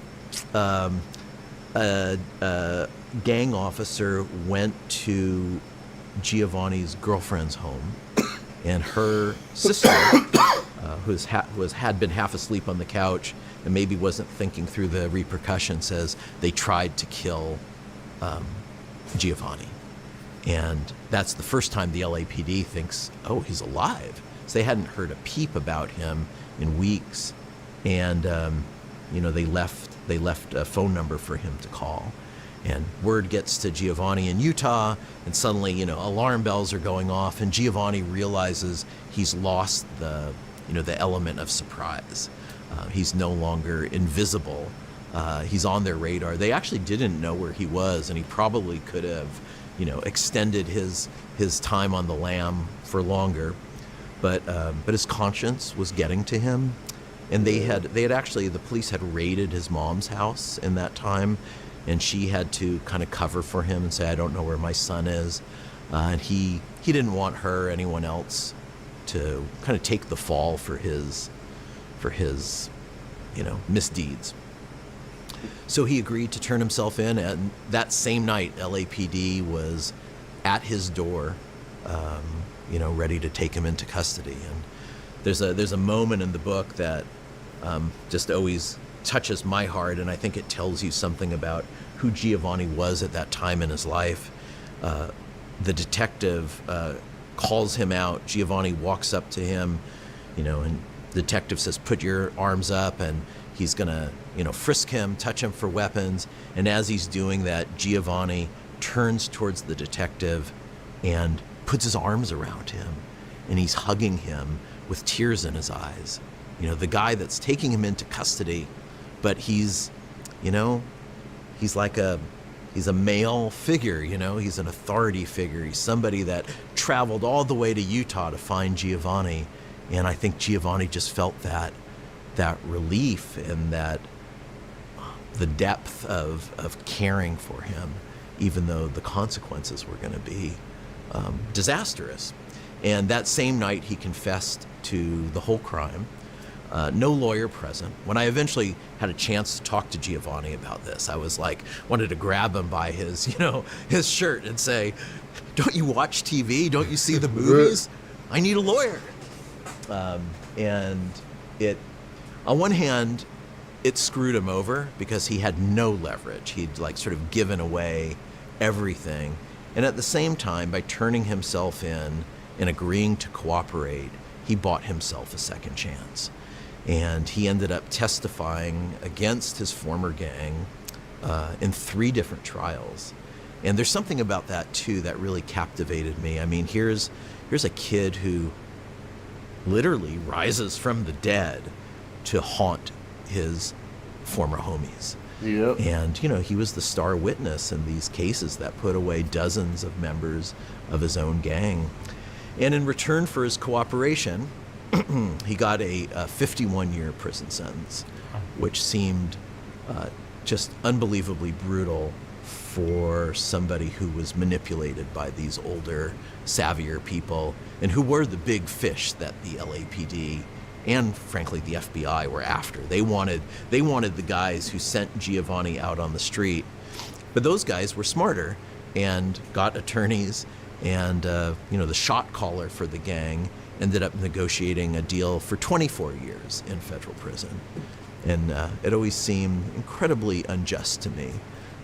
A gang officer went to Giovanni's girlfriend's home, and her sister, who had been half asleep on the couch and maybe wasn't thinking through the repercussions, says they tried to kill Giovanni. And that's the first time the LAPD thinks, oh, he's alive. So they hadn't heard a peep about him in weeks. And, they left a phone number for him to call. And word gets to Giovanni in Utah, and suddenly, alarm bells are going off, and Giovanni realizes he's lost the element of surprise. He's no longer invisible. He's on their radar. They actually didn't know where he was, and he probably could have, extended his time on the lam for longer. But his conscience was getting to him, and the police had raided his mom's house in that time, and she had to kind of cover for him and say, I don't know where my son is. And he didn't want her, anyone else, to kind of take the fall for his misdeeds. So he agreed to turn himself in, and that same night, LAPD was at his door, ready to take him into custody. And there's a moment in the book that just always touches my heart, and I think it tells you something about who Giovanni was at that time in his life. The detective calls him out. Giovanni walks up to him, and the detective says, put your arms up, and he's gonna, frisk him, touch him for weapons. And as he's doing that, Giovanni turns towards the detective and puts his arms around him, and he's hugging him with tears in his eyes. The guy that's taking him into custody, but he's a male figure, he's an authority figure. He's somebody that traveled all the way to Utah to find Giovanni. And I think Giovanni just felt that relief and that the depth of caring for him, even though the consequences were going to be disastrous. And that same night, he confessed to the whole crime. No lawyer present. When I eventually had a chance to talk to Giovanni about this, I was wanted to grab him by his shirt and say, don't you watch TV? Don't you see the movies? I need a lawyer. And it, on one hand, it screwed him over because he had no leverage. He'd sort of given away everything. And at the same time, by turning himself in and agreeing to cooperate, he bought himself a second chance. And he ended up testifying against his former gang in 3 different trials. And there's something about that, too, that really captivated me. I mean, here's a kid who literally rises from the dead to haunt his former homies. Yep. And, he was the star witness in these cases that put away dozens of members of his own gang. And in return for his cooperation, he got a 51-year prison sentence, which seemed just unbelievably brutal for somebody who was manipulated by these older, savvier people, and who were the big fish that the LAPD and, frankly, the FBI were after. They wanted the guys who sent Giovanni out on the street. But those guys were smarter and got attorneys, and the shot caller for the gang ended up negotiating a deal for 24 years in federal prison. And it always seemed incredibly unjust to me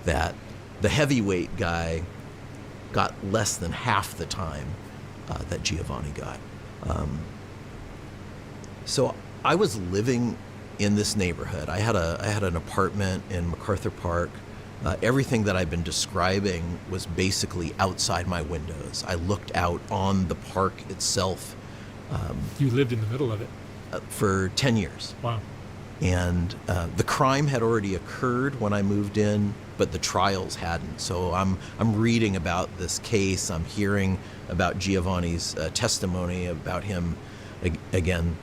that the heavyweight guy got less than half the time that Giovanni got. So I was living in this neighborhood. I had an apartment in MacArthur Park. Everything that I've been describing was basically outside my windows. I looked out on the park itself. You lived in the middle of it? For 10 years. Wow. And the crime had already occurred when I moved in, but the trials hadn't. So I'm reading about this case. I'm hearing about Giovanni's testimony, about him, again,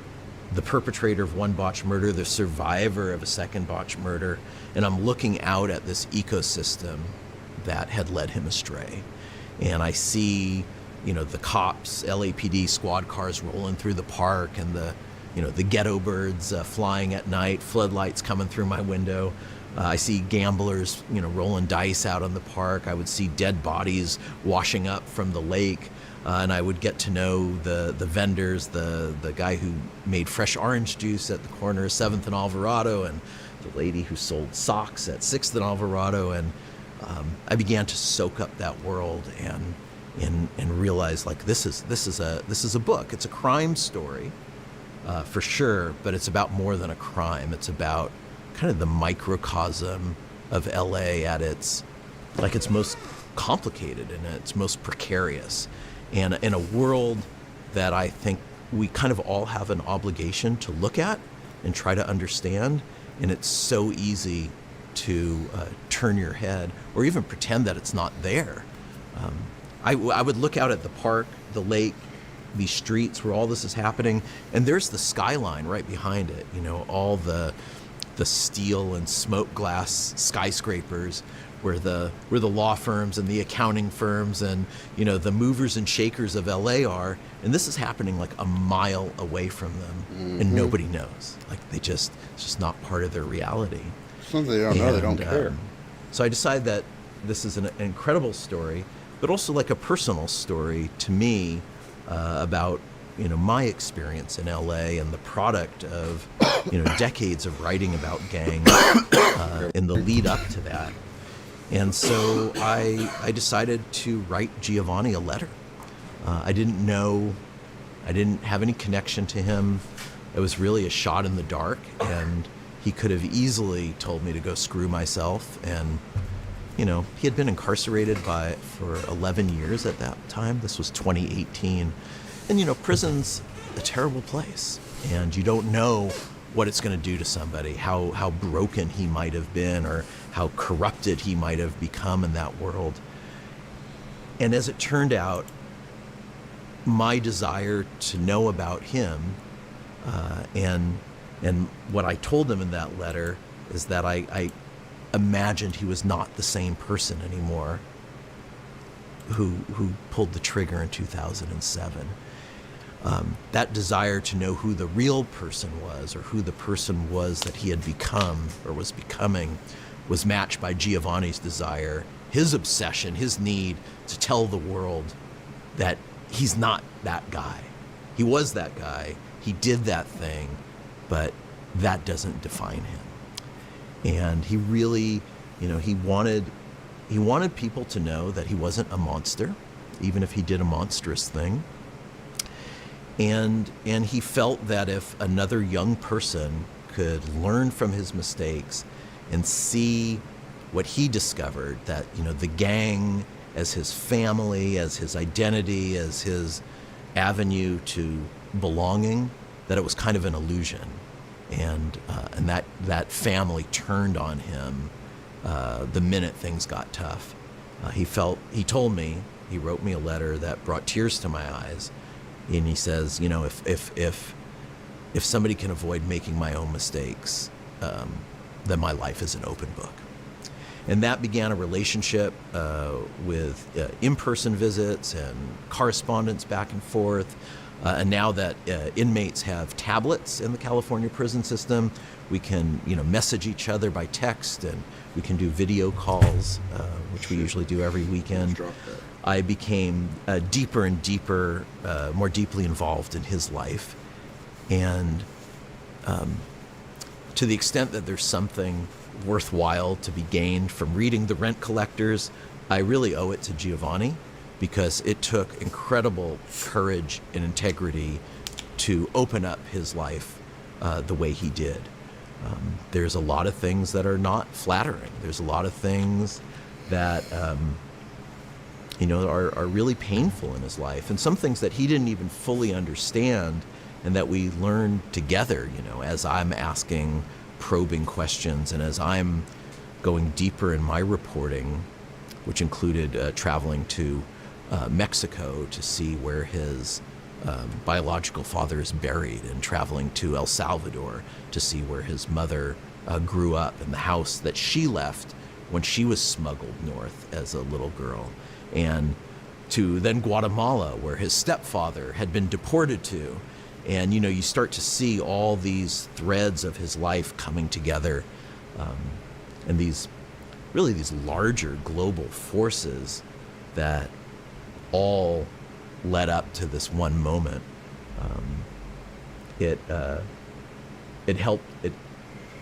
the perpetrator of one botched murder, the survivor of a second botched murder, and I'm looking out at this ecosystem that had led him astray. And I see, the cops, LAPD squad cars rolling through the park, and the ghetto birds flying at night, floodlights coming through my window. I see gamblers, rolling dice out on the park. I would see dead bodies washing up from the lake. And I would get to know the vendors, the guy who made fresh orange juice at the corner of 7th and Alvarado, and the lady who sold socks at 6th and Alvarado. And I began to soak up that world and realize, like, this is a book. It's a crime story, for sure, but it's about more than a crime. It's about kind of the microcosm of LA at its most complicated and its most precarious. And in a world that I think we kind of all have an obligation to look at and try to understand, and it's so easy to turn your head or even pretend that it's not there. I would look out at the park, the lake, these streets where all this is happening, and there's the skyline right behind it, all the steel and smoke glass skyscrapers where the law firms and the accounting firms and the movers and shakers of LA are, and this is happening like a mile away from them, and nobody knows. Like it's just not part of their reality. Something they don't know, they don't care. So I decided that this is an incredible story, but also like a personal story to me about my experience in LA and the product of decades of writing about gangs in the lead up to that. And so I decided to write Giovanni a letter. I didn't have any connection to him. It was really a shot in the dark, and he could have easily told me to go screw myself. And, he had been incarcerated for 11 years at that time. This was 2018. And, prison's a terrible place, and you don't know what it's going to do to somebody, how broken he might have been or how corrupted he might have become in that world. And as it turned out, my desire to know about him and what I told him in that letter is that I imagined he was not the same person anymore who pulled the trigger in 2007. That desire to know who the real person was, or who the person was that he had become or was becoming, was matched by Giovanni's desire, his obsession, his need to tell the world that he's not that guy. He was that guy, he did that thing, but that doesn't define him. And he really, he wanted people to know that he wasn't a monster, even if he did a monstrous thing. And he felt that if another young person could learn from his mistakes and see what he discovered, that, the gang as his family, as his identity, as his avenue to belonging, that it was kind of an illusion. And that family turned on him the minute things got tough. He told me, he wrote me a letter that brought tears to my eyes. And he says, if somebody can avoid making my own mistakes, then my life is an open book. And that began a relationship with in-person visits and correspondence back and forth. And now that inmates have tablets in the California prison system, we can, message each other by text, and we can do video calls, which we usually do every weekend. I became deeper and deeper, more deeply involved in his life. And to the extent that there's something worthwhile to be gained from reading The Rent Collectors, I really owe it to Giovanni, because it took incredible courage and integrity to open up his life the way he did. There's a lot of things that are not flattering. There's a lot of things that are really painful in his life, and some things that he didn't even fully understand, and that we learned together, as I'm asking probing questions and as I'm going deeper in my reporting, which included traveling to Mexico to see where his biological father is buried, and traveling to El Salvador to see where his mother grew up and the house that she left when she was smuggled north as a little girl, and to then Guatemala, where his stepfather had been deported to. And, you start to see all these threads of his life coming together, and these larger global forces that all led up to this one moment. It helped,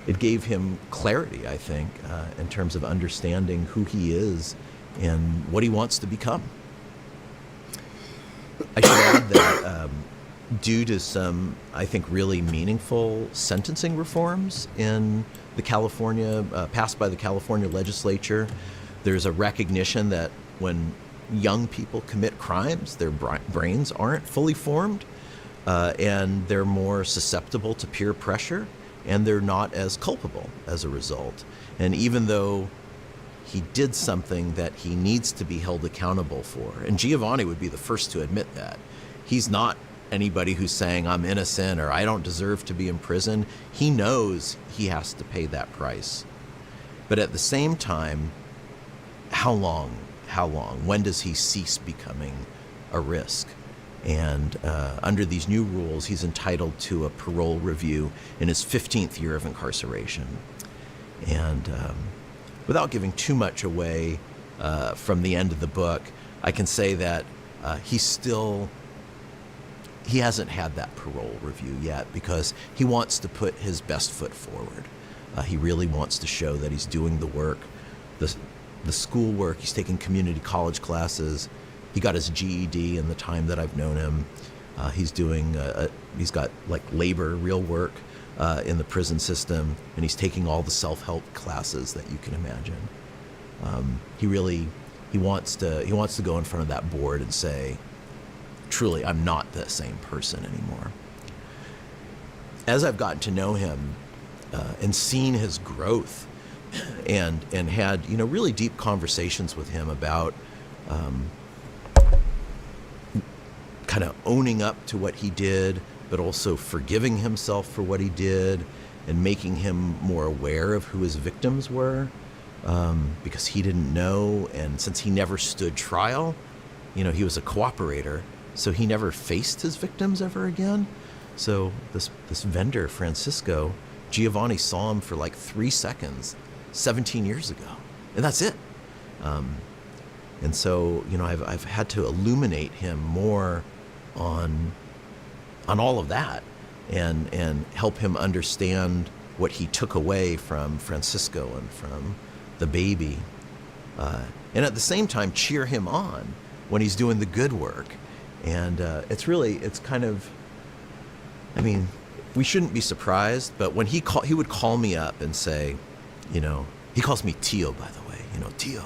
it gave him clarity, I think, in terms of understanding who he is and what he wants to become. I should add that due to some, I think, really meaningful sentencing reforms in the California, passed by the California legislature, there's a recognition that when young people commit crimes, their brains aren't fully formed, and they're more susceptible to peer pressure, and they're not as culpable as a result. And even though he did something that he needs to be held accountable for, and Giovanni would be the first to admit that. He's not anybody who's saying I'm innocent or I don't deserve to be in prison. He knows he has to pay that price. But at the same time, how long? When does he cease becoming a risk? And under these new rules, he's entitled to a parole review in his 15th year of incarceration. And without giving too much away from the end of the book, I can say that he hasn't had that parole review yet, because he wants to put his best foot forward. He really wants to show that he's doing the work, the school work. He's taking community college classes. He got his GED in the time that I've known him. He's got like labor, real work in the prison system, and he's taking all the self-help classes that you can imagine. He wants to go in front of that board and say, truly, I'm not the same person anymore. As I've gotten to know him and seen his growth, and had really deep conversations with him about kind of owning up to what he did, but also forgiving himself for what he did, and making him more aware of who his victims were, because he didn't know, and since he never stood trial, he was a cooperator. So he never faced his victims ever again. So this vendor, Francisco, Giovanni saw him for like 3 seconds 17 years ago, and that's it. And so, I've had to illuminate him more on all of that, and help him understand what he took away from Francisco and from the baby, and at the same time cheer him on when he's doing the good work. And it's kind of, we shouldn't be surprised, but when he would call me up and say, he calls me Tio, by the way, Tio.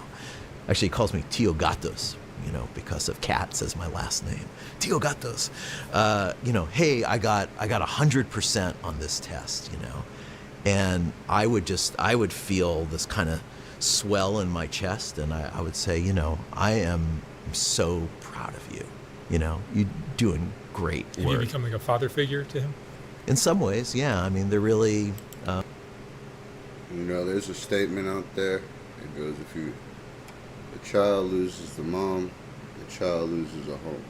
Actually, he calls me Tio Gatos, because of cats as my last name. Tio Gatos. Hey, I got 100% on this test, and I would feel this kind of swell in my chest, and I would say, I am so proud of you. You're doing great work. Have you become like a father figure to him? In some ways, yeah. They're really... there's a statement out there. It goes, if the child loses the mom, the child loses a home.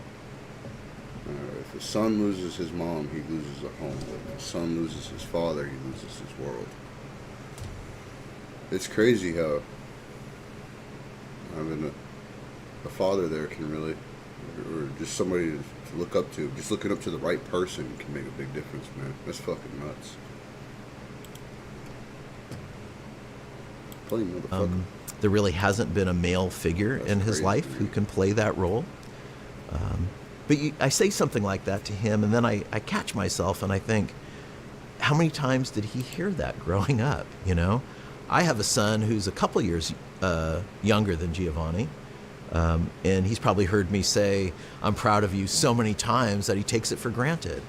If a son loses his mom, he loses a home. If a son loses his father, he loses his world. It's crazy how having a father there can really... or just somebody to look up to. Just looking up to the right person can make a big difference, man. That's fucking nuts. Plain motherfucker. There really hasn't been a male figure in his life who can play that role. I say something like that to him, and then I catch myself and I think, how many times did he hear that growing up, you know? I have a son who's a couple years younger than Giovanni, and he's probably heard me say, I'm proud of you so many times that he takes it for granted.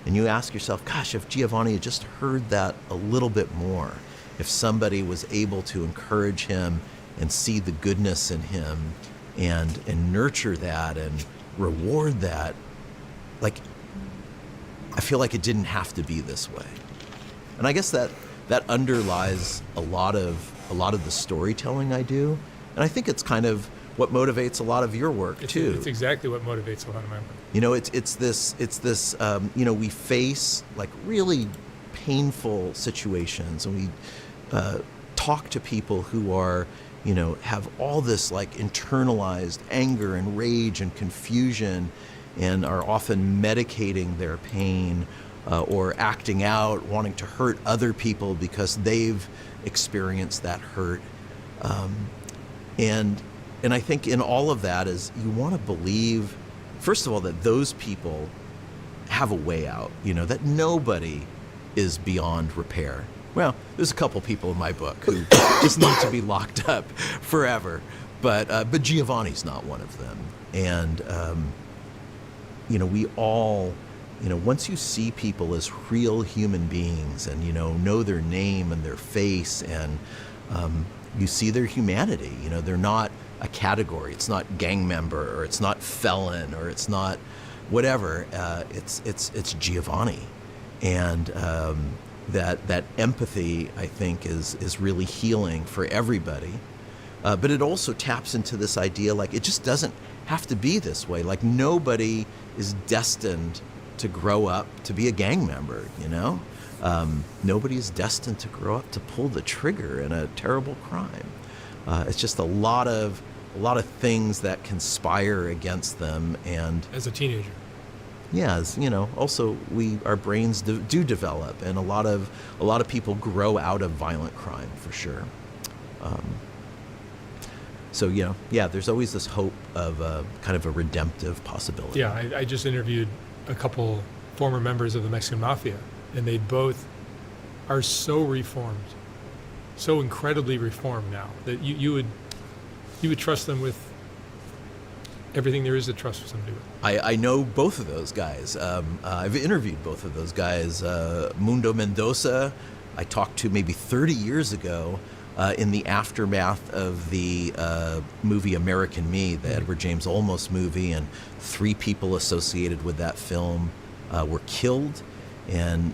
And you ask yourself, gosh, if Giovanni had just heard that a little bit more, if somebody was able to encourage him and see the goodness in him and nurture that and reward that, like, I feel like it didn't have to be this way. And I guess that underlies a lot of the storytelling I do. And I think it's kind of what motivates a lot of your work too. It's exactly what motivates a lot of my work. You know, it's this you know, we face like really painful situations, and we talk to people who are, you know, have all this like internalized anger and rage and confusion, and are often medicating their pain or acting out, wanting to hurt other people because they've experienced that hurt. And I think in all of that is you want to believe, first of all, that those people have a way out, you know, that nobody is beyond repair. Well, there's a couple people in my book who just need to be locked up forever, but Giovanni's not one of them. And, you know, we all, you know, once you see people as real human beings and, you know their name and their face, and you see their humanity, you know, they're not a category. It's not gang member, or it's not felon, or it's not whatever. It's Giovanni, and that empathy, I think, is really healing for everybody. But it also taps into this idea, like, it just doesn't have to be this way. Like, nobody is destined to grow up to be a gang member, you know? Nobody is destined to grow up to pull the trigger in a terrible crime. It's just a lot of things that conspire against them. And as a teenager, yeah, as, you know, also our brains do develop, and a lot of people grow out of violent crime, for sure. So, you know, yeah, there's always this hope of kind of a redemptive possibility. Yeah, I just interviewed a couple former members of the Mexican Mafia, and they both are so reformed, so incredibly reformed now, that you would trust them with everything there is to trust somebody with. I know both of those guys. I've interviewed both of those guys. Mundo Mendoza, I talked to maybe 30 years ago in the aftermath of the movie American Me, the Edward James Olmos movie, and 3 people associated with that film were killed. And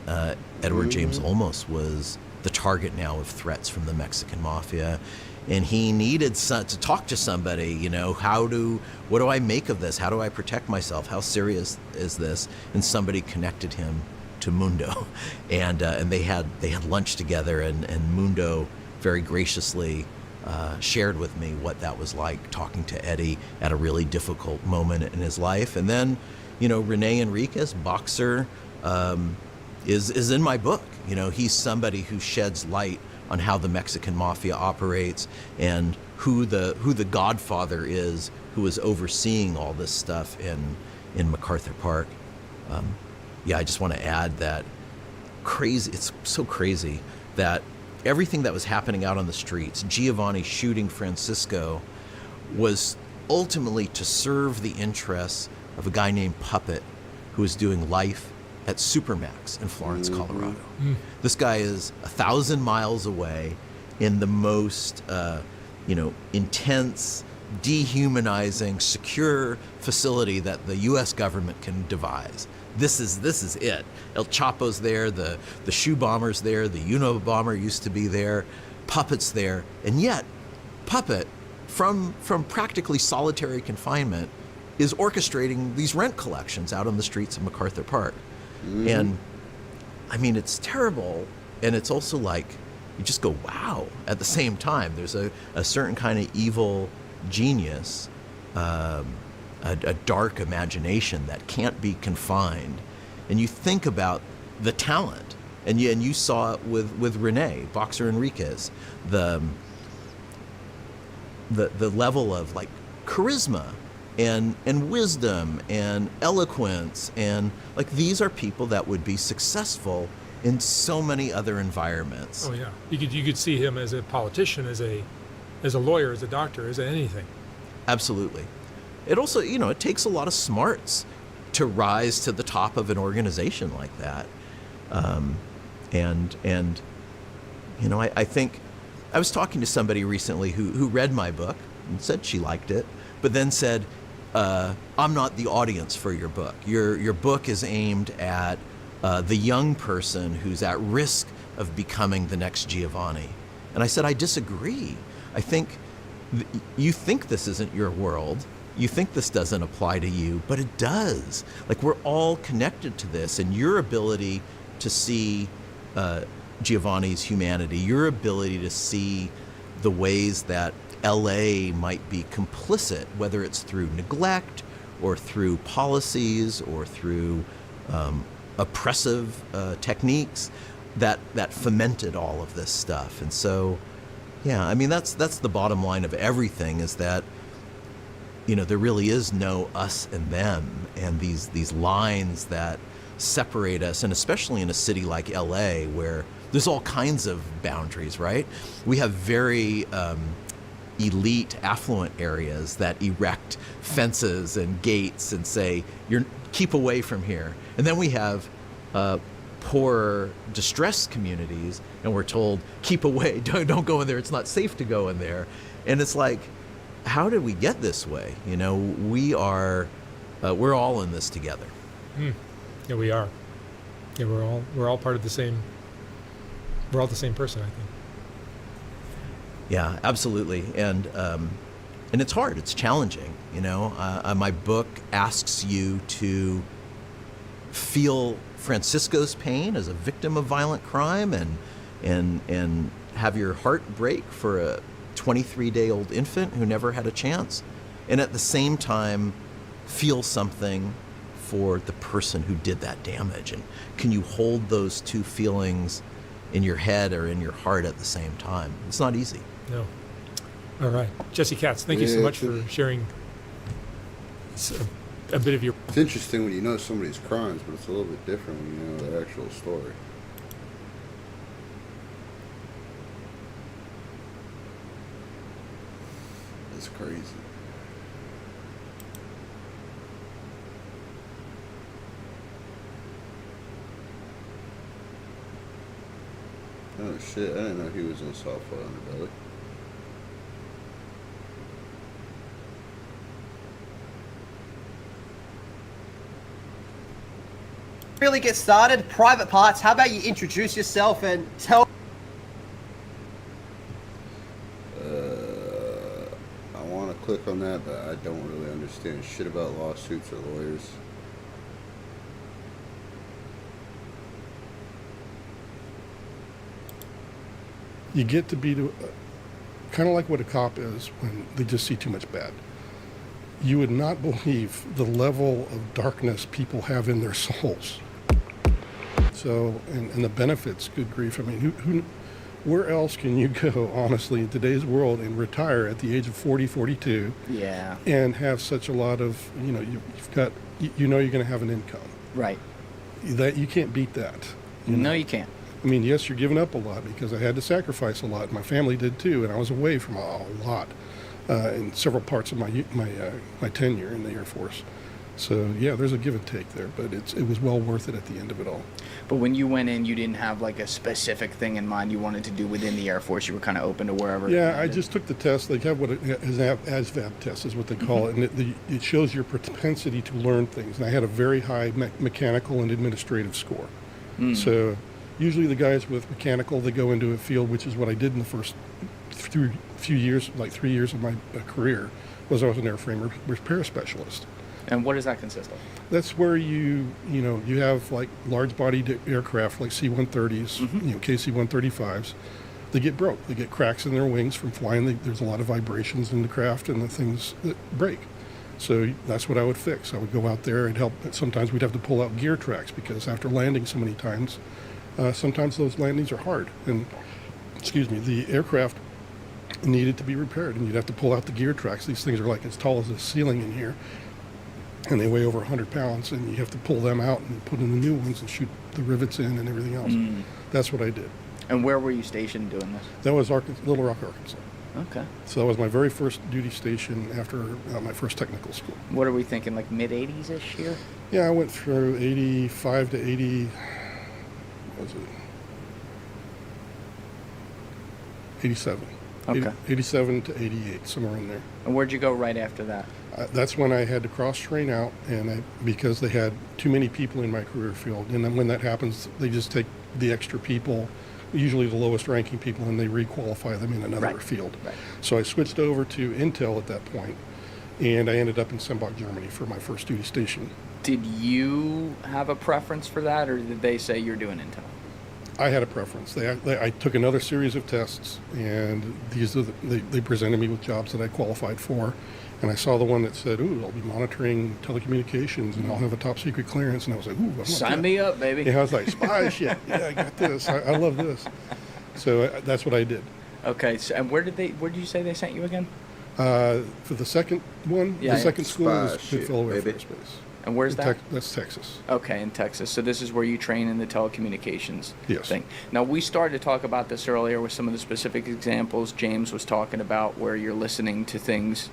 Edward James Olmos was the target now of threats from the Mexican Mafia. And he needed to talk to somebody, you know, what do I make of this? How do I protect myself? How serious is this? And somebody connected him to Mundo. And they had lunch together, and Mundo very graciously shared with me what that was like, talking to Eddie at a really difficult moment in his life. And then, you know, Rene Enriquez, boxer, is in my book. You know, he's somebody who sheds light on how the Mexican Mafia operates, and who the godfather is, who is overseeing all this stuff in MacArthur Park. Yeah, I just want to add that it's so crazy that everything that was happening out on the streets, Giovanni shooting Francisco, was ultimately to serve the interests of a guy named Puppet, who was doing life at Supermax in Florence, Colorado. This guy is 1,000 miles away in the most, intense, dehumanizing, secure facility that the U.S. government can devise. This is it. El Chapo's there, the shoe bomber's there, the Unabomber used to be there, Puppet's there, and yet Puppet, from practically solitary confinement, is orchestrating these rent collections out on the streets of MacArthur Park. And I mean, it's terrible, and it's also like, you just go, wow, at the same time. There's a certain kind of evil genius, a dark imagination that can't be confined. And you think about the talent, and you saw it with Rene, Boxer Enriquez, the level of like charisma and wisdom and eloquence, and like these are people that would be successful in so many other environments. Oh yeah, you could see him as a politician, as a lawyer, as a doctor, as anything. Absolutely. It also, you know, it takes a lot of smarts to rise to the top of an organization like that. And you know, I think I was talking to somebody recently who read my book and said she liked it, but then said, I'm not the audience for your book. Your book is aimed at the young person who's at risk of becoming the next Giovanni. And I said, I disagree. I think you think this isn't your world. You think this doesn't apply to you, but it does. Like, we're all connected to this, and your ability to see Giovanni's humanity, your ability to see the ways that LA might be complicit, whether it's through neglect or through policies or through oppressive techniques that fomented all of this stuff. And so, yeah, I mean, that's the bottom line of everything, is that, you know, there really is no us and them, and these lines that separate us, and especially in a city like LA where there's all kinds of boundaries, right? We have very elite, affluent areas that erect fences and gates and say, keep away from here. And then we have poor, distressed communities, and we're told, keep away, don't go in there, it's not safe to go in there. And it's like, how did we get this way? You know, we're all in this together. Yeah, we are. Yeah, we're all part of the same. We're all the same person, I think. Yeah, absolutely. And it's hard. It's challenging. You know, my book asks you to feel Francisco's pain as a victim of violent crime, and have your heart break for a 23-day-old infant who never had a chance, and at the same time feel something for the person who did that damage. And can you hold those two feelings in your head or in your heart at the same time? It's not easy. No. All right. Jesse Katz, thank you so much for sharing a bit of your... It's interesting when you know somebody's crimes, but it's a little bit different when you know their actual story. It's crazy. Oh shit, I didn't know he was in Software Underbelly. Really get started, private parts, how about you introduce yourself and tell... I want to click on that, but I don't really understand shit about lawsuits or lawyers. You get to be kind of like what a cop is when they just see too much bad. You would not believe the level of darkness people have in their souls. So, and the benefits, good grief. I mean, where else can you go, honestly, in today's world and retire at the age of 40, 42? Yeah. And have such a lot of, you know, you've got, you know, you're going to have an income. Right. That you can't beat that. No, you can't. I mean, yes, you're giving up a lot because I had to sacrifice a lot. My family did too, and I was away from a lot in several parts of my tenure in the Air Force. So yeah, there's a give and take there, but it was well worth it at the end of it all. But when you went in, you didn't have like a specific thing in mind you wanted to do within the Air Force. You were kind of open to wherever. Yeah, I just took the test. They have what an ASVAB test is what they call it, and it shows your propensity to learn things. And I had a very high mechanical and administrative score. So usually the guys with mechanical, they go into a field, which is what I did in the first few years, like 3 years of my career, was I was an airframe repair specialist. And what does that consist of? That's where you have like large bodied aircraft like C-130s, KC-135s. They get broke. They get cracks in their wings from flying. There's a lot of vibrations in the craft and the things that break. So that's what I would fix. I would go out there and help. Sometimes we'd have to pull out gear tracks because after landing so many times, sometimes those landings are hard. And, excuse me, the aircraft needed to be repaired, and you'd have to pull out the gear tracks. These things are like as tall as the ceiling in here, and they weigh over 100 pounds, and you have to pull them out and put in the new ones and shoot the rivets in and everything else. That's what I did. And where were you stationed doing this? That was Little Rock, Arkansas. Okay. So that was my very first duty station after my first technical school. What are we thinking, like mid-80s-ish year? Yeah, I went through 85 to 80, what was it? 87. Okay. 87 to 88, somewhere in there. And where'd you go right after that? That's when I had to cross-train out, and because they had too many people in my career field. And then when that happens, they just take the extra people, usually the lowest ranking people, and they requalify them in another field. Right. So I switched over to Intel at that point, and I ended up in Sembach, Germany for my first duty station. Did you have a preference for that, or did they say you're doing Intel? I had a preference. I took another series of tests, and they presented me with jobs that I qualified for. And I saw the one that said, ooh, I'll be monitoring telecommunications, and I'll have a top secret clearance. And I was like, ooh, I want Sign me up, baby. Yeah, I was like, spy shit. Yeah, I got this. I love this. So that's what I did. Okay, so, and where did you say they sent you again? For the second one, the second school was Goodfellow Air Force Base. And where's that? That's Texas. Okay, in Texas. So this is where you train in the telecommunications Yes. thing. Now, we started to talk about this earlier with some of the specific examples James was talking about where you're listening to things,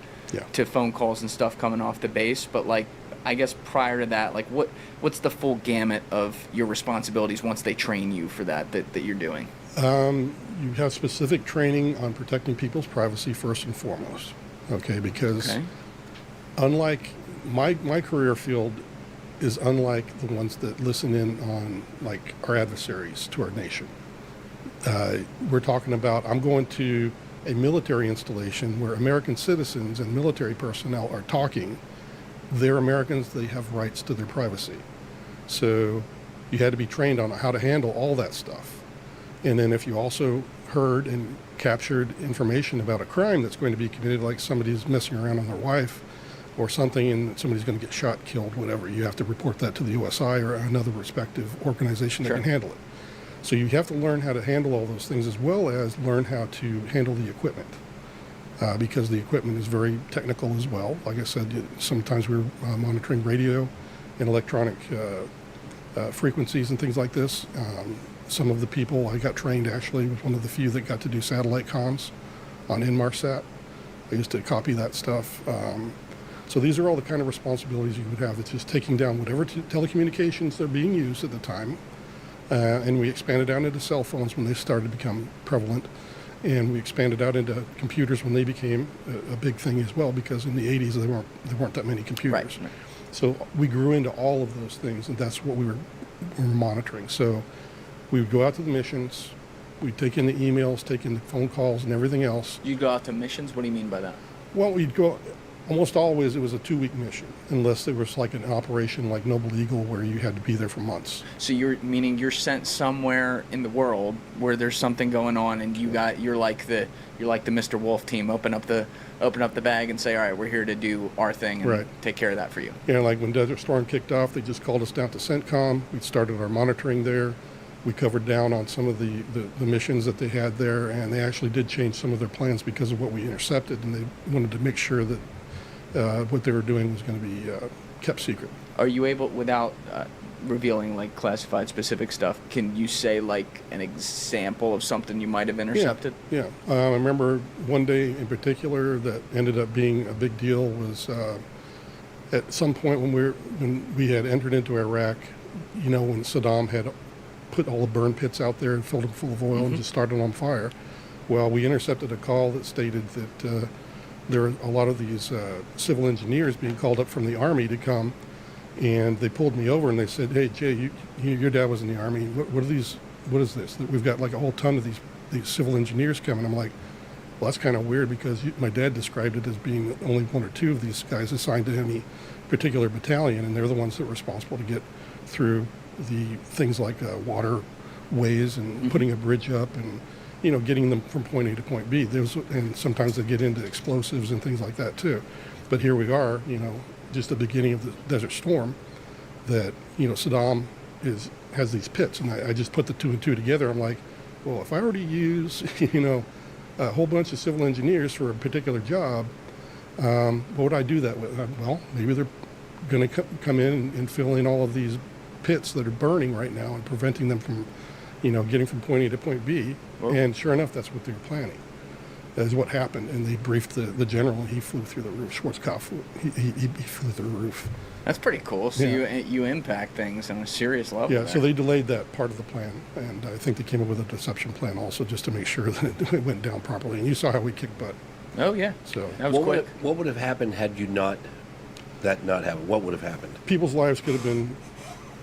to phone calls and stuff coming off the base. But, like, I guess prior to that, like, what's the full gamut of your responsibilities once they train you for that you're doing? You have specific training on protecting people's privacy first and foremost. Okay, because unlike my career field is unlike the ones that listen in on like our adversaries to our nation. We're talking about, I'm going to a military installation where American citizens and military personnel are talking. They're Americans, they have rights to their privacy. So you had to be trained on how to handle all that stuff. And then if you also heard and captured information about a crime that's going to be committed, like somebody's messing around on their wife or something and somebody's going to get shot, killed, whatever, you have to report that to the USI or another respective organization that can handle it. So you have to learn how to handle all those things as well as learn how to handle the equipment because the equipment is very technical as well. Like I said, sometimes we're monitoring radio and electronic frequencies and things like this. Some of the people I got trained actually was one of the few that got to do satellite comms on Inmarsat. I used to copy that stuff. So these are all the kind of responsibilities you would have. It's just taking down whatever telecommunications that are being used at the time. And we expanded out into cell phones when they started to become prevalent. And we expanded out into computers when they became a big thing as well, because in the 80s there weren't that many computers. Right. So we grew into all of those things, and that's what we were monitoring. So we would go out to the missions, we'd take in the emails, take in the phone calls and everything else. You go out to missions? What do you mean by that? Well, we'd go, almost always it was a 2-week mission, unless there was like an operation like Noble Eagle where you had to be there for months. So you're sent somewhere in the world where there's something going on, and you're like the Mr. Wolf team, open up the bag and say, all right, we're here to do our thing and take care of that for you. Yeah, like when Desert Storm kicked off, they just called us down to CENTCOM. We started our monitoring there. We covered down on some of the missions that they had there, and they actually did change some of their plans because of what we intercepted, and they wanted to make sure that what they were doing was going to be kept secret. Are you able, without revealing like classified specific stuff, can you say like an example of something you might have intercepted? Yeah. I remember one day in particular that ended up being a big deal was at some point when we had entered into Iraq, you know, when Saddam had put all the burn pits out there and filled them full of oil and just started on fire. Well, we intercepted a call that stated that there were a lot of these civil engineers being called up from the Army to come, and they pulled me over and they said, hey, Jay, your dad was in the Army. What is this? We've got like a whole ton of these civil engineers coming. I'm like, well, that's kind of weird because my dad described it as being only 1 or 2 of these guys assigned to any particular battalion, and they're the ones that were responsible to get through the things like waterways and putting a bridge up and, you know, getting them from point A to point B. And sometimes they get into explosives and things like that too. But here we are, you know, just the beginning of the Desert Storm that, you know, Saddam has these pits. And I just put the 2 and 2 together. I'm like, well, if I already use, you know, a whole bunch of civil engineers for a particular job, what would I do that with? Well, maybe they're going to come in and fill in all of these pits that are burning right now and preventing them from, getting from point A to point B. Whoa. And sure enough, that's what they're planning. That is what happened. And they briefed the general, and he flew through the roof. Schwarzkopf, he flew through the roof. That's pretty cool. So Yeah. you impact things on a serious level. Yeah, there. so they delayed that part of the plan, and I think they came up with a deception plan also just to make sure that it went down properly. And you saw how we kicked butt. Oh yeah. So that was quick. What would have happened had you not happened? What would have happened? People's lives could have been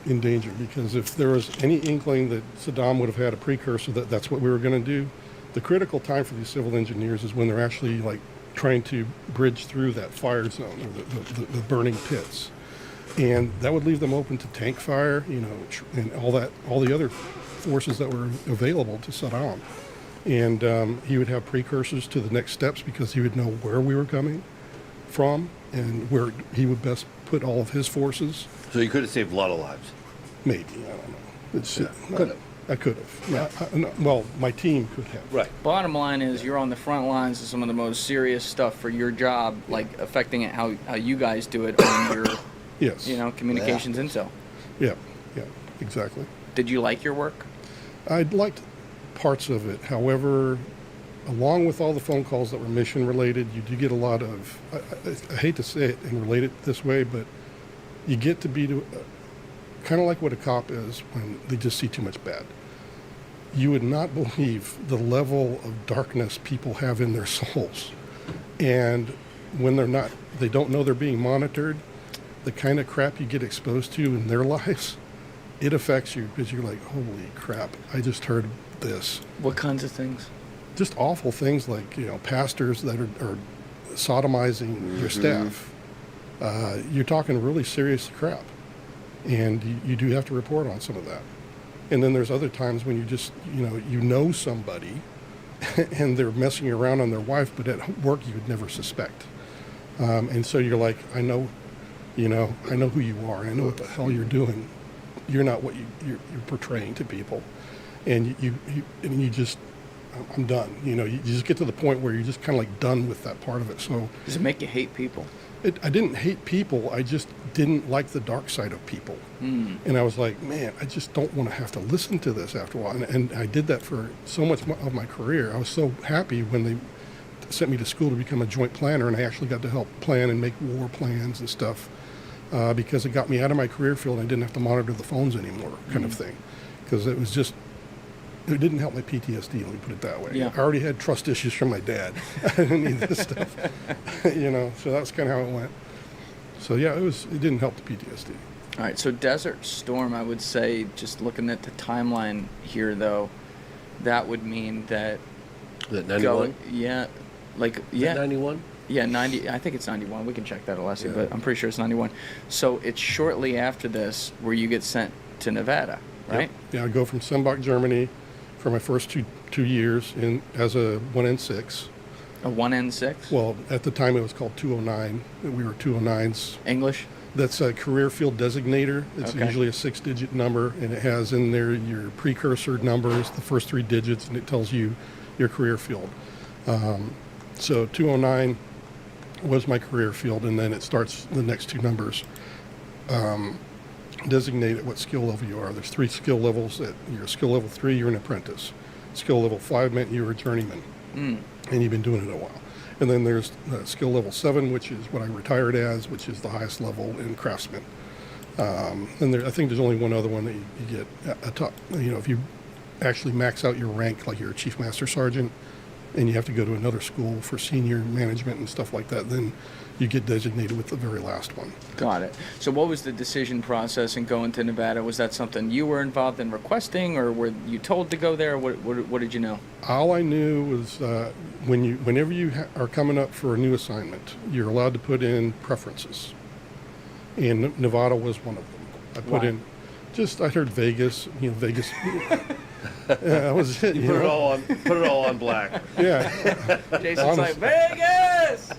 in danger, because if there was any inkling that Saddam would have had a precursor that that's what we were going to do, the critical time for these civil engineers is when they're actually like trying to bridge through that fire zone or the burning pits. And that would leave them open to tank fire, and all the other forces that were available to Saddam. And he would have precursors to the next steps because he would know where we were coming from and where he would best put all of his forces. So you could have saved a lot of lives. Maybe, I don't know. Could have. I could have. Well, my team could have. Right. Bottom line is you're on the front lines of some of the most serious stuff for your job, like affecting it how you guys do it on your yes. Communications intel. Yeah, exactly. Did you like your work? I liked parts of it. However, along with all the phone calls that were mission related, you do get a lot of, I hate to say it and relate it this way, but you get to be kind of like what a cop is when they just see too much bad. You would not believe the level of darkness people have in their souls. And when they don't know they're being monitored, the kind of crap you get exposed to in their lives, it affects you because you're like, holy crap, I just heard this. What kinds of things? Just awful things like, pastors that are sodomizing your staff. You're talking really serious crap. And you do have to report on some of that. And then there's other times when you just, somebody and they're messing around on their wife, but at work you would never suspect. And so you're like, I know who you are. I know what the hell you're doing. You're not what you're portraying to people. And you just, I'm done. You just get to the point where you're just kind of like done with that part of it. So does it make you hate people? I didn't hate people. I just didn't like the dark side of people. And I was like, man, I just don't want to have to listen to this after a while. And I did that for so much of my career. I was so happy when they sent me to school to become a joint planner, and I actually got to help plan and make war plans and stuff because it got me out of my career field. And I didn't have to monitor the phones anymore, kind of thing, because it was just, it didn't help my PTSD, let me put it that way. Yeah. I already had trust issues from my dad. I didn't need this stuff, so that's kind of how it went. So yeah, it didn't help the PTSD. All right, so Desert Storm, I would say, just looking at the timeline here, though, that would mean that... Is that 91? Yeah. Is that 91? Yeah, 90. I think it's 91. We can check that, Alessi, but I'm pretty sure it's 91. So it's shortly after this where you get sent to Nevada, right? Yep. Yeah, I go from Sembach, Germany, for my first two years as a 1N6. A 1N6? Well, at the time it was called 209. We were 209s. English? That's a career field designator. It's Okay. usually a 6-digit number, and it has in there your precursor numbers, the first 3 digits, and it tells you your career field. So 209 was my career field, and then it starts the next 2 numbers. Designate at what skill level you are. There's 3 skill levels. At your skill level 3, you're an apprentice. Skill level 5 meant you were a journeyman, and you've been doing it a while. And then there's skill level 7, which is what I retired as, which is the highest level in craftsman. And I think there's only one other one that you get a top. If you actually max out your rank, like you're a chief master sergeant, and you have to go to another school for senior management and stuff like that, then you get designated with the very last one. Got it. So what was the decision process in going to Nevada? Was that something you were involved in requesting, or were you told to go there? What did you know? All I knew was whenever you are coming up for a new assignment, you're allowed to put in preferences. And Nevada was one of them. I put in, I heard Vegas, Vegas. That was it. Put it all on black. Yeah. Jason's like, Vegas!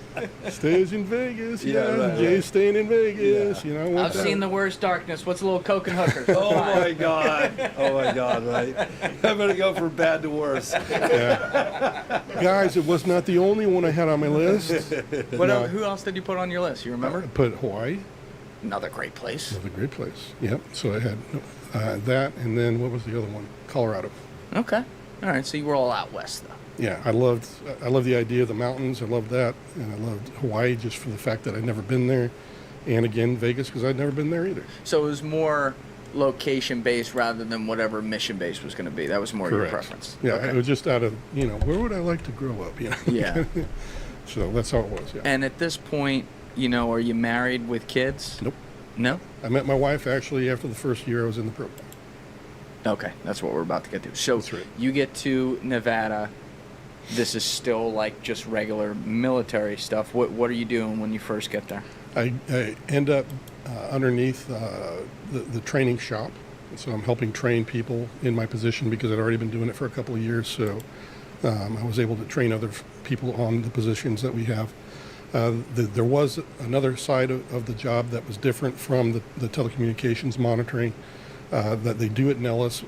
Stays in Vegas. Yeah, Yeah, right, Jay's right. staying in Vegas. You know. I want I've that. seen the worst darkness. What's a little coke and hookers? Oh my God! Oh my God! Right? I'm gonna go from bad to worse. Yeah. Guys, it was not the only one I had on my list. Whatever. Who else did you put on your list? You remember? I put Hawaii. Another great place. Another great place. Yep. So I had that, and then what was the other one? Colorado. Okay. All right. So you were all out west, though. Yeah, I loved the idea of the mountains. I loved that, and I loved Hawaii just for the fact that I'd never been there, and again Vegas because I'd never been there either. So it was more location based rather than whatever mission base was going to be. That was more Correct. your preference. Yeah, Okay. it was just out of where would I like to grow up? Yeah. So that's how it was. Yeah. And at this point, are you married with kids? Nope. No? I met my wife actually after the first year I was in the program. Okay, that's what we're about to get to. So you get to Nevada. This is still like just regular military stuff. What are you doing when you first get there? I end up underneath the training shop. So I'm helping train people in my position because I'd already been doing it for a couple of years. So I was able to train other people on the positions that we have. There was another side of the job that was different from the telecommunications monitoring that they do at Nellis.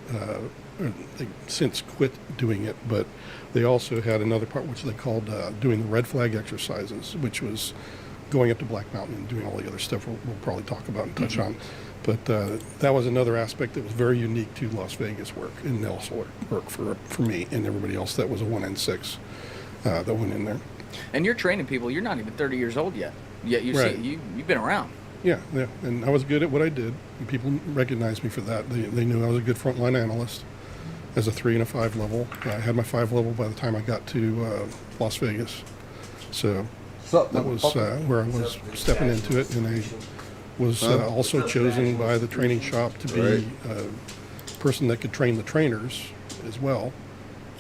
They since quit doing it, but they also had another part which they called doing the red flag exercises, which was going up to Black Mountain and doing all the other stuff we'll probably talk about and touch on. But that was another aspect that was very unique to Las Vegas work and Nellis work for me and everybody else that was a 1N6 that went in there. And you're training people. You're not even 30 years old yet. Yet you've been around. Yeah, and I was good at what I did, and people recognized me for that. They knew I was a good frontline analyst as a 3 and a 5 level. I had my 5 level by the time I got to Las Vegas. So that was where I was stepping into it, and I was also chosen by the training shop to be a person that could train the trainers as well.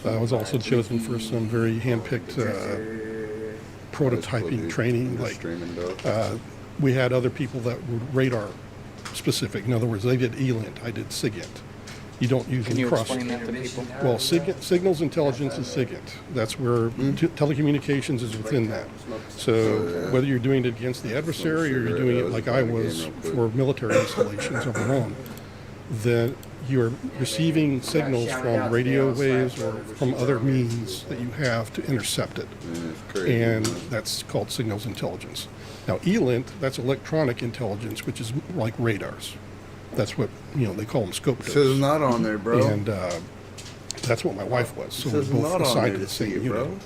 I was also chosen for some very hand-picked prototyping training. Like we had other people that were radar specific. In other words, they did ELINT, I did SIGINT. You don't usually Can you cross. explain that to people? Well, signals intelligence is SIGINT. That's where telecommunications is within that. So whether you're doing it against the adversary or you're doing it like I was for military installations of our own, then you're receiving signals from radio waves or from other means that you have to intercept it. And that's called signals intelligence. Now, ELINT, that's electronic intelligence, which is like radars. That's what, they call them scope dopes. Says not on there, bro. And that's what my wife was. So we're both not on assigned there to the to see same it, bro.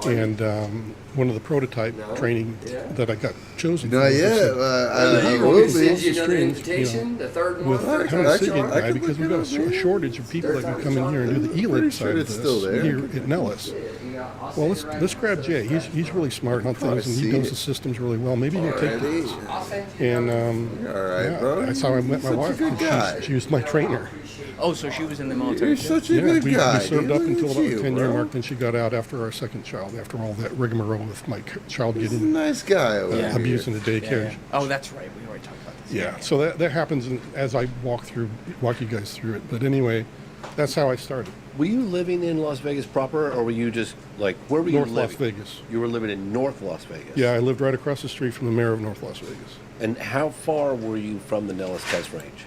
unit. And one of the prototype training that I got chosen for. Not yet. I will be. Send you another invitation, the third one. With having a SIGINT guy, because we've got a shortage of people that can come in here and do the ELINT side of this here at Nellis. Well, let's grab Jay. He's really smart on things, and he knows the systems really well. Maybe he'll take this. And that's how I met my wife. She was my trainer. Oh, so she was in the military. You're such a good guy. We served up until about the 10-year bro. mark. Then she got out after our second child. After all that rigmarole with my child He's a getting nice guy over here. abused in the daycare. Yeah. Oh, that's right. We already talked about this. Yeah, so that happens as I walk you guys through it. But anyway, that's how I started. Were you living in Las Vegas proper, or were you just where were you North living? Las Vegas. You were living in North Las Vegas. Yeah, I lived right across the street from the mayor of North Las Vegas. And how far were you from the Nellis Test Range?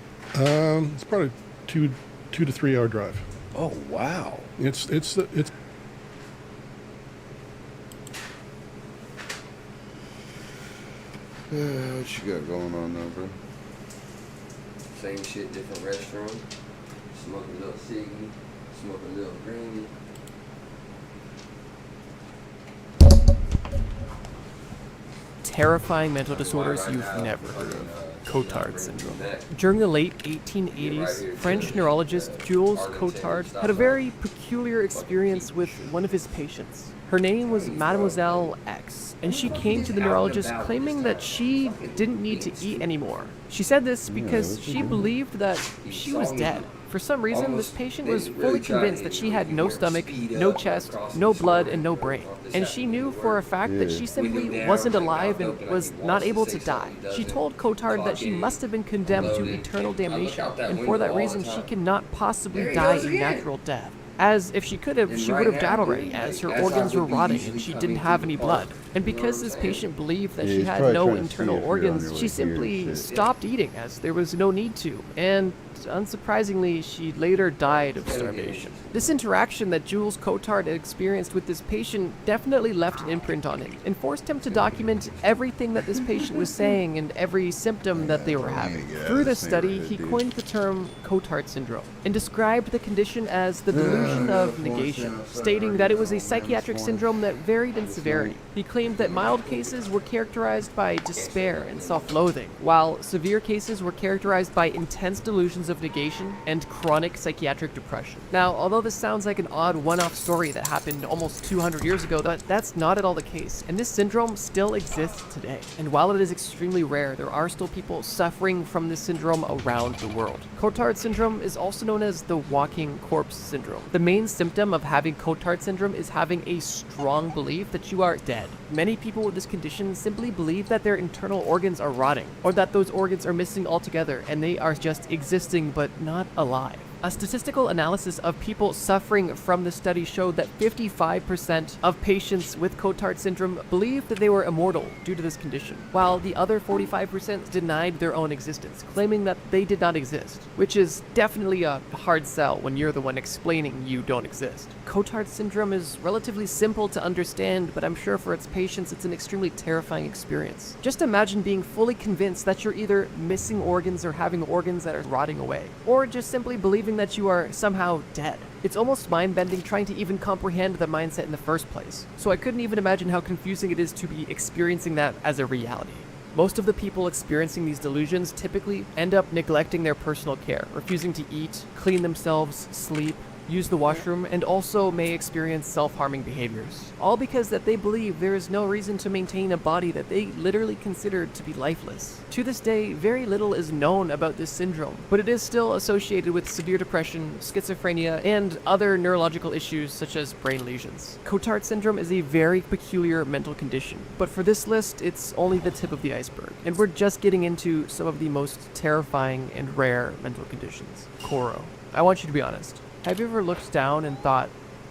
It's probably 2 to 3 hour drive. Oh wow! It's what you got going on now, bro? Same shit, different restaurant. Smoke a little ciggy, smoke a little green. Terrifying mental disorders you've never heard of. Cotard syndrome. During the late 1880s, French neurologist Jules Cotard had a very peculiar experience with one of his patients. Her name was Mademoiselle X, and she came to the neurologist claiming that she didn't need to eat anymore. She said this because she believed that she was dead. For some reason, this patient was fully convinced that she had no stomach, no chest, no blood, and no brain. And she knew for a fact that she simply wasn't alive and was not able to die. She told Cotard that she must have been condemned to eternal damnation, and for that reason she cannot possibly die a natural death. As if she could have, she would have died already, as her organs were rotting and she didn't have any blood. And because this patient believed that she had no internal organs, she simply stopped eating as there was no need to. And unsurprisingly, she later died of starvation. This interaction that Jules Cotard had experienced with this patient definitely left an imprint on him and forced him to document everything that this patient was saying and every symptom that they were having. Through this study, he coined the term Cotard syndrome and described the condition as the delusion of negation, stating that it was a psychiatric syndrome that varied in severity. He claimed that mild cases were characterized by despair and self-loathing, while severe cases were characterized by intense delusions of negation and chronic psychiatric depression. Now, although this sounds like an odd one-off story that happened almost 200 years ago, that's not at all the case, and this syndrome still exists today. And while it is extremely rare, there are still people suffering from this syndrome around the world. Cotard syndrome is also known as the walking corpse syndrome. The main symptom of having Cotard syndrome is having a strong belief that you are dead. Many people with this condition simply believe that their internal organs are rotting, or that those organs are missing altogether and they are just existing but not alive. A statistical analysis of people suffering from the study showed that 55% of patients with Cotard syndrome believed that they were immortal due to this condition, while the other 45% denied their own existence, claiming that they did not exist, which is definitely a hard sell when you're the one explaining you don't exist. Cotard syndrome is relatively simple to understand, but I'm sure for its patients it's an extremely terrifying experience. Just imagine being fully convinced that you're either missing organs or having organs that are rotting away, or just simply believing that you are somehow dead. It's almost mind-bending trying to even comprehend the mindset in the first place, so I couldn't even imagine how confusing it is to be experiencing that as a reality. Most of the people experiencing these delusions typically end up neglecting their personal care, refusing to eat, clean themselves, sleep, use the washroom, and also may experience self-harming behaviors. All because that they believe there is no reason to maintain a body that they literally consider to be lifeless. To this day, very little is known about this syndrome, but it is still associated with severe depression, schizophrenia, and other neurological issues such as brain lesions. Cotard syndrome is a very peculiar mental condition, but for this list, it's only the tip of the iceberg, and we're just getting into some of the most terrifying and rare mental conditions. Koro. I want you to be honest. Have you ever looked down and thought,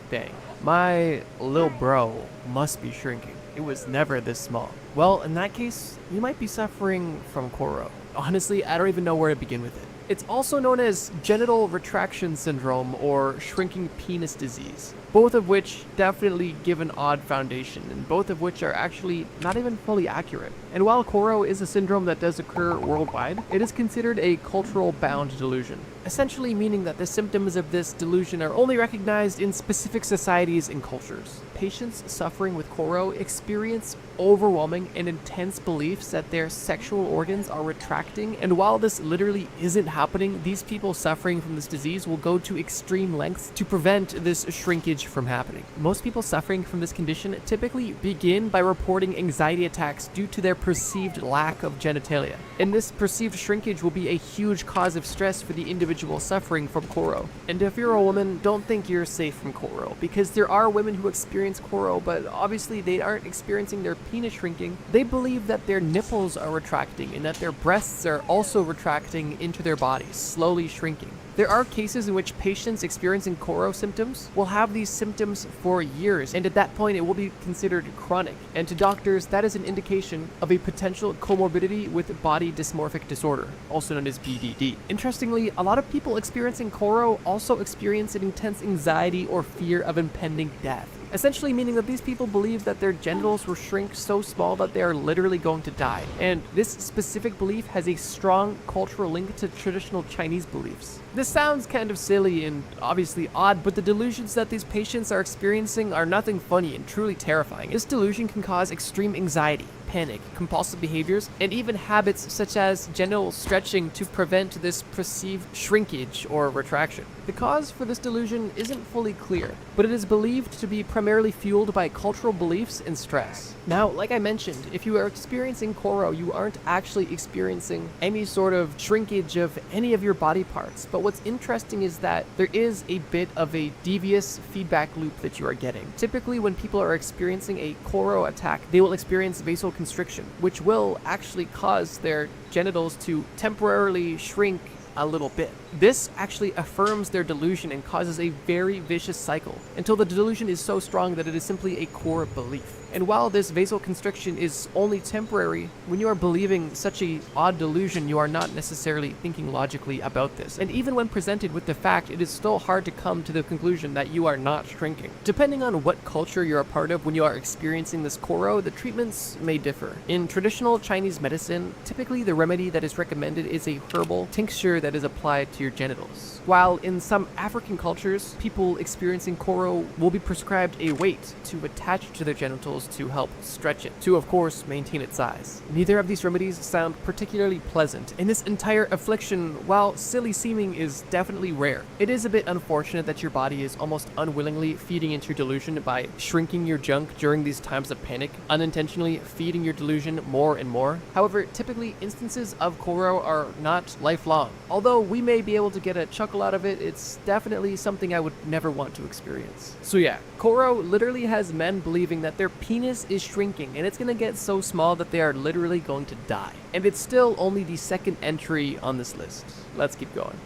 dang, my little bro must be shrinking. It was never this small. Well, in that case, you might be suffering from Koro. Honestly, I don't even know where to begin with it. It's also known as genital retraction syndrome or shrinking penis disease, both of which definitely give an odd foundation, and both of which are actually not even fully accurate. And while Koro is a syndrome that does occur worldwide, it is considered a cultural bound delusion, essentially meaning that the symptoms of this delusion are only recognized in specific societies and cultures. Patients suffering with Koro experience overwhelming and intense beliefs that their sexual organs are retracting, and while this literally isn't happening, these people suffering from this disease will go to extreme lengths to prevent this shrinkage from happening. Most people suffering from this condition typically begin by reporting anxiety attacks due to their perceived lack of genitalia, and this perceived shrinkage will be a huge cause of stress for the individual suffering from Koro. And if you're a woman, don't think you're safe from Koro, because there are women who experience Koro, but obviously they aren't experiencing their penis shrinking. They believe that their nipples are retracting and that their breasts are also retracting into their bodies, slowly shrinking. There are cases in which patients experiencing Koro symptoms will have these symptoms for years, and at that point it will be considered chronic. And to doctors, that is an indication of a potential comorbidity with body dysmorphic disorder, also known as BDD. Interestingly, a lot of people experiencing Koro also experience an intense anxiety or fear of impending death, essentially meaning that these people believe that their genitals will shrink so small that they are literally going to die. And this specific belief has a strong cultural link to traditional Chinese beliefs. This sounds kind of silly and obviously odd, but the delusions that these patients are experiencing are nothing funny and truly terrifying. This delusion can cause extreme anxiety, panic, compulsive behaviors, and even habits such as genital stretching to prevent this perceived shrinkage or retraction. The cause for this delusion isn't fully clear, but it is believed to be primarily fueled by cultural beliefs and stress. Now, like I mentioned, if you are experiencing Koro, you aren't actually experiencing any sort of shrinkage of any of your body parts, but what's interesting is that there is a bit of a devious feedback loop that you are getting. Typically, when people are experiencing a Koro attack, they will experience vasoconstriction, which will actually cause their genitals to temporarily shrink a little bit. This actually affirms their delusion and causes a very vicious cycle until the delusion is so strong that it is simply a core belief. And while this vasoconstriction is only temporary, when you are believing such a odd delusion, you are not necessarily thinking logically about this. And even when presented with the fact, it is still hard to come to the conclusion that you are not shrinking. Depending on what culture you're a part of when you are experiencing this koro, the treatments may differ. In traditional Chinese medicine, typically the remedy that is recommended is a herbal tincture that is applied to your genitals. While in some African cultures, people experiencing koro will be prescribed a weight to attach to their genitals to help stretch it, to of course maintain its size. Neither of these remedies sound particularly pleasant, and this entire affliction, while silly seeming, is definitely rare. It is a bit unfortunate that your body is almost unwillingly feeding into your delusion by shrinking your junk during these times of panic, unintentionally feeding your delusion more and more. However, typically instances of koro are not lifelong. Although we may be able to get a chuckle out of it, it's definitely something I would never want to experience. So yeah, koro literally has men believing that their penis is shrinking and it's gonna get so small that they are literally going to die. And it's still only the second entry on this list. Let's keep going.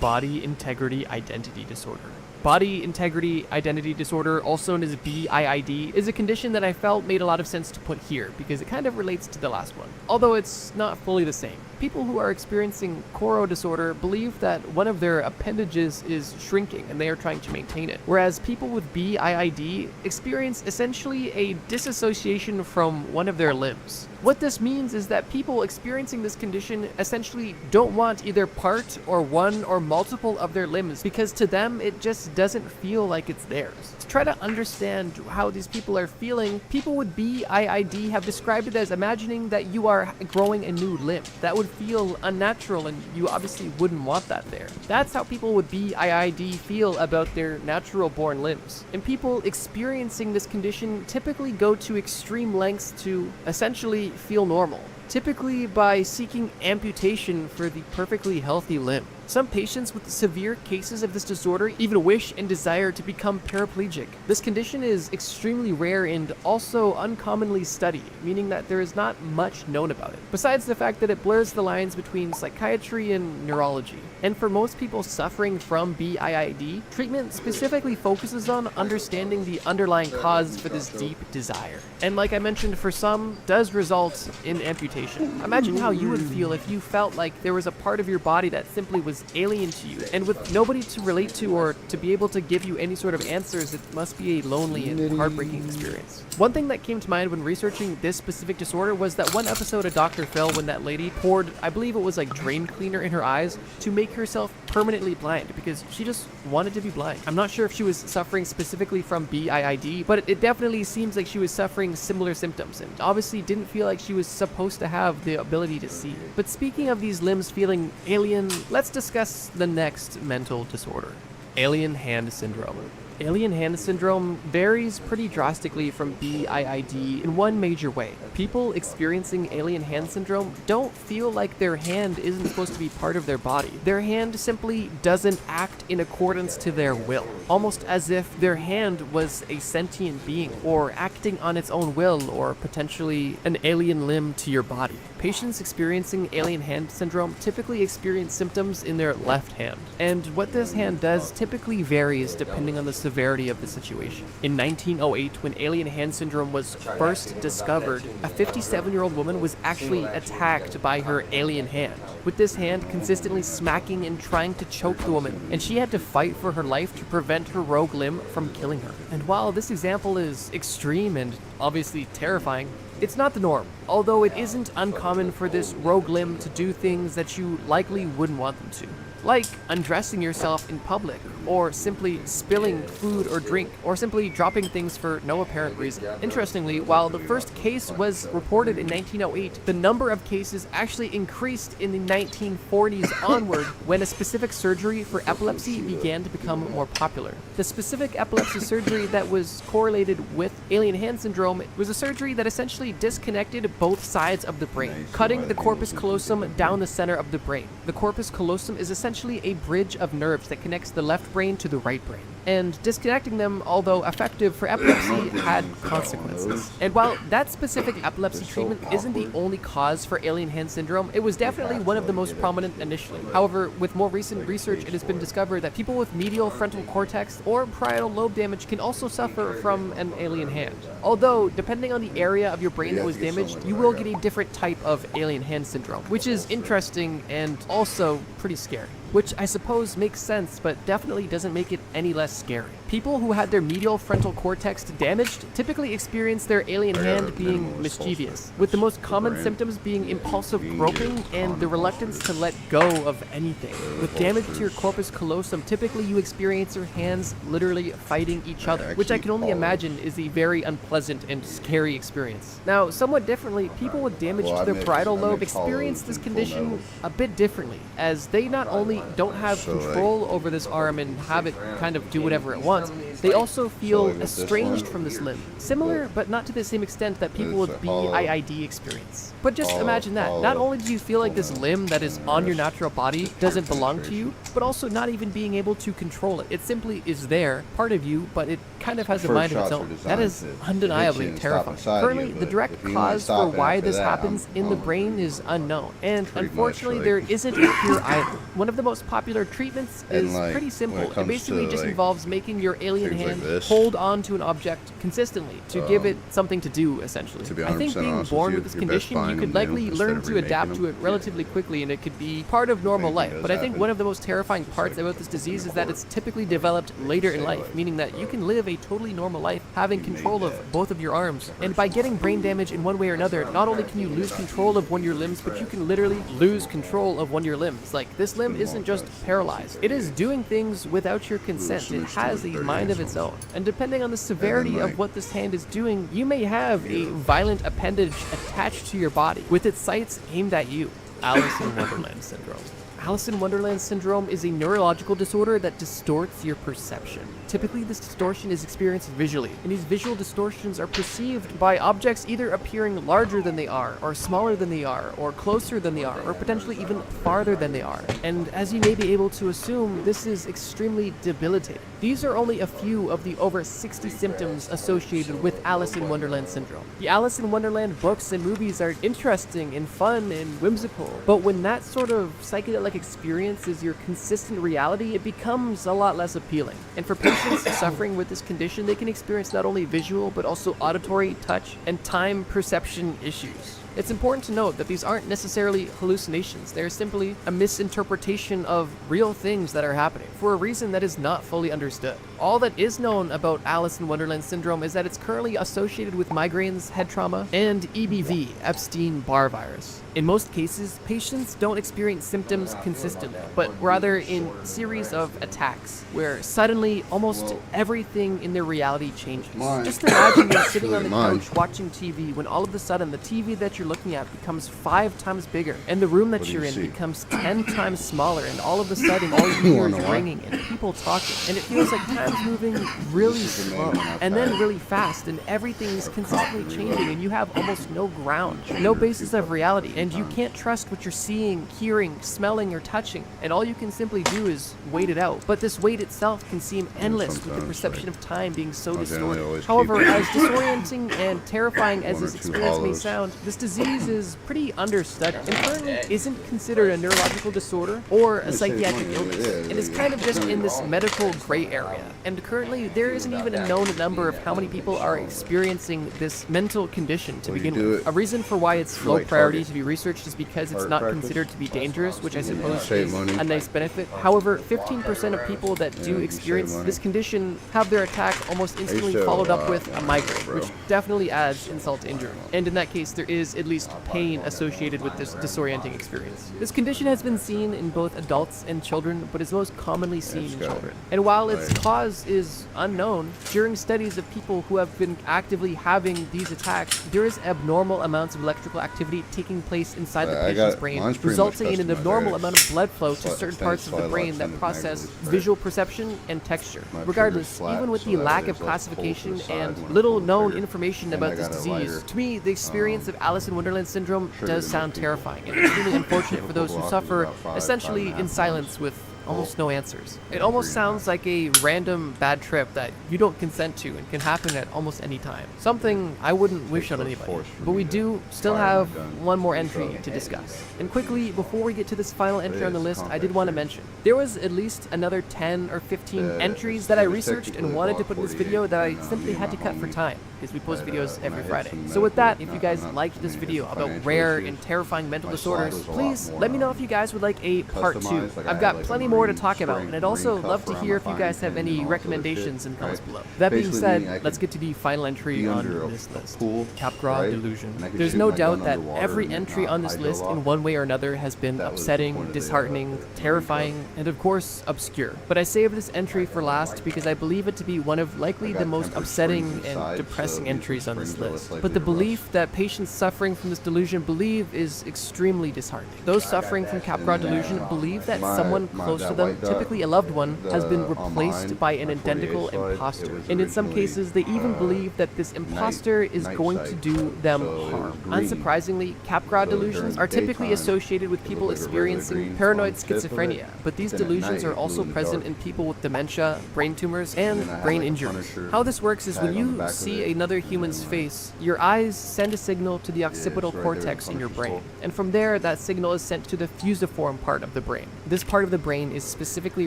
Body integrity identity disorder. Body integrity identity disorder, also known as BIID, is a condition that I felt made a lot of sense to put here because it kind of relates to the last one, although it's not fully the same. People who are experiencing koro disorder believe that one of their appendages is shrinking and they are trying to maintain it, whereas people with BIID experience essentially a disassociation from one of their limbs. What this means is that people experiencing this condition essentially don't want either part or one or multiple of their limbs because to them it just doesn't feel like it's theirs. To try to understand how these people are feeling, people with BIID have described it as imagining that you are growing a new limb. That would feel unnatural and you obviously wouldn't want that there. That's how people with BIID feel about their natural born limbs. And people experiencing this condition typically go to extreme lengths to essentially feel normal, typically by seeking amputation for the perfectly healthy limb. Some patients with severe cases of this disorder even wish and desire to become paraplegic. This condition is extremely rare and also uncommonly studied, meaning that there is not much known about it, besides the fact that it blurs the lines between psychiatry and neurology. And for most people suffering from BIID, treatment specifically focuses on understanding the underlying cause for this deep desire. And like I mentioned, for some, does result in amputation. Imagine how you would feel if you felt like there was a part of your body that simply was alien to you, and with nobody to relate to or to be able to give you any sort of answers. It must be a lonely and heartbreaking experience. One thing that came to mind when researching this specific disorder was that one episode of Dr. Phil when that lady poured, I believe it was like drain cleaner in her eyes to make herself permanently blind because she just wanted to be blind. I'm not sure if she was suffering specifically from BIID, but it definitely seems like she was suffering similar symptoms and obviously didn't feel like she was supposed to have the ability to see. But speaking of these limbs feeling alien, let's discuss the next mental disorder: alien hand syndrome. Alien hand syndrome varies pretty drastically from BIID in one major way. People experiencing alien hand syndrome don't feel like their hand isn't supposed to be part of their body. Their hand simply doesn't act in accordance to their will, almost as if their hand was a sentient being or acting on its own will, or potentially an alien limb to your body. Patients experiencing alien hand syndrome typically experience symptoms in their left hand, and what this hand does typically varies depending on the severity of the situation. In 1908, when alien hand syndrome was first discovered, a 57-year-old woman was actually attacked by her alien hand, with this hand consistently smacking and trying to choke the woman, and she had to fight for her life to prevent her rogue limb from killing her. And while this example is extreme and obviously terrifying, it's not the norm, although it isn't uncommon for this rogue limb to do things that you likely wouldn't want them to, like undressing yourself in public, or simply spilling food or drink, or simply dropping things for no apparent reason. Interestingly, while the first case was reported in 1908, the number of cases actually increased in the 1940s onward when a specific surgery for epilepsy began to become more popular. The specific epilepsy surgery that was correlated with alien hand syndrome was a surgery that essentially disconnected both sides of the brain, cutting the corpus callosum down the center of the brain. The corpus callosum is essentially a bridge of nerves that connects the left brain to the right brain. and disconnecting them, although effective for epilepsy, had consequences. And while that specific epilepsy treatment isn't the only cause for alien hand syndrome, it was definitely one of the most prominent initially. However, with more recent research, it has been discovered that people with medial frontal cortex or parietal lobe damage can also suffer from an alien hand. Although, depending on the area of your brain that was damaged, you will get a different type of alien hand syndrome, which is interesting and also pretty scary. Which I suppose makes sense, but definitely doesn't make it any less scary. People who had their medial frontal cortex damaged typically experience their alien hand being mischievous, with the most common symptoms being impulsive groping and the reluctance to let go of anything. With damage to your corpus callosum, typically you experience your hands literally fighting each other, which I can only imagine is a very unpleasant and scary experience. Now, somewhat differently, people with damage to their parietal lobe experience this condition a bit differently, as they not only don't have control over this arm and have it kind of do whatever it wants, they also feel estranged from this limb. Similar, but not to the same extent that people with BIID experience. But just imagine that. Not only do you feel like this limb that is on your natural body doesn't belong to you, but also not even being able to control it. It simply is there, part of you, but it kind of has a mind of its own. That is undeniably terrifying. Currently, the direct cause for why this happens in the brain is unknown, and unfortunately there isn't a cure either. One of the most popular treatments is pretty simple. It basically just involves making your alien hand hold on to an object consistently to give it something to do, essentially. I think being born with this condition, you could likely learn to adapt to it relatively quickly, and it could be part of normal life. But I think one of the most terrifying parts about this disease is that it's typically developed later in life, meaning that you can live a totally normal life having control of both of your arms. And by getting brain damage in one way or another, not only can you lose control of one of your limbs, but you can literally lose control of one of your limbs. Like, this limb isn't just paralyzed. It is doing things without your consent. It has a mind of its own. And depending on the severity of what this hand is doing, you may have a violent appendage attached to your body with its sights aimed at you. Alice in Wonderland syndrome. Alice in Wonderland syndrome is a neurological disorder that distorts your perception. Typically, this distortion is experienced visually, and these visual distortions are perceived by objects either appearing larger than they are, or smaller than they are, or closer than they are, or potentially even farther than they are. And as you may be able to assume, this is extremely debilitating. These are only a few of the over 60 symptoms associated with Alice in Wonderland syndrome. The Alice in Wonderland books and movies are interesting and fun and whimsical, but when that sort of psychedelic experience is your consistent reality, it becomes a lot less appealing. And for patients suffering with this condition, they can experience not only visual, but also auditory, touch, and time perception issues. It's important to note that these aren't necessarily hallucinations. They're simply a misinterpretation of real things that are happening for a reason that is not fully understood. All that is known about Alice in Wonderland syndrome is that it's currently associated with migraines, head trauma, and EBV, Epstein-Barr virus. In most cases, patients don't experience symptoms consistently, but rather in series of attacks, where suddenly almost everything in their reality changes. Just imagine you're sitting on the couch watching TV when all of a sudden the TV that you're looking at becomes 5 times bigger, and the room that you're in becomes 10 times smaller, and all of a sudden all you hear is ringing and people talking, and it feels like time's moving really slow and then really fast, and everything's consistently changing, and you have almost no ground, no basis of reality, and you can't trust what you're seeing, hearing, smelling, or touching, and all you can simply do is wait it out. But this wait itself can seem endless with the perception of time being so distorted. However, as disorienting and terrifying as this experience may sound, this disease is pretty understudied and currently isn't considered a neurological disorder or a psychiatric illness. It is kind of just in this medical gray area. And currently, there isn't even a known number of how many people are experiencing this mental condition to begin with. A reason for why it's low priority to be researched is because it's not considered to be dangerous, which I suppose is a nice benefit. However, 15% of people that do experience this condition have their attack almost instantly followed up with a migraine, which definitely adds insult to injury. And in that case, there is at least pain associated with this disorienting experience. This condition has been seen in both adults and children, but is most commonly seen in children. And while its cause is unknown, during studies of people who have been actively having these attacks, there is abnormal amounts of electrical activity taking place inside the patient's brain, resulting in an abnormal amount of blood flow to certain parts of the brain that process visual perception and texture. Regardless, even with the lack of classification and little known information about this disease, to me, the experience of Alice in Wonderland syndrome does sound terrifying and extremely unfortunate for those who suffer essentially in silence with almost no answers. It almost sounds like a random bad trip that you don't consent to and can happen at almost any time. Something I wouldn't wish on anybody. But we do still have one more entry to discuss. And quickly, before we get to this final entry on the list, I did want to mention, there was at least another 10 or 15 entries that I researched and wanted to put in this video that I simply had to cut for time, because we post videos every Friday. So with that, if you guys liked this video about rare and terrifying mental disorders, please let me know if you guys would like a part 2. I've got plenty more to talk about, and I'd also love to hear if you guys have any recommendations in the comments below. That being said, let's get to the final entry on this list, Capgras Delusion. There's no doubt that every entry on this list in one way or another has been upsetting, disheartening, terrifying, and of course, obscure. But I saved this entry for last because I believe it to be one of likely the most upsetting and depressing entries on this list. But the belief that patients suffering from this delusion believe is extremely disheartening. Those suffering from Capgras Delusion believe that someone close to them, typically a loved one, has been replaced by an identical imposter. And in some cases, they even believe that this imposter is going to do them harm. Unsurprisingly, Capgras delusions are typically associated with people experiencing paranoid schizophrenia, but these delusions are also present in people with dementia, brain tumors, and brain injuries. How this works is when you see another human's face, your eyes send a signal to the occipital cortex in your brain, and from there, that signal is sent to the fusiform part of the brain. This part of the brain is specifically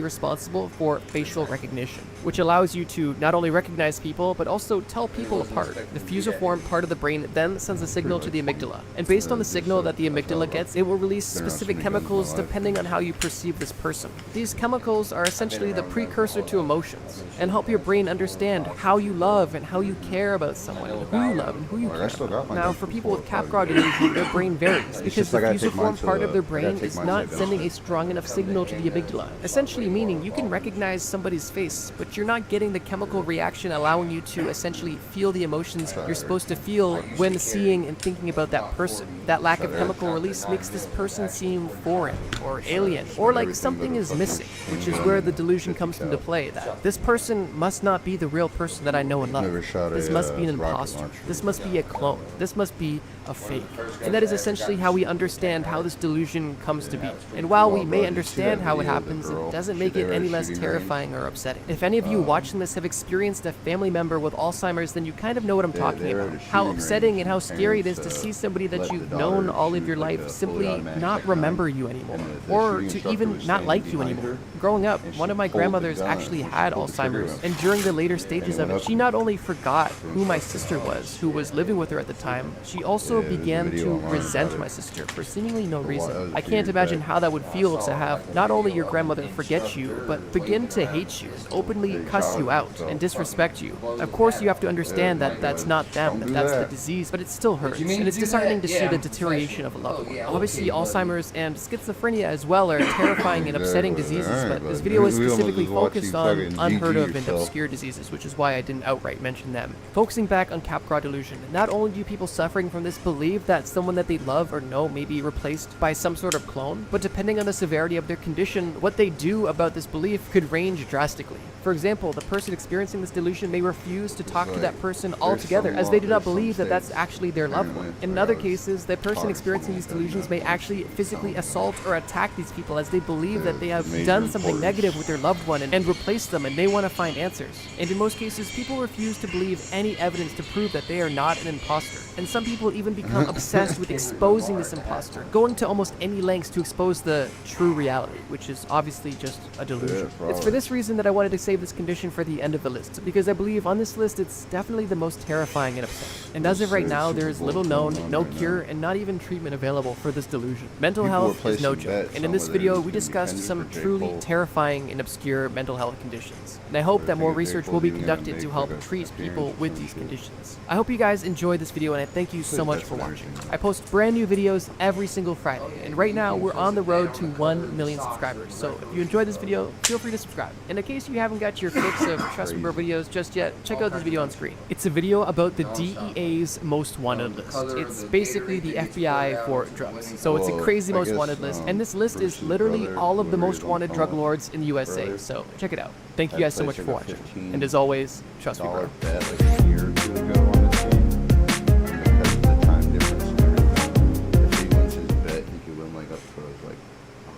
responsible for facial recognition, which allows you to not only recognize people, but also tell people apart. The fusiform part of the brain then sends a signal to the amygdala, and based on the signal that the amygdala gets, it will release specific chemicals depending on how you perceive this person. These chemicals are essentially the precursor to emotions, and help your brain understand how you love and how you care about someone, and who you love and who you care about. Now, for people with Capgras delusion, their brain varies, because the fusiform part of their brain is not sending a strong enough signal to the amygdala, essentially meaning you can recognize somebody's face, but you're not getting the chemical reaction allowing you to essentially feel the emotions you're supposed to feel when seeing and thinking about that person. That lack of chemical release makes this person seem foreign or alien, or like something is missing, which is where the delusion comes into play, that this person must not be the real person that I know and love. This must be an imposter. This must be a clone. This must be a fake. And that is essentially how we understand how this delusion comes to be. And while we may understand how it happens, it doesn't make it any less terrifying or upsetting. If any of you watching this have experienced a family member with Alzheimer's, then you kind of know what I'm talking about. How upsetting and how scary it is to see somebody that you've known all of your life simply not remember you anymore, or to even not like you anymore. Growing up, one of my grandmothers actually had Alzheimer's, and during the later stages of it, she not only forgot who my sister was, who was living with her at the time, she also began to resent my sister for seemingly no reason. I can't imagine how that would feel to have not only your grandmother forget you, but begin to hate you, openly cuss you out, and disrespect you. Of course, you have to understand that that's not them, that that's the disease, but it still hurts, and it's disheartening to see the deterioration of a loved one. Obviously, Alzheimer's and schizophrenia as well are terrifying and upsetting diseases, but this video is specifically focused on unheard of and obscure diseases, which is why I didn't outright mention them. Focusing back on Capgras delusion, not only do people suffering from this believe that someone that they love or know may be replaced by some sort of clone, but depending on the severity of their condition, what they do about this belief could range drastically. For example, the person experiencing this delusion may refuse to talk to that person altogether, as they do not believe that that's actually their loved one. In other cases, the person experiencing these delusions may actually physically assault or attack these people, as they believe that they have done something negative with their loved one and replaced them, and they want to find answers. And in most cases, people refuse to believe any evidence to prove that they are not an imposter. And some people even become obsessed with exposing this imposter, going to almost any lengths to expose the true reality, which is obviously just a delusion. It's for this reason that I wanted to save this condition for the end of the list, because I believe on this list it's definitely the most terrifying and upsetting. And as of right now, there is little known, no cure, and not even treatment available for this delusion. Mental health is no joke, and in this video we discussed some truly terrifying and obscure mental health conditions. And I hope that more research will be conducted to help treat people with these conditions. I hope you guys enjoyed this video, and I thank you so much for watching. I post brand new videos every single Friday, and right now we're on the road to 1 million subscribers. So if you enjoyed this video, feel free to subscribe. And in case you haven't got your fix of Trust Me Bro videos just yet, check out this video on screen. It's a video about the DEA's most wanted list. It's basically the FBI for drugs. So it's a crazy most wanted list, and this list is literally all of the most wanted drug lords in the USA. So check it out. Thank you guys so much for watching. And as always, trust me, bro.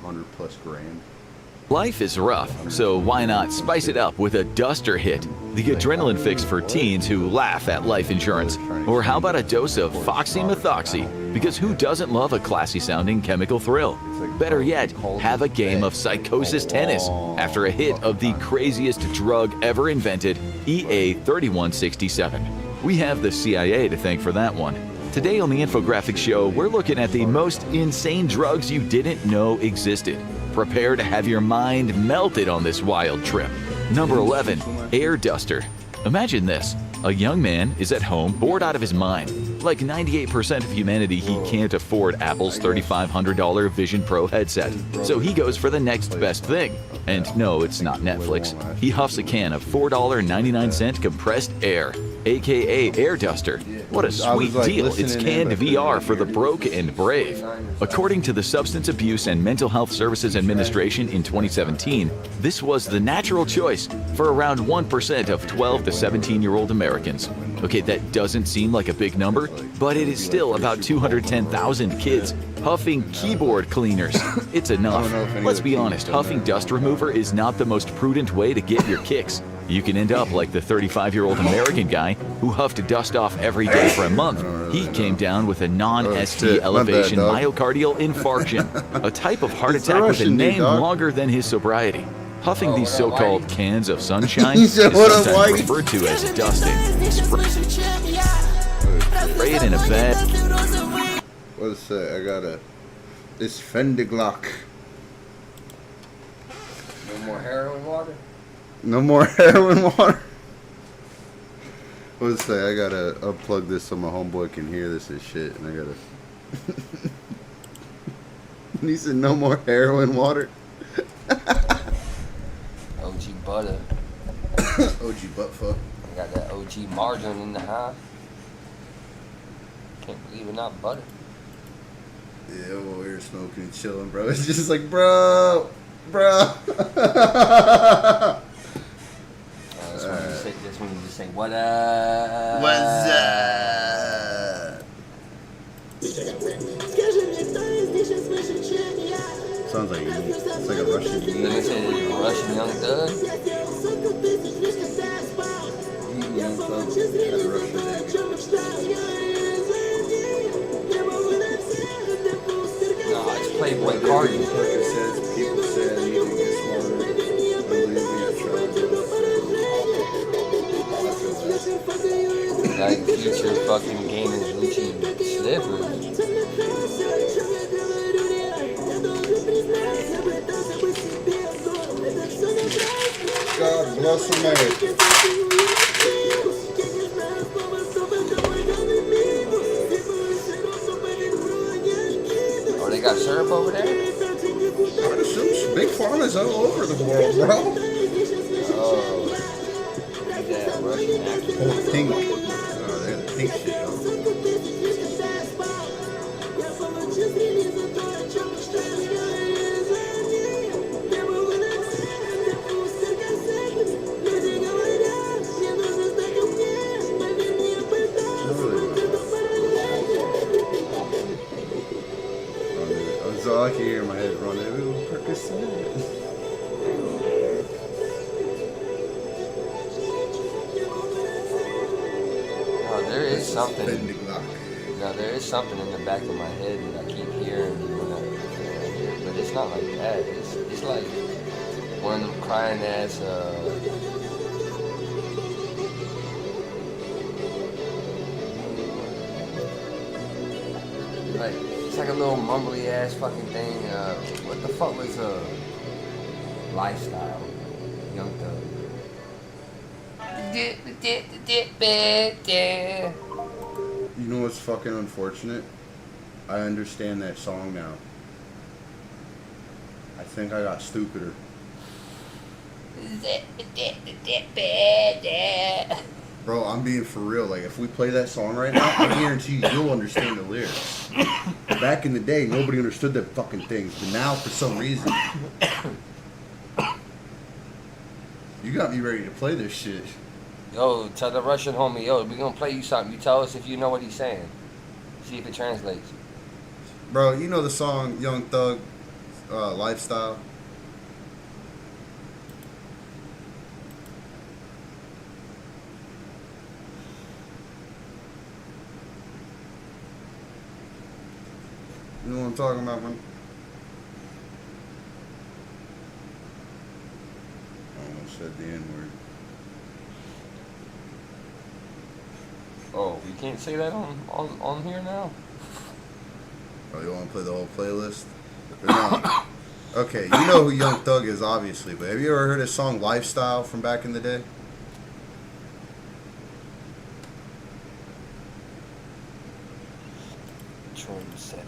$100+ grand. Life is rough, so why not spice it up with a duster hit? The adrenaline fix for teens who laugh at life insurance. Or how about a dose of Foxy Methoxy? Because who doesn't love a classy sounding chemical thrill? Better yet, have a game of psychosis tennis after a hit of the craziest drug ever invented, EA 3167. We have the CIA to thank for that one. Today on the Infographics Show, we're looking at the most insane drugs you didn't know existed. Prepare to have your mind melted on this wild trip. Number 11, Air Duster. Imagine this. A young man is at home bored out of his mind. Like 98% of humanity, he can't afford Apple's $3,500 Vision Pro headset. So he goes for the next best thing. And no, it's not Netflix. He huffs a can of $4.99 compressed air, aka Air Duster. What a sweet deal. It's canned VR for the broke and brave. According to the Substance Abuse and Mental Health Services Administration in 2017, this was the natural choice for around 1% of 12 to 17-year-old Americans. Okay, that doesn't seem like a big number, but it is still about 210,000 kids huffing keyboard cleaners. It's enough. Let's be honest, huffing dust remover is not the most prudent way to get your kicks. You can end up like the 35-year-old American guy who huffed dust off every day for a month. He came down with a non-ST elevation myocardial infarction, a type of heart attack with a name longer than his sobriety. Huffing these so-called cans of sunshine is sometimes referred to as dusting. Spray it in a bed. What's that? I got this Fendi Glock. No more heroin water? No more heroin water. What's that? I gotta unplug this so my homeboy can hear this and shit, and I gotta. He said no more heroin water. OG butter. OG butt fuck. I got that OG margarine in the house. Can't believe it's not butter. Yeah, we're over here smoking and chilling, bro. It's just like, bro. That's when you just say, what up? What's up? Sounds like it's like a Russian. Did they say Russian Young Thug? No, it's Playboy Cardi. People said you need to get smarter. Believe me, I tried. Like future fucking gaming Gucci slippers. God bless America. Oh, they got syrup over there? There's big farmers all over the world, bro. Oh, yeah, Russian accent. Oh, pink. Oh, they got the pink shit, huh? That's all I can hear in my head running. Ooh, Percocet. There is something. No, there is something in the back of my head that I keep hearing when I hear it, but it's not like that. It's like one of them crying ass. Like it's like a little mumbly ass fucking thing. What the fuck was Lifestyle? Young Thug. You know what's fucking unfortunate? I understand that song now. I think I got stupider. Bro, I'm being for real. Like, if we play that song right now, I guarantee you'll understand the lyrics. Back in the day, nobody understood them fucking things. But now, for some reason, you got me ready to play this shit. Yo, tell the Russian homie, yo, we gonna play you something. You tell us if you know what he's saying. See if it translates. Bro, you know the song Young Thug, Lifestyle? You know what I'm talking about, man? I almost said the N-word. Oh, you can't say that on here now? Oh, you want to play the whole playlist? No. Okay, you know who Young Thug is, obviously, but have you ever heard his song Lifestyle from back in the day? Trendsetter.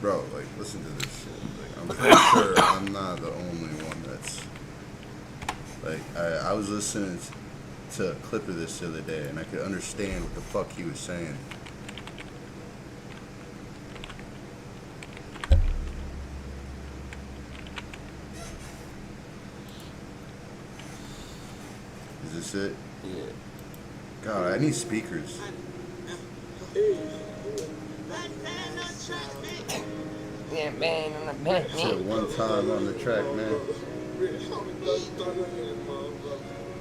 Bro, like, listen to this shit. Like, I'm pretty sure I'm not the only one that's... Like, I was listening to a clip of this the other day, and I could understand what the fuck he was saying. Is this it? Yeah. God, I need speakers. Yeah, man, on the back, Shit, one time on the track, man.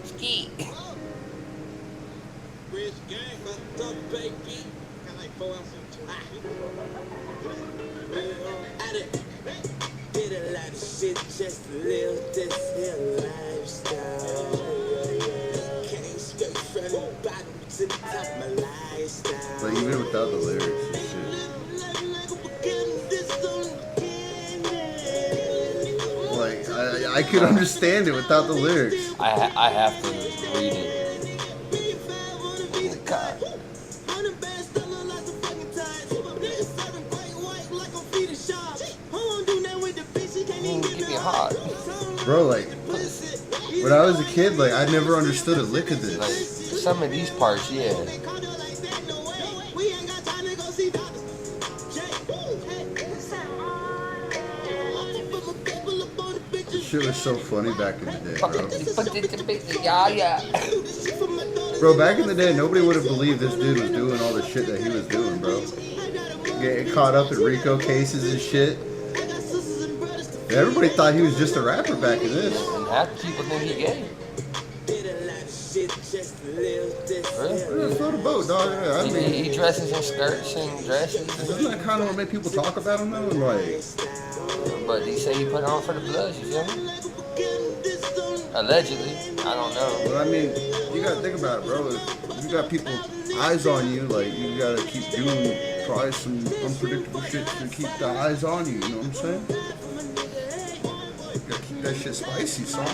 Ski. Did a lot of shit just to live this here lifestyle. Came straight from the bottom to the top of my lifestyle. But even without the lyrics and shit. Like, I could understand it without the lyrics. I have to read it. God. Give me hot. Bro, like, when I was a kid, like, I never understood a lick of this. Like, some of these parts, yeah. This shit was so funny back in the day, bro. Yeah. Bro, back in the day, nobody would have believed this dude was doing all the shit that he was doing, bro. Getting caught up in RICO cases and shit. Everybody thought he was just a rapper back in this. And half the people think he gay. Really? Float a boat, dog. Yeah, I mean, He dresses in skirts and dresses. Isn't that kind of what make people talk about him, though? Like, but he say he put it on for the bloods, you feel me? Allegedly. I don't know. But I mean, you gotta think about it, bro. If you got people eyes on you, like, you gotta keep doing probably some unpredictable shit to keep the eyes on you, you know what I'm saying? You gotta keep that shit spicy, son.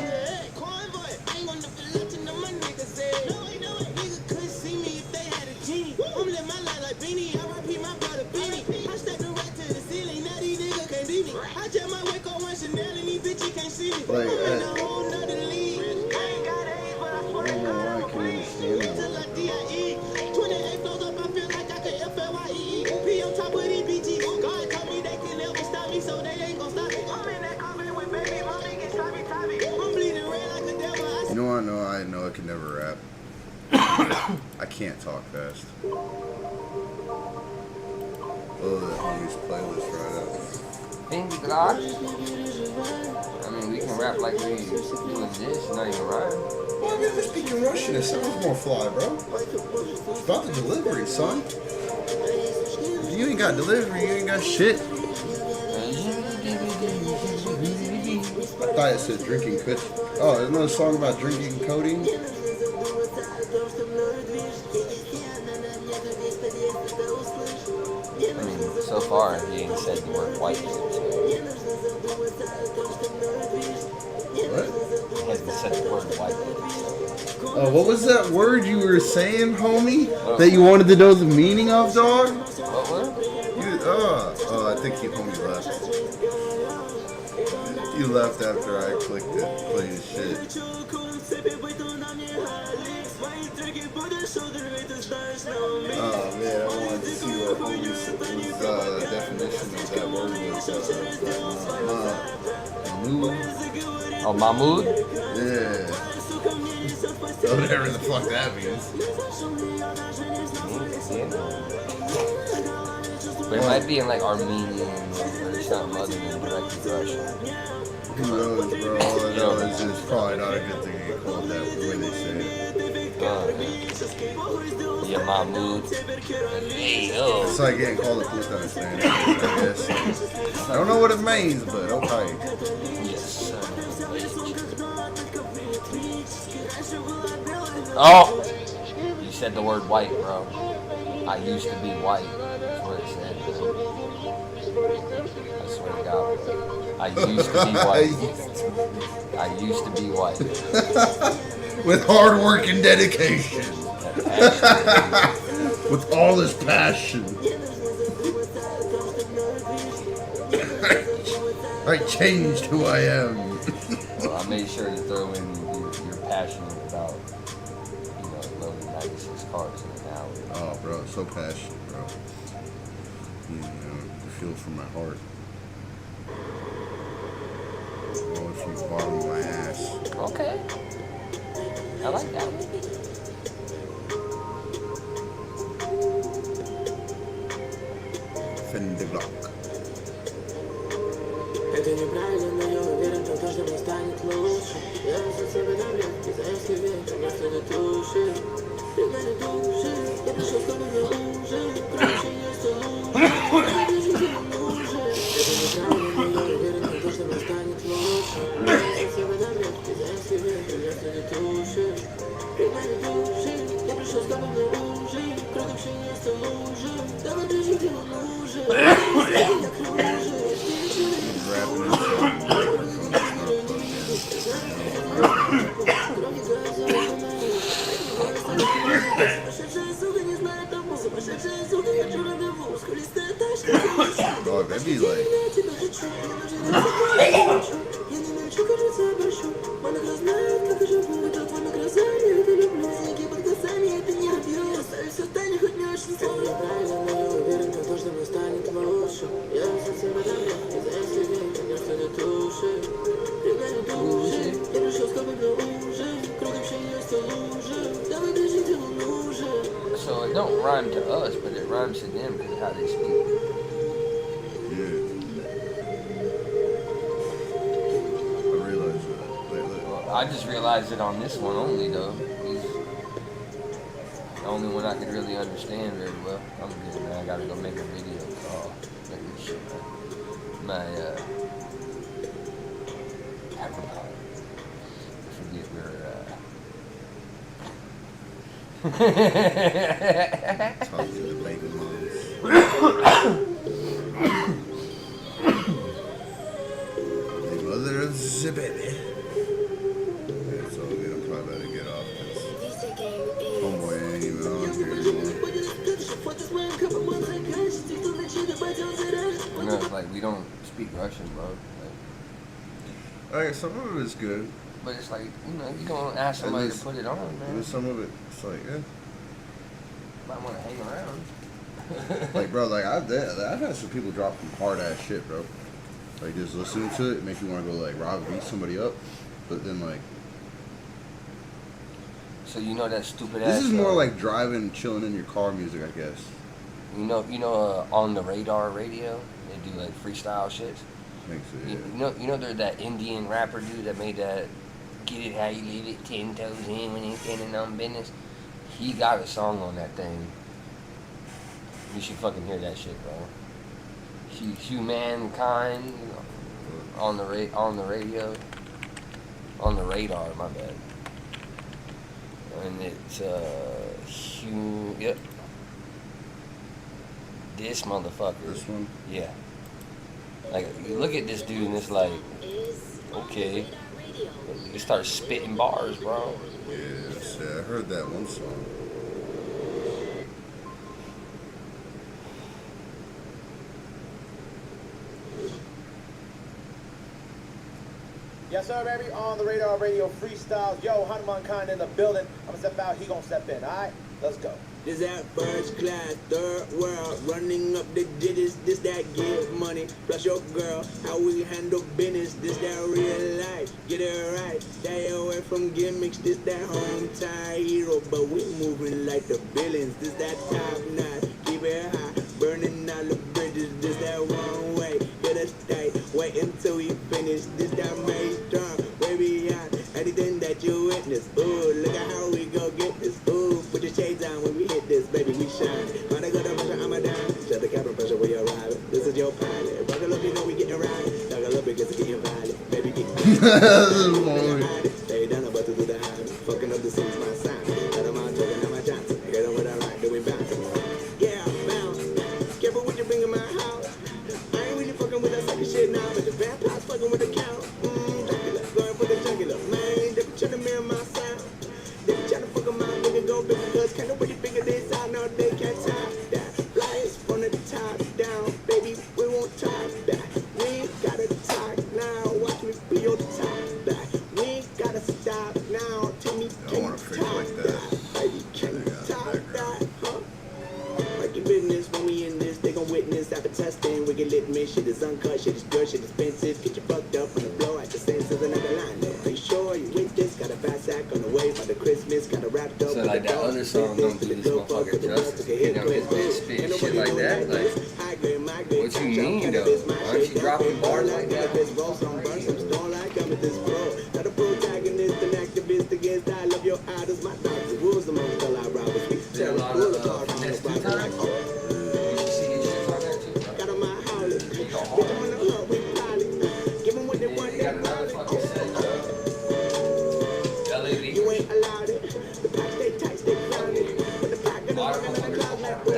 Like, I don't know why I can understand that. You know what? I know I can never rap. I can't talk fast. Oh, the homies playlist right out. Bingy Glock. I mean, we can rap like we doing this, not even rhyme. Well, I mean, they're speaking Russian. It sounds more fly, bro. It's about the delivery, son. If you ain't got delivery, you ain't got shit. I thought it said drinking could. Oh, there's another song about drinking codeine. I mean, so far, he ain't said the word white yet, so. What? He hasn't said the word white yet, so. What was that word you were saying, homie? That you wanted to know the meaning of, dog? What word? I think you homie left. You left after I clicked it, played his shit. Oh man, I wanted to see what homie's definition of that word was. Mahmood. Oh, Mahmood? Yeah. Whatever the fuck that means. But it might be in like Armenian or something other than directly Russian. Who knows, bro? All I know is it's probably not a good thing to get called that the way they say it. Yeah, Mahmoud. Hey, yo. It's like getting called a puta in Spanish, I guess. I don't know what it means, but okay. Yes, sir. Oh! You said the word white, bro. I used to be white. That's what it said, man. I swear to God, bro. I used to be white. I used to be white. With hard work and dedication. With all his passion. I changed who I am. Well, I made sure to throw in you're passionate about, loading 96 cars in an hour. Oh, bro, so passionate, bro. You feel from my heart. Oh, if you bottom my ass. Okay. I like that one. Fender Glock. Это неправильно, я уверен, что каждому станет лучше. Я за себя давлю, и за себе, вместо души. Пригнали души, я пришел с тобой на ужин. Короче, есть лучше, это неправильно, я уверен, что каждому станет лучше. Я за себя давлю, и за себе, вместо души. Пригнали души, я пришел с тобой на ужин. Короче, есть лучше, давай ближе, где он нужен. Я кружу. Oh, that'd be like. So it don't rhyme to us, but it rhymes to them because of how they speak. I just realized it on this one only, though. He's the only one I could really understand very well. I'm good, man. I gotta go make a video call. Make this shit, man. My, I forget where, Talk to the baby moms. The mother of the baby. It's all good. I'm probably about to get off this. Homeboy ain't even on here anymore. it's like we don't speak Russian, bro. Alright, some of it is good. But it's like, you don't ask somebody to put it on, man. Some of it, it's like, yeah. Might want to hang around. Like, bro, like, I've had some people drop some hard-ass shit, bro. Like, just listening to it make you want to go, like, rob, beat somebody up. But then, like... So that stupid ass... This is more like driving, chilling in your car music, I guess. On the Radar radio, they do, like, freestyle shit. Makes it, yeah. There's that Indian rapper dude that made that Get It How You Live It, 10 toes in when he's standing on business. He got a song on that thing. You should fucking hear that shit, bro. Humankind, on the radio, on the Radar, my bad. And it's yep. This motherfucker. This one? Yeah. Like, you look at this dude and it's like, okay. He starts spitting bars, bro. Yes, yeah, I heard that one song. Yes, sir, baby. On the Radar Radio freestyles. Yo, Hanuman in the building. I'm gonna step out. He gonna step in. All right, let's go. This that first class, third world, running up the digits, this that give money, plus your girl, how we handle business, this that real life, get it right, stay away from gimmicks, this that hometown hero, but we moving like the villains, this that top notch, keep it high, burning all the bridges, this that one way, get us tight, wait until we finish, this that main strong, way beyond anything that you witness, ooh, look at how we go get this. know we getting around. Dog, I love it because it's getting violent. Baby, get stay down about to do the high. Fucking up the scenes, my sign. Let them out, talking on my Johnson. Get on what I like, doing bounce. Yeah, bounce. Careful what you bring in my house. I ain't really fucking with that sucker shit now, but the vampires fucking with the cow. Dracula, going for the jugular. Man, they be trying to mirror my sound. They be trying to fuck 'em out, nigga, go big because can't nobody figure this out. No, they can't top that. Flyers from the top down, baby, we won't top that. We gotta talk now, watch me be your top that. We gotta stop now, tell me, can you top that? Baby, can you top that, huh? Like your business, when we in this, they gon' witness after testing. We get lit, man, shit is uncut, shit is good, shit is expensive. Get you fucked up on the blow at the senses, another line. Are you sure you with this? Got a fast sack on the way by the Christmas, got a wrapped up. So like that other song don't do this motherfucker justice. You know, his bitch spit shit like that. Like, what you mean though? Why don't you dropping bars like that? Not a protagonist, an activist against I love your idols. My dogs, the rules amongst all our robbers. We tell them all apart from the robbers. Got on my howler. Bitch, I'm on the hook, we pilot. Give them what they want, they want it. You ain't allowed it. The pack stay tight, stay grounded. But the pack gonna run in the clouds like boom.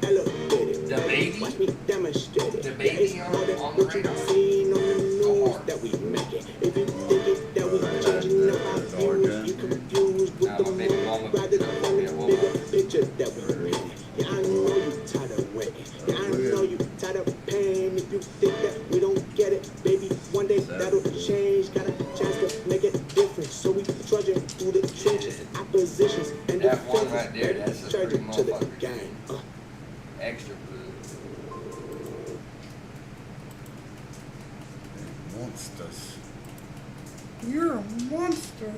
Hello, did it. Watch me demonstrate it. It's more than what you seen on the news that we make it. If you think it, that we changing up our views, you confused with the moon rather than the bigger picture that we paint. Yeah, I know you tired of waiting. Yeah, I know you tired of pain. If you think that we don't get it, baby, one day that'll change. Got a chance to make it different. So we trudging through the trenches, oppositions, and defenses. Right there, that's a charging to the game. Extra blue. Monsters. You're a monster.